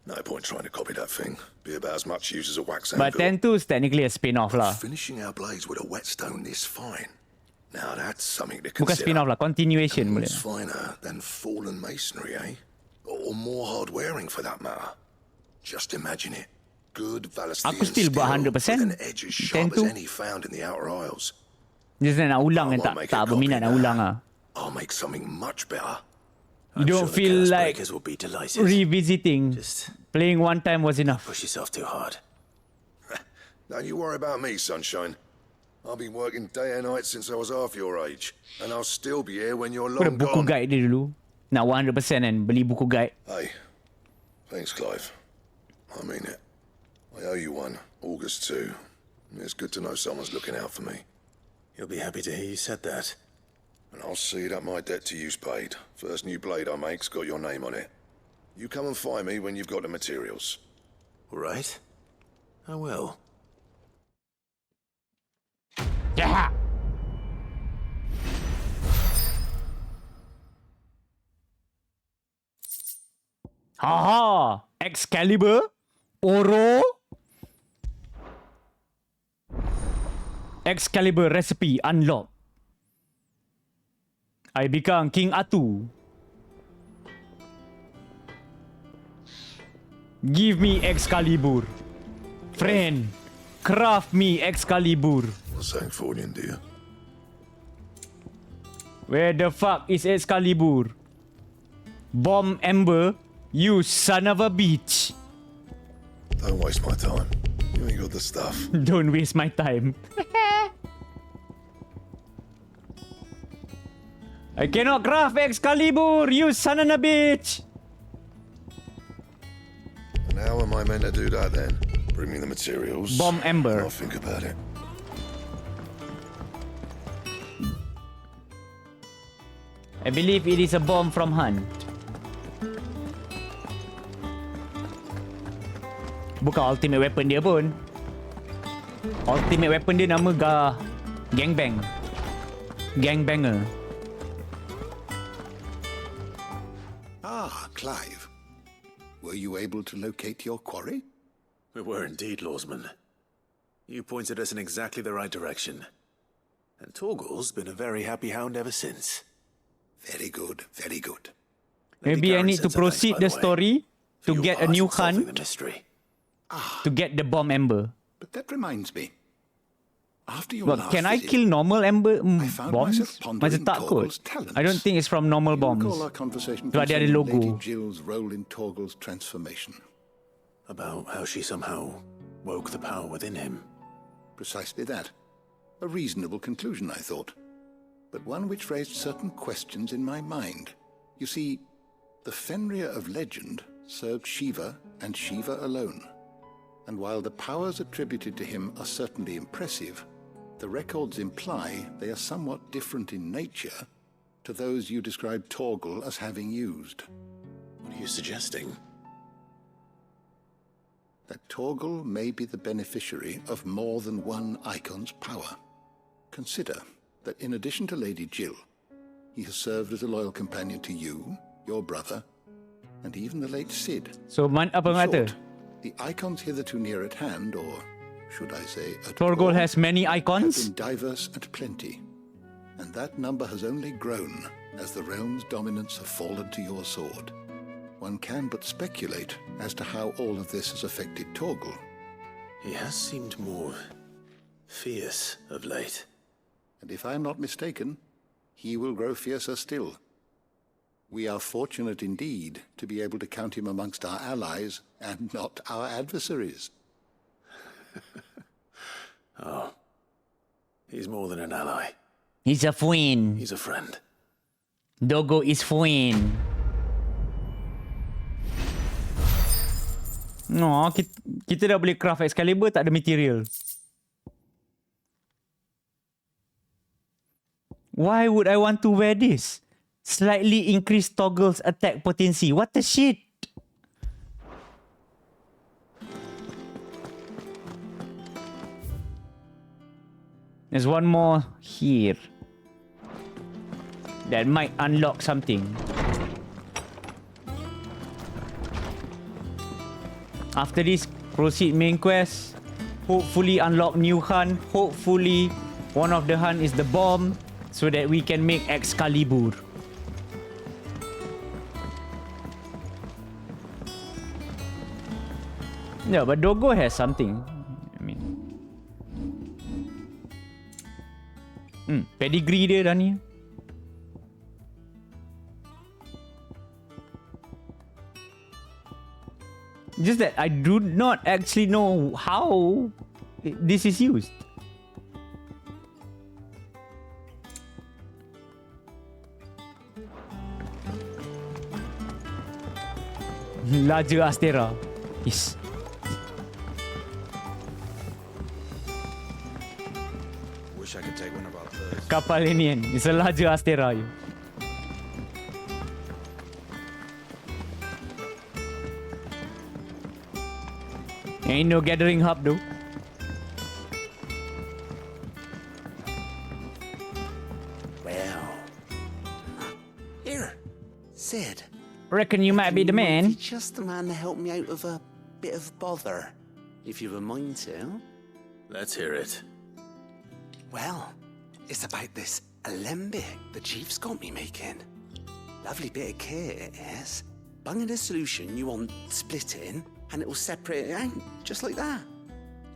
no point trying to copy that thing. Be about as much use as a wax But anvil. 10 is technically a spin-off lah. Finishing our blades with a whetstone this fine. Now that's something to Bukan consider. spin-off lah, continuation boleh. It's finer than fallen masonry, eh? Or more hard-wearing for that matter. Just imagine it. Good Valisthean Aku still buat 100%. with an edge as sharp as 10 any found in the Outer Isles. Just nak ulang I kan, won't make tak a berminat copy nak now. ulang lah. I'll make something much better. You don't feel like Cursebreakers will be delighted. revisiting. Playing one time was enough. Push yourself too hard. Don't you worry about me, sunshine. I've been working day and night since I was half your age, and I'll still be here when you're Aku ada long buku gone. guide dia dulu. Nak 100% kan, beli buku guide. Hey, thanks, Clive. I mean it. I owe you one. August 2. It's good to know someone's looking out for me. You'll be happy to hear you said that. And I'll see that my debt to you's paid. First new blade I make's got your name on it. You come and find me when you've got the materials. All right. I will. Yeah. Haha. Excalibur. Oro. Excalibur recipe unlocked. I become King Atu. Give me Excalibur. Friend, craft me Excalibur. What's that for you, dear? Where the fuck is Excalibur? Bomb Ember, you son of a bitch. Don't waste my time. You ain't got the stuff. Don't waste my time. I cannot craft Excalibur, you son of a bitch. And how am I meant to do that then? Bring me the materials. Bomb Ember. I'll think about it. I believe it is a bomb from Han. Bukan ultimate weapon dia pun. Ultimate weapon dia nama Gangbang. Gangbanger. Ah, Clive. Were you able to locate your quarry? We were indeed, Lawsman. You pointed us in exactly the right direction. And Torgal's been a very happy hound ever since. Very good, very good. Maybe I need to proceed the story to get a new hunt to get the bomb ember. But that reminds me. After your Well, last can I visit, kill normal ember found bombs? myself pondering Macam tak kot. Torgal's talents. I don't think it's from normal bombs. Recall our conversation Sebab dia ada concerning logo. Lady Jill's role in Torgal's transformation. About how she somehow woke the power within him. Precisely that. A reasonable conclusion, I thought. But one which raised certain questions in my mind. You see, the Fenrir of legend served Shiva and Shiva alone. And while the powers attributed to him are certainly impressive, the records imply they are somewhat different in nature to those you described Torgal as having used. What are you suggesting? That Torgal may be the beneficiary of more than one icon's power. Consider that in addition to Lady Jill, he has served as a loyal companion to you, your brother, and even the late Cid. So, apa In kata? short, the icons hitherto near at hand, or should I say at Torgal all, has many icons? have been diverse and plenty, and that number has only grown as the realm's dominance have fallen to your sword. One can but speculate as to how all of this has affected Torgal. He has seemed more fierce of late. And if I am not mistaken, he will grow fiercer still. We are fortunate indeed to be able to count him amongst our allies and not our adversaries. Oh, he's more than an ally. He's a friend. He's a friend. Dogo is friend. No, kita dah boleh craft Excalibur, tak ada material. Why would I want to wear this? Slightly increase Toggle's attack potency. What the shit? There's one more here. That might unlock something. After this, proceed main quest. Hopefully unlock new hunt. Hopefully one of the hunt is the bomb, so that we can make Excalibur. Yeah, but Dogo has something. I mean, pedigree dia dah ni. Just that I do not actually know how this is used. Larger Astera. Yes. Wish I could take one of our birds. Kapal ini kan. It's a larger Astera. You. Ain't no gathering hub though. Well. Here, Cid. Reckon you might be the man. You're just the man to help me out of a bit of bother, if you've a mind to. Let's hear it. Well, it's about this alembic the chief's got me making. Lovely bit of kit it is. Bung in a solution you want splitting, and it will separate it out, just like that.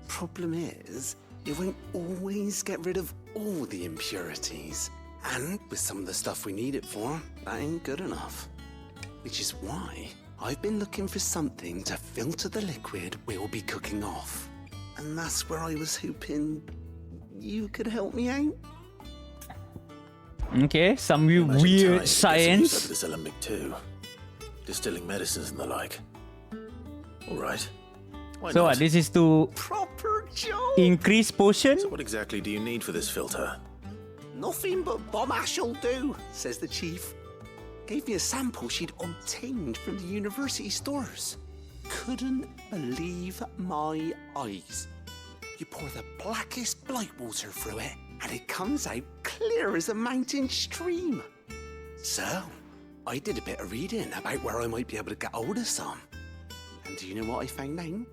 Problem is, it won't always get rid of all the impurities. And with some of the stuff we need it for, that ain't good enough. Which is why I've been looking for something to filter the liquid we'll be cooking off. And that's where I was hoping you could help me out. Okay, some weird Over science. this alembic too. Distilling medicines and the like. All right. Why So not? what? This is to Proper joke. increase potion? So what exactly do you need for this filter? Nothing but bomb ash'll do, says the chief. Gave me a sample she'd obtained from the university stores. Couldn't believe my eyes. You pour the blackest blight water through it, and it comes out clear as a mountain stream. So, I did a bit of reading about where I might be able to get hold of some. And do you know what I found out?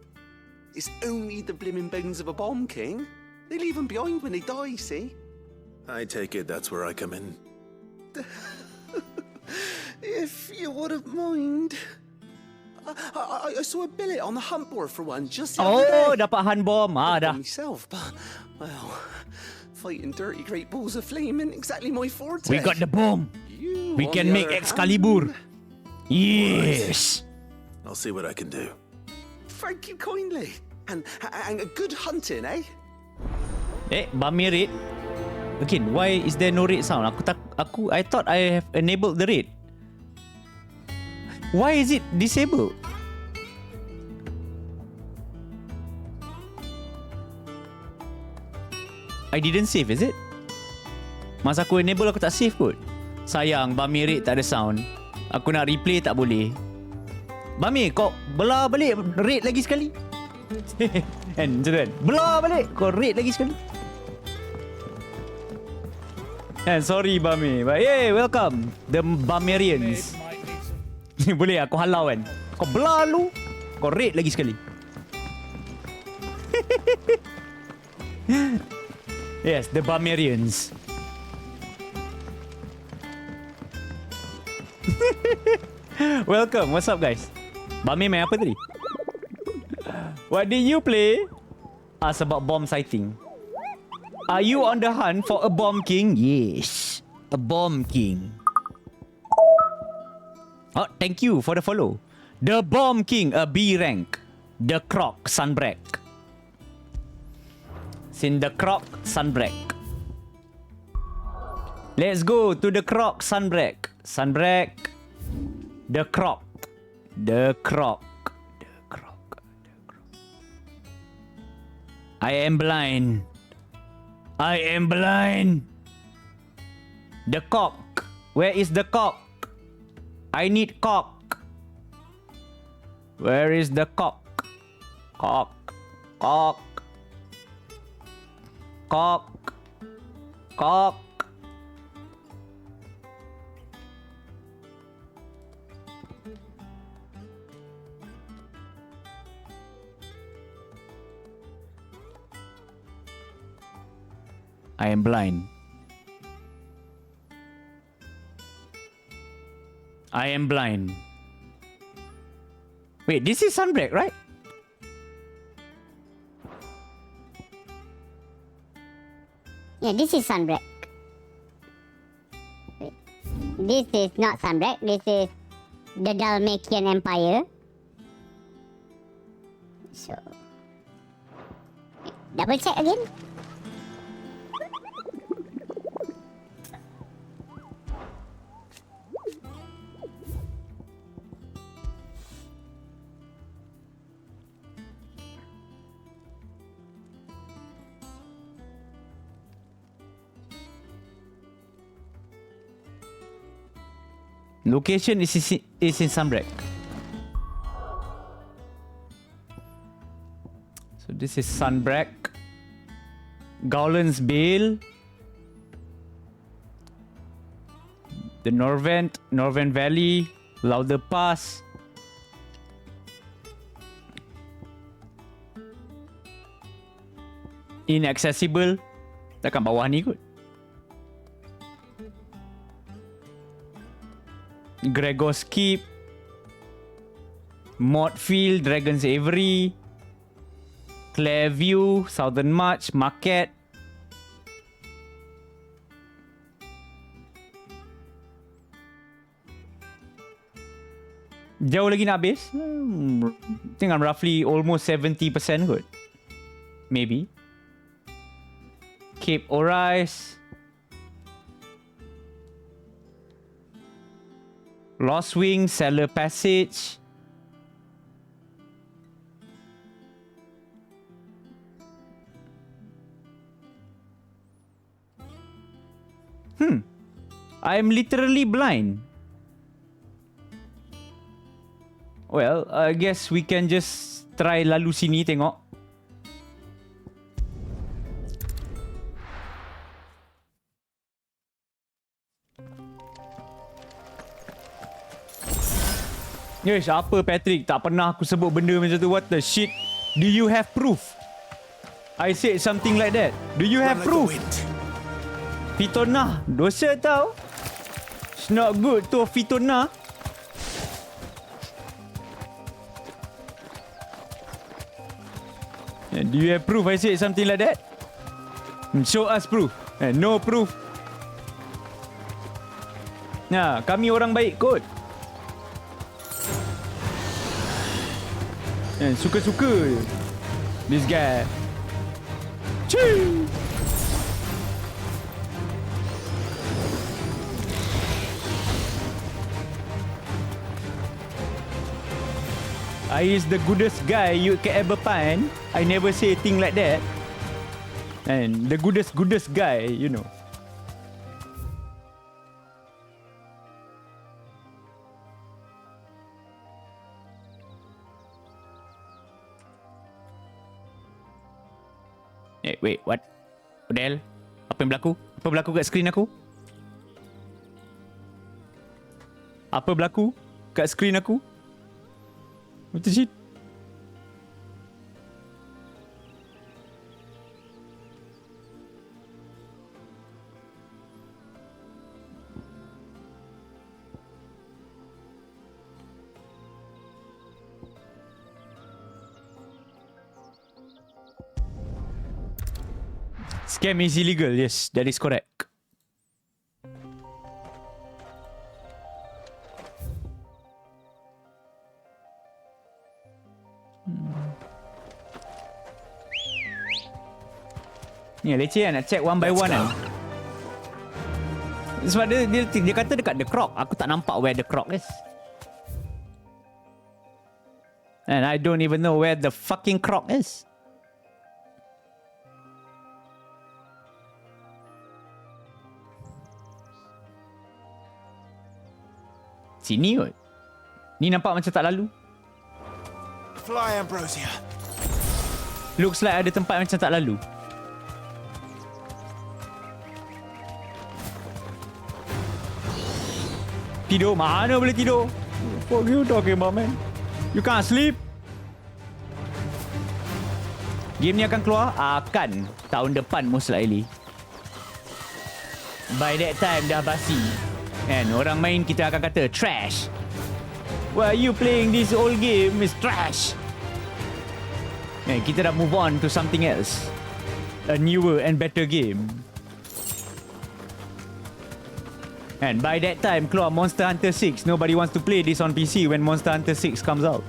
It's only the blimmin' bones of a bomb king. They leave them behind when they die, see? I take it that's where I come in. If you wouldn't mind. I saw a billet on the hunt board for one just the other day. Dapat hand bomb. Dah. Myself, but, well, fighting dirty great balls of flame isn't exactly my forte. We got the bomb. We on can the make other Excalibur. hand- Yes. I'll see what I can do. Thank you kindly. And a good hunting, eh? Bami raid. Again, why is there no raid sound? I thought I have enabled the raid. Why is it disabled? I didn't save, is it? Masa aku enable aku tak save kot. Sayang, Bami raid tak ada sound. Aku nak replay tak boleh. Bami, kau belah balik raid lagi sekali. Kan, macam tu kan? Belah balik, kau raid lagi sekali. And sorry Bami, but hey, welcome the Bamarians. Boleh aku halau kan? Kau belah lu, kau raid lagi sekali. Yes, the Bamarians. Welcome, what's up guys? Bami main apa tadi? What did you play? Sebab bomb sighting. Are you on the hunt for a bomb king? Yes, a bomb king. Oh, thank you for the follow. The bomb king, a B rank. The Croc Sunbreak. Sin the Croc Sunbreak. Let's go to the Croc Sunbreak. Sunbreak. The Croc. The Croc. The Croc. The Croc. I am blind. I am blind. The cock. Where is the cock? I need cock. Where is the cock? Cock. Cock. Cock. Cock. I am blind. I am blind. Wait, this is Sunbreak, right? Yeah, this is Sunbreak. Wait. This is not Sunbreak. This is the Dalmatian Empire. So, double check again. Location is in Sunbreak. So this is Sunbreak. Gowland's Bale. The Norvent Valley. Lauder Pass. Inaccessible. Takkan bawah ni kot. Gregor's Keep, Mottfield, Dragon's Avery, Clairview, Southern March, Market. Jauh lagi nak habis? I think I'm roughly almost 70% kot. Maybe. Cape Orice. Lost Wing, Cellar Passage. I'm literally blind. Well, I guess we can just try lalu sini tengok. Yes, apa Patrick? Tak pernah aku sebut benda macam tu. What the shit? Do you have proof? I said something like that. Do you have proof? Fitona, dosa tau. It's not good to fitona. Do you have proof? I said something like that. Show us proof. No proof. Nah, kami orang baik kot. Suka-suka je. This guy. Chee! I is the goodest guy you can ever find. I never say a thing like that. And the goodest guy, you know. Wait, what? What the hell? Apa yang berlaku? Apa berlaku kat skrin aku? Apa berlaku kat skrin aku? What the shit? Scam is illegal. Yes, that is correct. Ni leceh kan nak check one by one kan. Sebab dia kata dekat the croc. Aku tak nampak where the croc is. And I don't even know where the fucking croc is. Sini kot. Ni nampak macam tak lalu. Fly, Ambrosia. Looks like ada tempat macam tak lalu. Tidur? Mana boleh tidur? What you talking about, man? You can't sleep? Game ni akan keluar? Akan. Tahun depan most likely. By that time dah basi. And orang main kita akan kata trash. Why are you playing this old game? It's trash. And kita dah move on to something else. A newer and better game. And by that time keluar Monster Hunter 6. Nobody wants to play this on PC when Monster Hunter 6 comes out.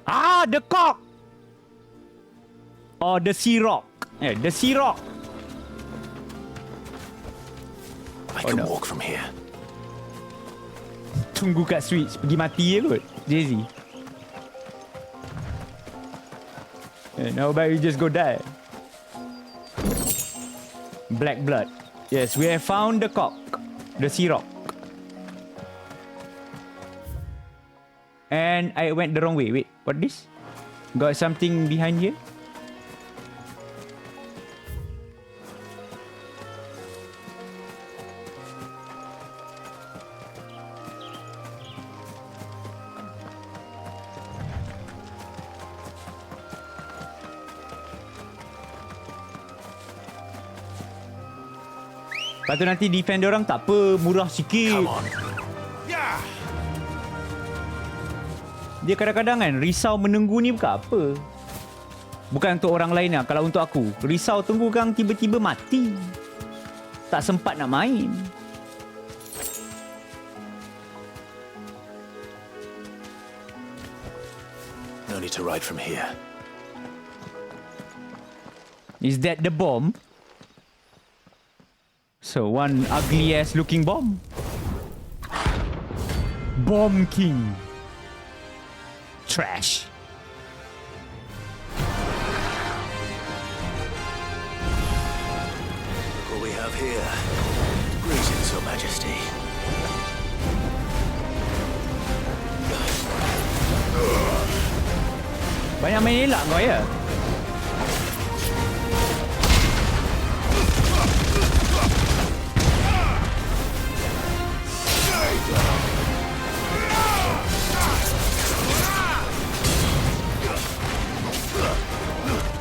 Ah, the cock! Or the sea rock. Yeah, the sea rock. I can walk from here. Tunggu kat switch. Pergi mati je kot. Jay-Z. And how about you just go die? Black blood. Yes, we have found the cock. The sea rock. And I went the wrong way. Wait, what this? Got something behind here? Lepas tu nanti defend orang tak apa, murah sikit. Dia kadang-kadang kan risau menunggu ni bukan apa. Bukan untuk orang lain lah, kalau untuk aku. Risau tunggu kan tiba-tiba mati. Tak sempat nak main. No need to ride from here. Is that the bomb? So, one ugly-ass looking bomb. Bomb King. Trash. Look what we have here. Your Majesty. Banyak main elak kau ya?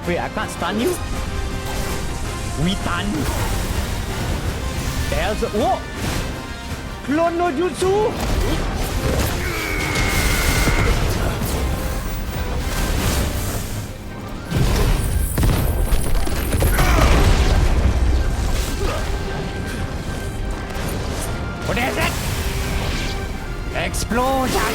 Wait, I can't stun you? We stun? The hell's... Whoa! Clone no jutsu! What is it? Explosion!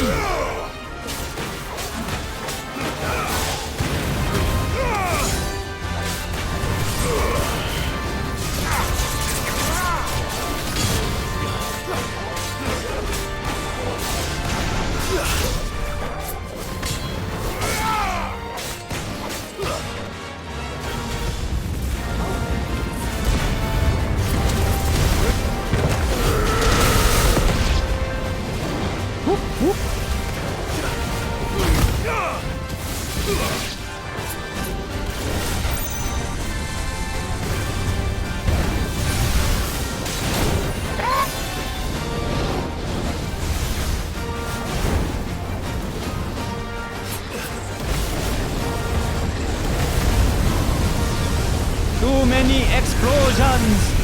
Too many explosions!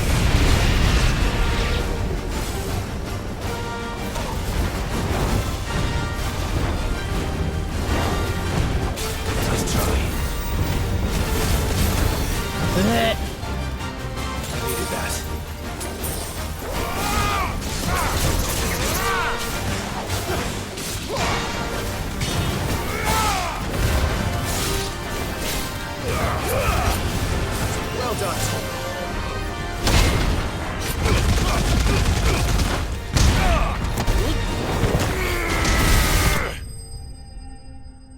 Needed that. Well done.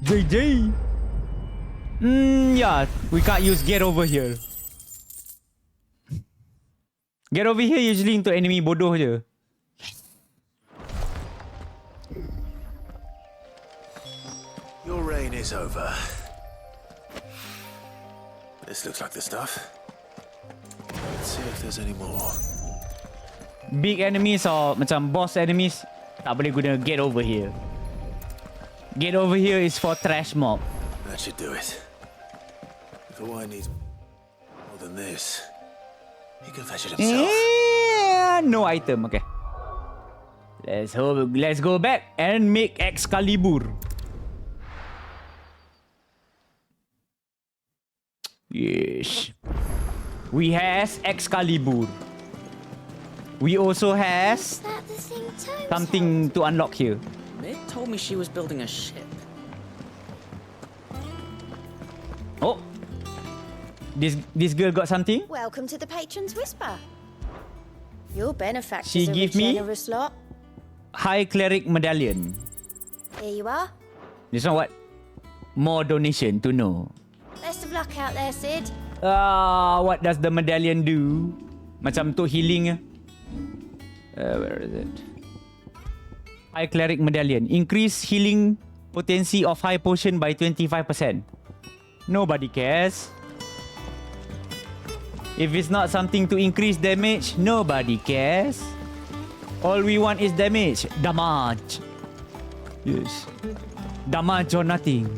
JJ! Yeah, we can't use get over here. Get over here usually untuk enemy bodoh je. Your reign is over. This looks like the stuff. Let's see if there's any more. Big enemies or macam boss enemies tak boleh guna get over here. Get over here is for trash mob. That should do it. If the wine needs more than this, he can fetch it himself. No item, okay. Let's go back and make Excalibur. Yes. We has Excalibur. We also has something to unlock here. Mick told me she was building a ship. Oh. This girl got something? Welcome to the Patron's Whisper. Your benefactors She are a give me generous lot. High Cleric Medallion. Here you are. This one what? More donation to know. Best of luck out there, Sid. What does the medallion do? Macam untuk healing. Where is it? High Cleric Medallion. Increase healing potency of high potion by 25%. Nobody cares. If it's not something to increase damage, nobody cares. All we want is damage. Damage. Yes. Damage or nothing.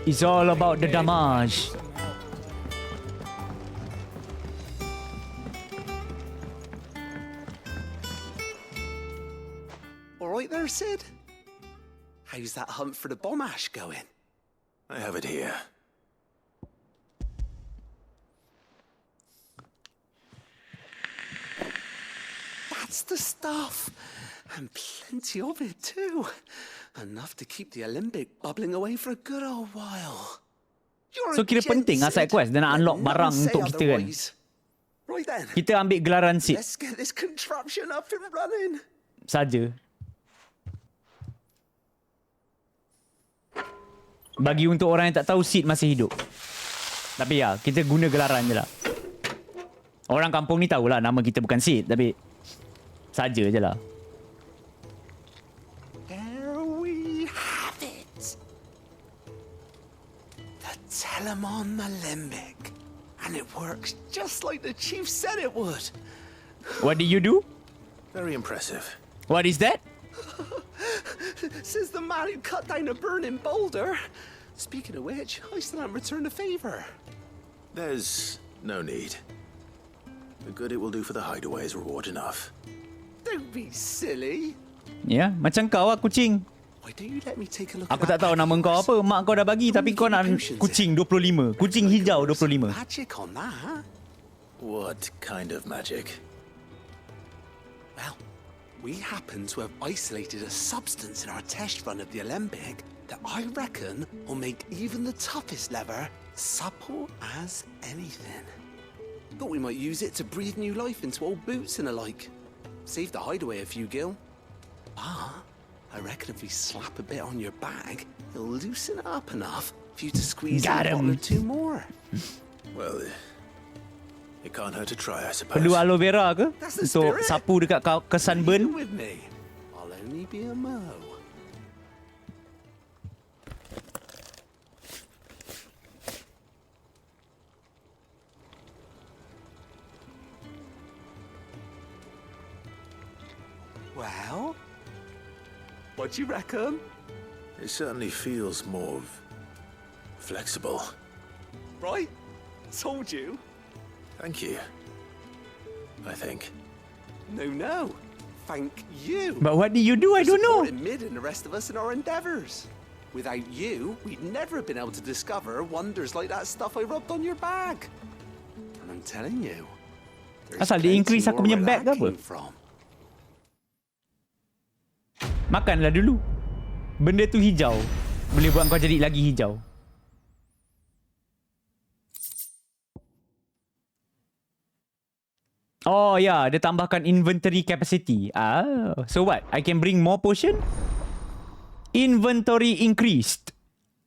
It's all about the damage. All right there, Sid? How's that hunt for the bomb ash going? I have it here. That's the stuff. And plenty of it, too. Enough to keep the Olympic bubbling away for a good old while. You're So kira penting lah side quest dan nak unlock barang untuk kita kan. Right then. Kita ambil gelaran seed Let's get this contraption up and running. saja. Bagi untuk orang yang tak tahu seed masih hidup. Tapi ya, kita guna gelaran je lah. Orang kampung ni tahulah nama kita bukan Sid, tapi saja je lah. There we have it. The Telemon Malembic. And it works just like the chief said it would. What did you do? Very impressive. What is that? Says the man who cut down a burning boulder. Speaking of which, I still haven't returned the favor. There's no need. The good it will do for the hideaway is reward enough. Don't be silly. Ya, macam kau lah kucing. Why don't you let me take a look Aku at tak tahu nama kau apa. Mak kau dah bagi tapi kau nak kucing 25. Kucing hijau 25. Magic on that? What kind of magic? Well, we happen to have isolated a substance in our test run of the Alembic that I reckon will make even the toughest lever supple as anything. Thought we might use it to breathe new life into old boots and the like. Save the hideaway a few gil. I reckon if we slap a bit on your bag, it'll loosen it up enough for you to squeeze in a bottle or two more. Well, it can't hurt to try, I suppose. Perlu aloe vera ke? Untuk sapu dekat kesan burn? With me, I'll only be a mo. Well, what do you reckon? It certainly feels more flexible. Right? Told you. Thank you. I think. No. Thank you. But what did you do? I don't know. Mid and the rest of us in our endeavors. Without you, we'd never have been able to discover wonders like that stuff I rubbed on your bag. And I'm telling you, asal dia increase aku punya bag ke apa? Makanlah dulu. Benda tu hijau. Boleh buat kau jadi lagi hijau. Oh ya, dia tambahkan inventory capacity. So what? I can bring more potion? Inventory increased.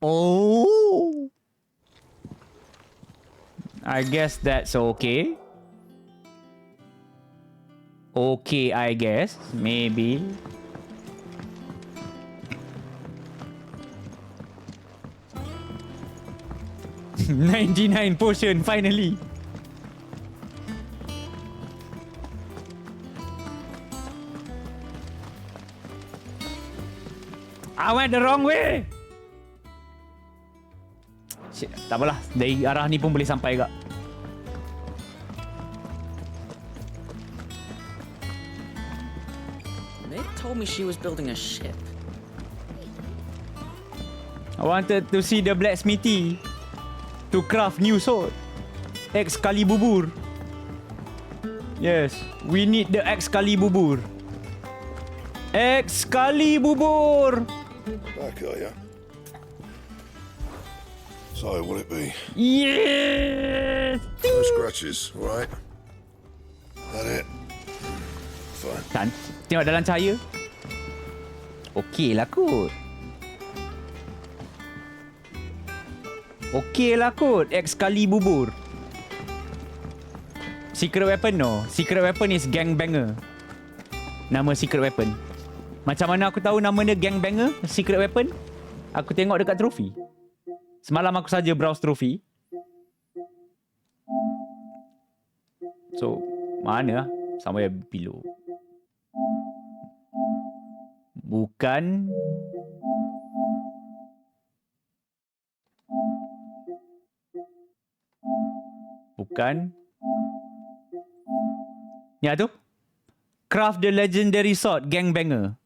Oh. I guess that's okay. Okay, I guess. Maybe. $99 potion, finally. I went the wrong way. Shit, tak apalah. Dari arah ni pun boleh sampai kak. Nick told me she was building a ship. I wanted to see the blacksmithy to craft new sword. Excalibur. Yes, we need the Excalibur. Excalibur. Back, are ya? So, will it be? Yes! No scratches, right? That it? Fine. Kan? Tengok dalam cahaya. Okey lah kot. Okey lah kot. Excalibur. Secret weapon no. Secret weapon is gangbanger. Nama secret weapon. Macam mana aku tahu nama dia gangbanger? Secret weapon? Aku tengok dekat trofi. Semalam aku saja browse trofi. So, mana lah? Somewhere below. Bukan. Bukan. Ya tu. Craft the legendary sword gangbanger.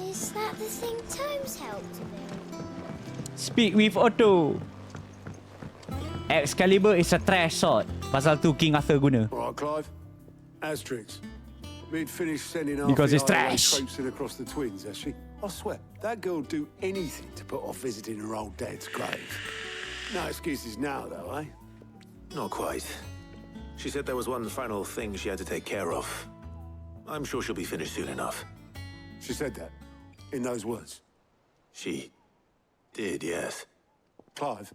Is that the thing Tomes helped to build? Speak with Otto. Excalibur is a trash sword. Pasal tu King Arthur guna. All right, Clive. Asterix. We'd finished sending our Because it's trash. traipsing across the twins, has she? I swear, that girl would do anything to put off visiting her old dad's grave. No excuses now, though, eh? Not quite. She said there was one final thing she had to take care of. I'm sure she'll be finished soon enough. She said that? In those words? She did, yes. Clive?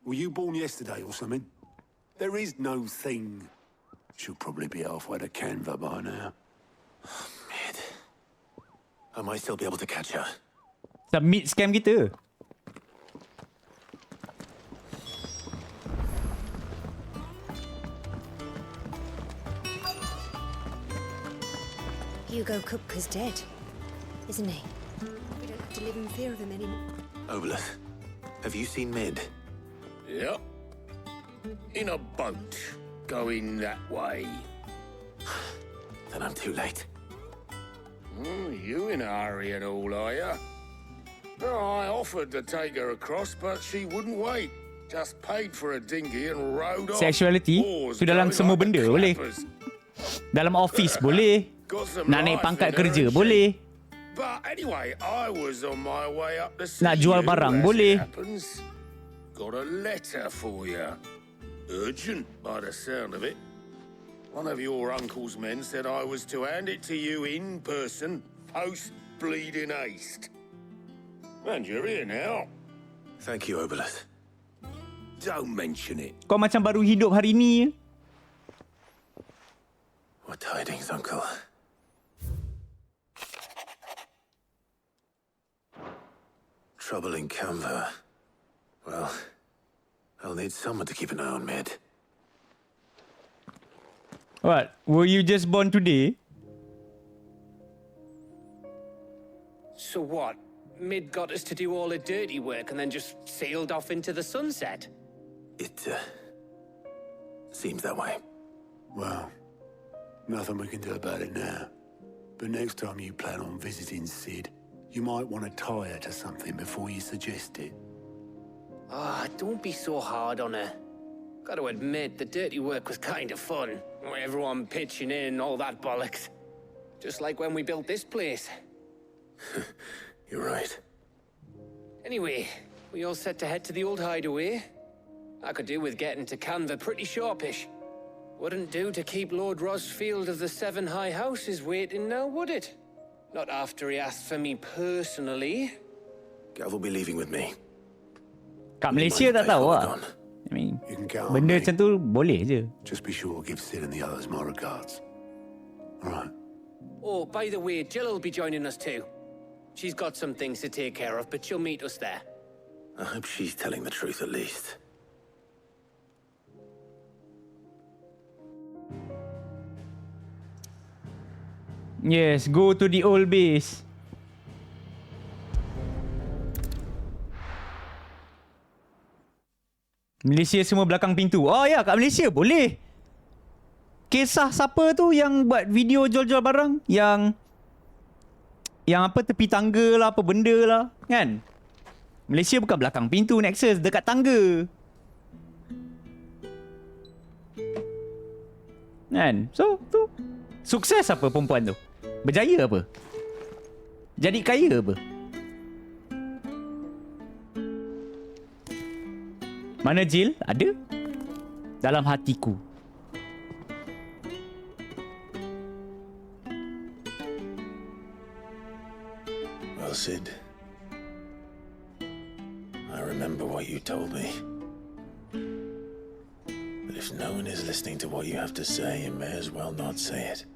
Were you born yesterday or something? There is no thing. She'll probably be halfway to Canva by now. Mid. I might still be able to catch her. Submit scam kita. Hugo Kupka's dead, isn't he? We don't have to live in fear of him anymore. Obelus, have you seen Mid? Yep. In a boat, going that way. Then I'm too late. You in a hurry and all, are you? I offered to take her across, but she wouldn't wait. Just paid for a dinghy and rowed off. Sexuality tu dalam semua benda boleh. Dalam office boleh. Nak naik pangkat kerja boleh. But anyway, I was on my way up the Nak jual barang boleh. Got a letter for you. Urgent by the sound of it. One of your uncle's men said I was to hand it to you in person, post bleeding haste. And you're here now. Thank you, Obelus. Don't mention it. Kau macam baru hidup hari ni. What tidings, Uncle? Trouble in Canva. Well, I'll need someone to keep an eye on Mid. What? Were you just born today? So what? Mid got us to do all the dirty work and then just sailed off into the sunset? It, seems that way. Well, nothing we can do about it now. But next time you plan on visiting Sid, you might want to tie her to something before you suggest it. Don't be so hard on her. Got to admit, the dirty work was kind of fun. Everyone pitching in, all that bollocks. Just like when we built this place. You're right. Anyway, we all set to head to the old hideaway. I could do with getting to Canva pretty sharpish. Wouldn't do to keep Lord Rosfield of the Seven High Houses waiting now, would it? Not after he asked for me personally. Gav will be leaving with me. Kat Malaysia tak tahu lah. I mean, benda macam tu boleh je. Just be sure to give Sid and the others my regards. All right. Oh, by the way, Jill will be joining us too. She's got some things to take care of, but she'll meet us there. I hope she's telling the truth at least. Yes, go to the old base. Malaysia semua belakang pintu. Oh ya, kat Malaysia boleh. Kisah siapa tu yang buat video jual-jual barang? Yang apa tepi tangga lah, apa benda lah, kan? Malaysia bukan belakang pintu Nexus, dekat tangga. Kan? So, tu sukses apa perempuan tu? Berjaya apa? Jadi kaya apa? Mana Jill? Ada? Dalam hatiku. Well, Sid, I remember what you told me. But if no one is listening to what you have to say, you may as well not say it.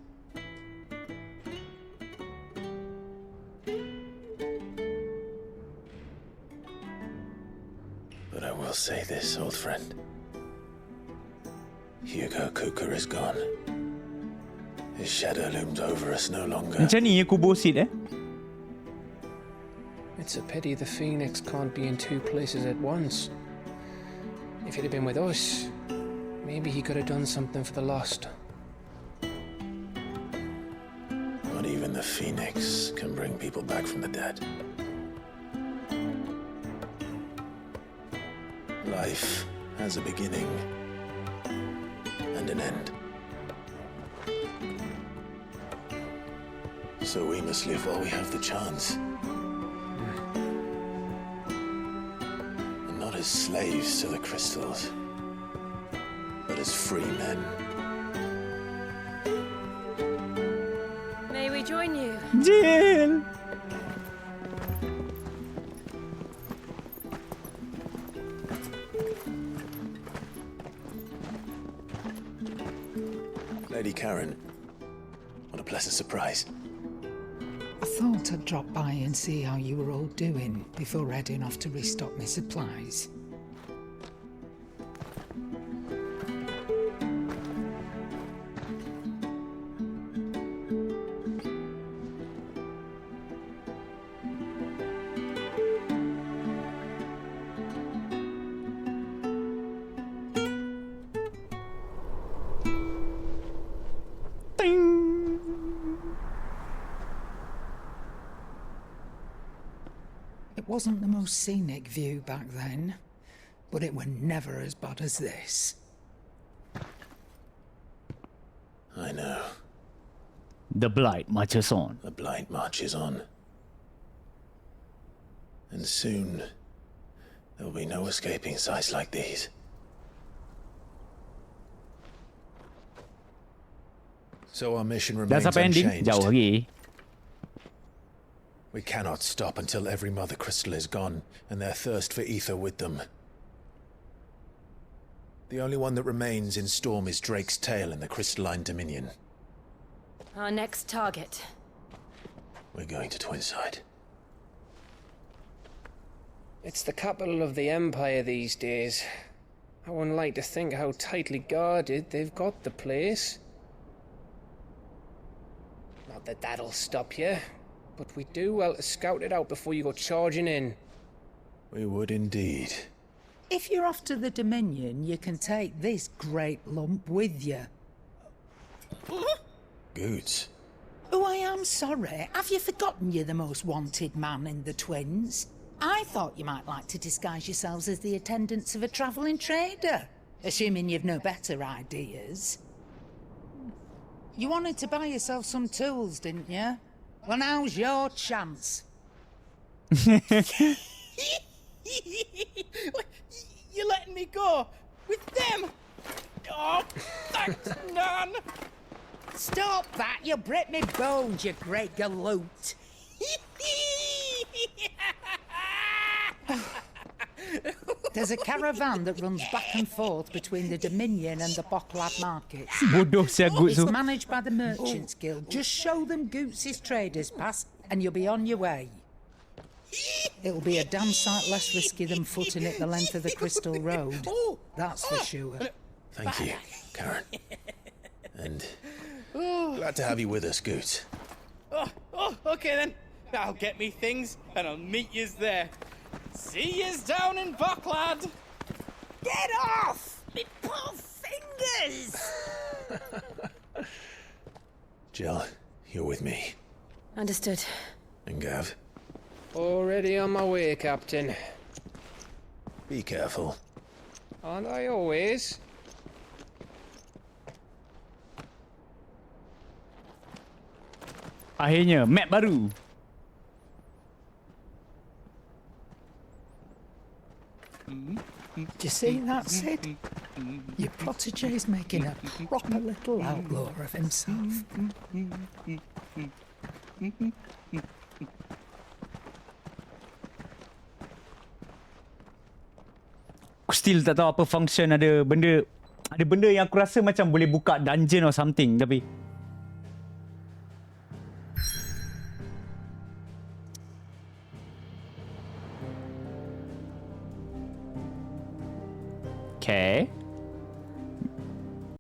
But I will say this, old friend. Hugo Kuka is gone. His shadow looms over us no longer. Macam ni kubur Sid It's a pity the Phoenix can't be in two places at once. If he'd have been with us, maybe he could have done something for the lost. Not even the Phoenix can bring people back from the dead. Life has a beginning and an end. So we must live while we have the chance. And not as slaves to the crystals, but as free men. join you. Jill! Lady Karen, what a pleasant surprise. I thought I'd drop by and see how you were all doing before heading off to restock my supplies. It wasn't the most scenic view back then, but it were never as bad as this. I know. The blight marches on. The blight marches on. And soon, there'll be no escaping sights like these. So our mission Dah remains sampai ending? unchanged. Jauh lagi. We cannot stop until every mother crystal is gone, and their thirst for ether with them. The only one that remains in Storm is Drake's tail in the crystalline dominion. Our next target. We're going to Twinside. It's the capital of the Empire these days. I wouldn't like to think how tightly guarded they've got the place. Not that that'll stop you, but we do well to scout it out before you go charging in. We would indeed. If you're off to the Dominion, you can take this great lump with you. Goods. Oh, I am sorry. Have you forgotten you're the most wanted man in the Twins? I thought you might like to disguise yourselves as the attendants of a travelling trader, assuming you've no better ideas. You wanted to buy yourself some tools, didn't you? Well, now's your chance. You're letting me go with them? Oh, thanks, Nan. Stop that! You'll break me bones, you great galoot. There's a caravan that runs back and forth between the Dominion and the Bocklad markets. Bodoh sia Goots It's tu. managed by the Merchants Guild. Just show them Goots' traders pass and you'll be on your way. It'll be a damn sight less risky than footing it the length of the Crystal Road. That's for sure. Thank you, Karen. And glad to have you with us, Goots. Okay then. I'll get me things and I'll meet yous there. See yous down in Bocklad. Get off! Me poor fingers! Jill, you're with me. Understood. And Gav, Already on my way, Captain. be careful. Aren't I always? Akhirnya, map baru. Do you see that, Sid? Your protege's making a proper little outlaw of himself. Aku still tak tahu apa function ada benda yang aku rasa macam boleh buka dungeon or something tapi okay.